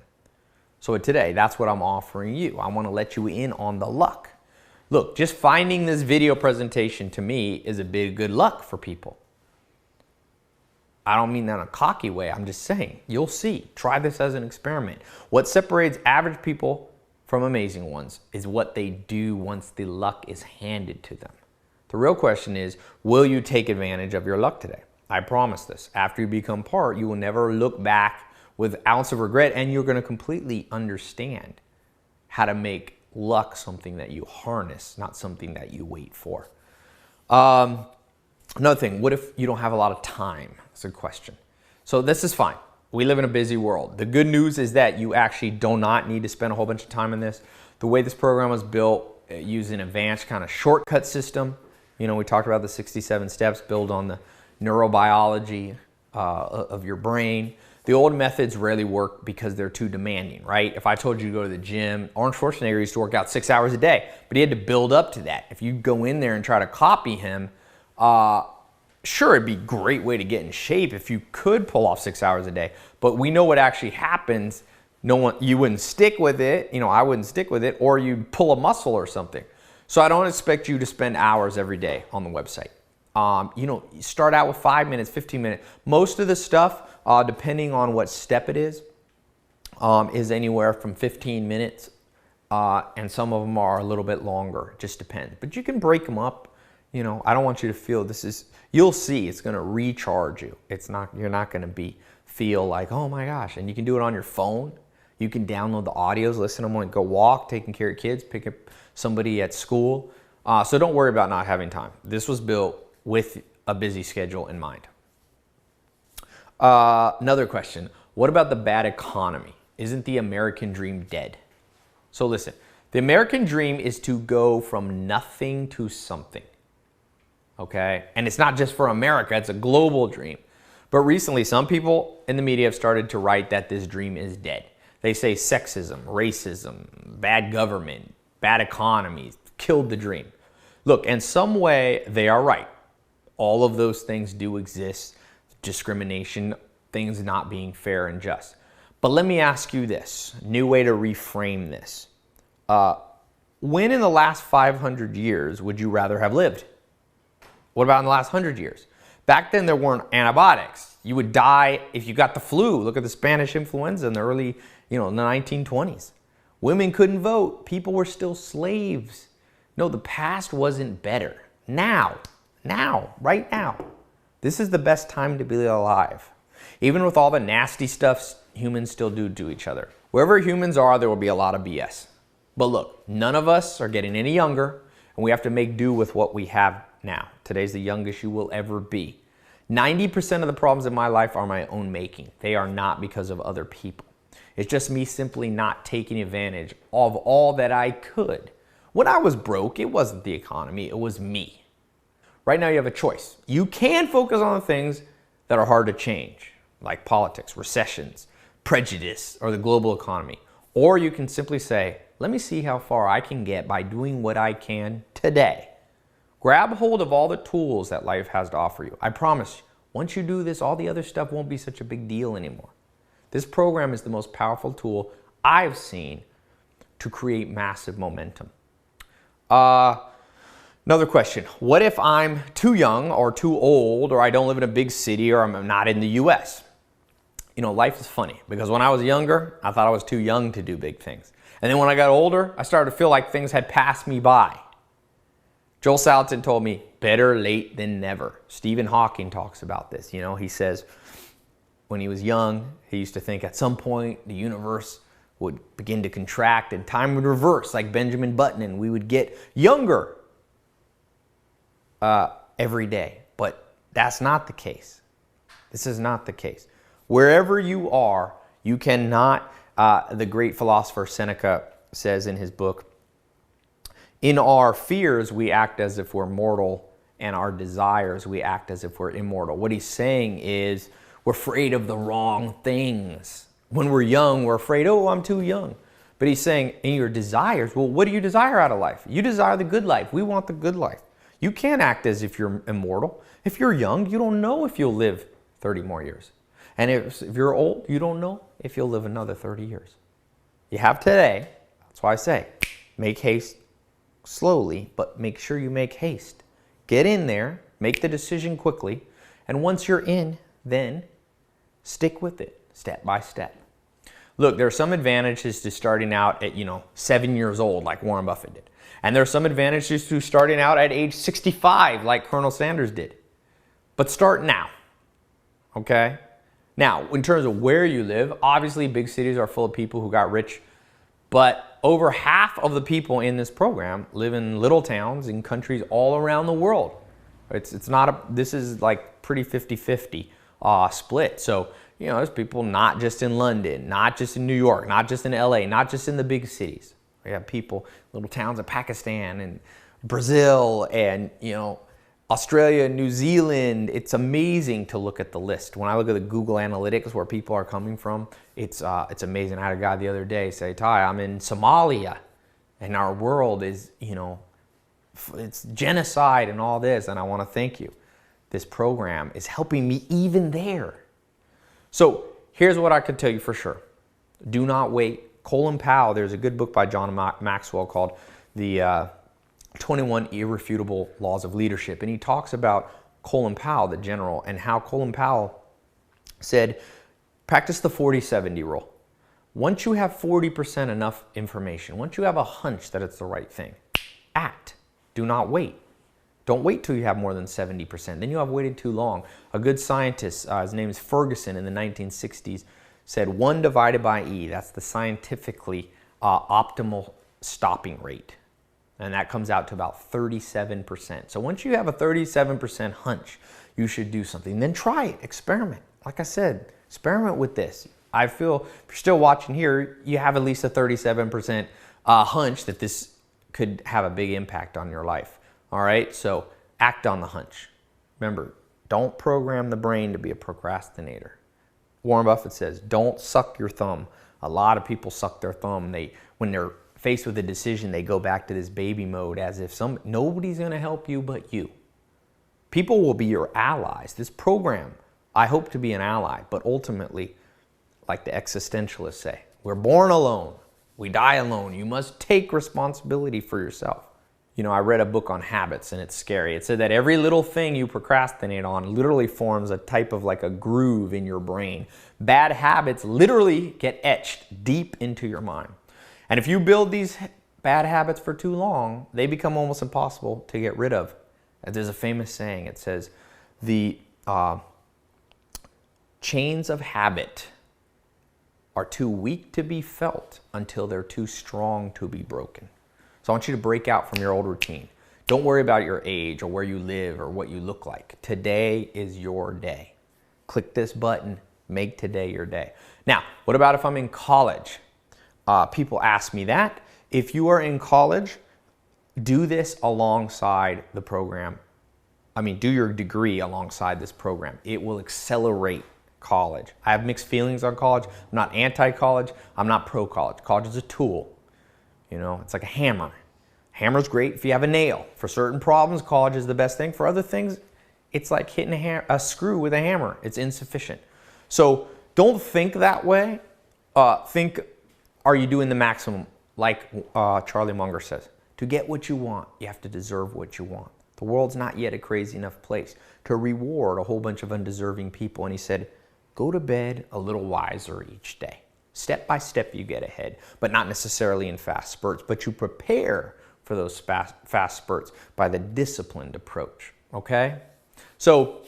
So today, that's what I'm offering you. I want to let you in on the luck. Look, just finding this video presentation to me is a big good luck for people. I don't mean that in a cocky way. I'm just saying, you'll see. Try this as an experiment. What separates average people from amazing ones is what they do once the luck is handed to them. The real question is, will you take advantage of your luck today? I promise this. After you become part, you will never look back with an ounce of regret, and you're going to completely understand how to make luck something that you harness, not something that you wait for. Another thing, what if you don't have a lot of time? That's a question. So this is fine. We live in a busy world. The good news is that you actually do not need to spend a whole bunch of time on this. The way this program was built, using an advanced kind of shortcut system. You know, we talked about the 67 steps built on the neurobiology of your brain. The old methods rarely work because they're too demanding, right? If I told you to go to the gym, Arnold Schwarzenegger used to work out 6 hours a day, but he had to build up to that. If you go in there and try to copy him, sure, it'd be a great way to get in shape if you could pull off 6 hours a day. But we know what actually happens. You wouldn't stick with it. You know, I wouldn't stick with it, or you'd pull a muscle or something. So I don't expect you to spend hours every day on the website. You know, you start out with 5 minutes, 15 minutes. Most of the stuff, depending on what step it is anywhere from 15 minutes, and some of them are a little bit longer. It just depends. But you can break them up. You know, I don't want you to feel this is, you'll see, it's going to recharge you. You're not going to feel like, oh my gosh. And you can do it on your phone. You can download the audios, listen to them when you go walk, taking care of kids, pick up somebody at school. So don't worry about not having time. This was built with a busy schedule in mind. Another question, what about the bad economy? Isn't the American dream dead? So listen, the American dream is to go from nothing to something. Okay? And it's not just for America, it's a global dream. But recently, some people in the media have started to write that this dream is dead. They say sexism, racism, bad government, bad economy killed the dream. Look, in some way, they are right. All of those things do exist. Discrimination, things not being fair and just. But let me ask you this, new way to reframe this. When in the last 500 years would you rather have lived? What about in the last 100 years? Back then there weren't antibiotics. You would die if you got the flu. Look at the Spanish influenza in the early, in the 1920s. Women couldn't vote. People were still slaves. No, the past wasn't better. Now, right now, this is the best time to be alive. Even with all the nasty stuff humans still do to each other. Wherever humans are, there will be a lot of BS. But look, none of us are getting any younger, and we have to make do with what we have now. Today's the youngest you will ever be. 90% of the problems in my life are my own making. They are not because of other people. It's just me simply not taking advantage of all that I could. When I was broke, it wasn't the economy, it was me. Right now you have a choice. You can focus on the things that are hard to change, like politics, recessions, prejudice, or the global economy. Or you can simply say, let me see how far I can get by doing what I can today. Grab hold of all the tools that life has to offer you. I promise you, once you do this, all the other stuff won't be such a big deal anymore. This program is the most powerful tool I've seen to create massive momentum. Another question, what if I'm too young or too old, or I don't live in a big city, or I'm not in the US? Life is funny because when I was younger, I thought I was too young to do big things. And then when I got older, I started to feel like things had passed me by. Joel Salatin told me, better late than never. Stephen Hawking talks about this. He says when he was young, he used to think at some point the universe would begin to contract and time would reverse like Benjamin Button and we would get younger every day. But that's not the case. This is not the case. Wherever you are, you cannot, the great philosopher Seneca says in his book, in our fears, we act as if we're mortal, and our desires, we act as if we're immortal. What he's saying is we're afraid of the wrong things. When we're young, we're afraid, oh, I'm too young. But he's saying in your desires, well, what do you desire out of life? You desire the good life. We want the good life. You can't act as if you're immortal. If you're young, you don't know if you'll live 30 more years. And if you're old, you don't know if you'll live another 30 years. You have today. That's why I say, make haste slowly, but make sure you make haste. Get in there, make the decision quickly, and once you're in, then stick with it step by step. Look, there are some advantages to starting out at, 7 years old, like Warren Buffett did. And there are some advantages to starting out at age 65, like Colonel Sanders did. But start now, okay? Now, in terms of where you live, obviously big cities are full of people who got rich, but over half of the people in this program live in little towns in countries all around the world. This is like pretty 50-50 split. So, there's people not just in London, not just in New York, not just in LA, not just in the big cities. We have people, little towns in Pakistan and Brazil and, Australia, New Zealand. It's amazing to look at the list. When I look at the Google Analytics where people are coming from, it's amazing. I had a guy the other day say, Tai, I'm in Somalia and our world is, it's genocide and all this, and I want to thank you. This program is helping me even there. So here's what I can tell you for sure. Do not wait. Colin Powell, there's a good book by John Maxwell called The 21 Irrefutable Laws of Leadership. And he talks about Colin Powell, the general, and how Colin Powell said, practice the 40-70 rule. Once you have 40% enough information, once you have a hunch that it's the right thing, act. Do not wait. Don't wait till you have more than 70%. Then you have waited too long. A good scientist, his name is Ferguson, in the 1960s, said 1 divided by E, that's the scientifically optimal stopping rate. And that comes out to about 37%. So once you have a 37% hunch, you should do something. Then try it, experiment. Like I said, experiment with this. I feel if you're still watching here, you have at least a 37% hunch that this could have a big impact on your life. All right, so act on the hunch. Remember, don't program the brain to be a procrastinator. Warren Buffett says, don't suck your thumb. A lot of people suck their thumb. When they're faced with a decision, they go back to this baby mode as if nobody's going to help you but you. People will be your allies. This program, I hope to be an ally, but ultimately, like the existentialists say, we're born alone. We die alone. You must take responsibility for yourself. I read a book on habits and it's scary. It said that every little thing you procrastinate on literally forms a type of like a groove in your brain. Bad habits literally get etched deep into your mind. And if you build these bad habits for too long, they become almost impossible to get rid of. There's a famous saying. It says, the chains of habit are too weak to be felt until they're too strong to be broken. So I want you to break out from your old routine. Don't worry about your age or where you live or what you look like. Today is your day. Click this button, make today your day. Now, what about if I'm in college? People ask me that. If you are in college, do this alongside the program. Do your degree alongside this program. It will accelerate college. I have mixed feelings on college. I'm not anti-college. I'm not pro-college. College is a tool. It's like a hammer. Hammer's great if you have a nail. For certain problems, college is the best thing. For other things, it's like hitting a screw with a hammer. It's insufficient. So don't think that way. Think, are you doing the maximum? Like Charlie Munger says, to get what you want, you have to deserve what you want. The world's not yet a crazy enough place to reward a whole bunch of undeserving people. And he said, go to bed a little wiser each day. Step by step you get ahead, but not necessarily in fast spurts, but you prepare for those fast spurts by the disciplined approach, okay? So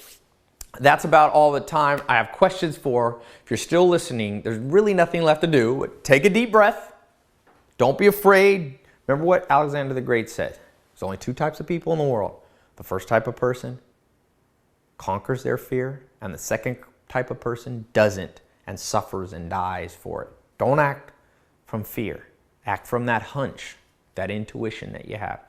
that's about all the time I have questions for. If you're still listening, there's really nothing left to do. Take a deep breath. Don't be afraid. Remember what Alexander the Great said. There's only 2 types of people in the world. The first type of person conquers their fear, and the second type of person doesn't and suffers and dies for it. Don't act from fear. Act from that hunch, that intuition that you have.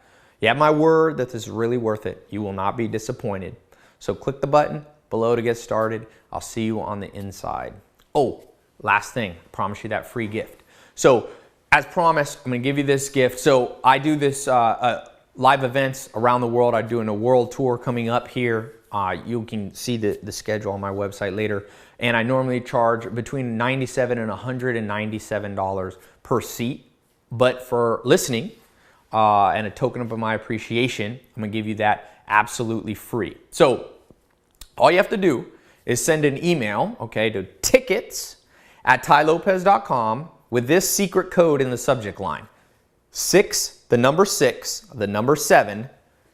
You have my word that this is really worth it. You will not be disappointed. So click the button below to get started. I'll see you on the inside. Oh, last thing, I promise you that free gift. So as promised, I'm going to give you this gift. So I do this live events around the world. I'm doing a world tour coming up here. You can see the schedule on my website later. And I normally charge between $97 and $197 per seat. But for listening and a token of my appreciation, I'm going to give you that absolutely free. So all you have to do is send an email, okay, to tickets@tailopez.com with this secret code in the subject line. 6, the number 7,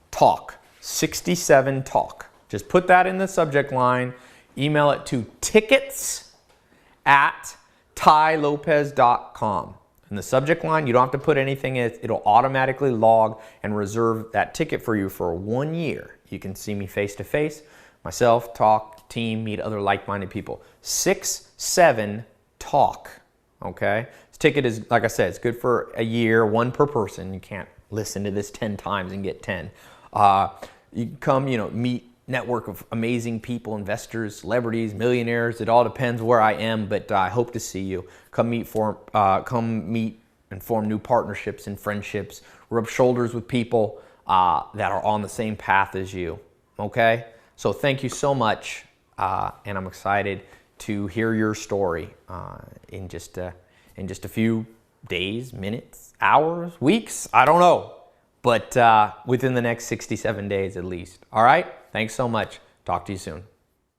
talk. 67 talk. Just put that in the subject line. Email it to tickets@tailopez.com. In the subject line, you don't have to put anything in it. It'll automatically log and reserve that ticket for you for 1 year. You can see me face to face, myself, talk, team, meet other like-minded people. 6, 7, talk. Okay? This ticket is, like I said, it's good for a year, 1 per person. You can't listen to this 10 times and get 10. You can come, meet, network of amazing people, investors, celebrities, millionaires. It all depends where I am, but I hope to see you. Come meet and form new partnerships and friendships. Rub shoulders with people that are on the same path as you. Okay? So thank you so much, and I'm excited to hear your story in just a few days, minutes, hours, weeks. I don't know. But within the next 67 days at least. All right? Thanks so much. Talk to you soon.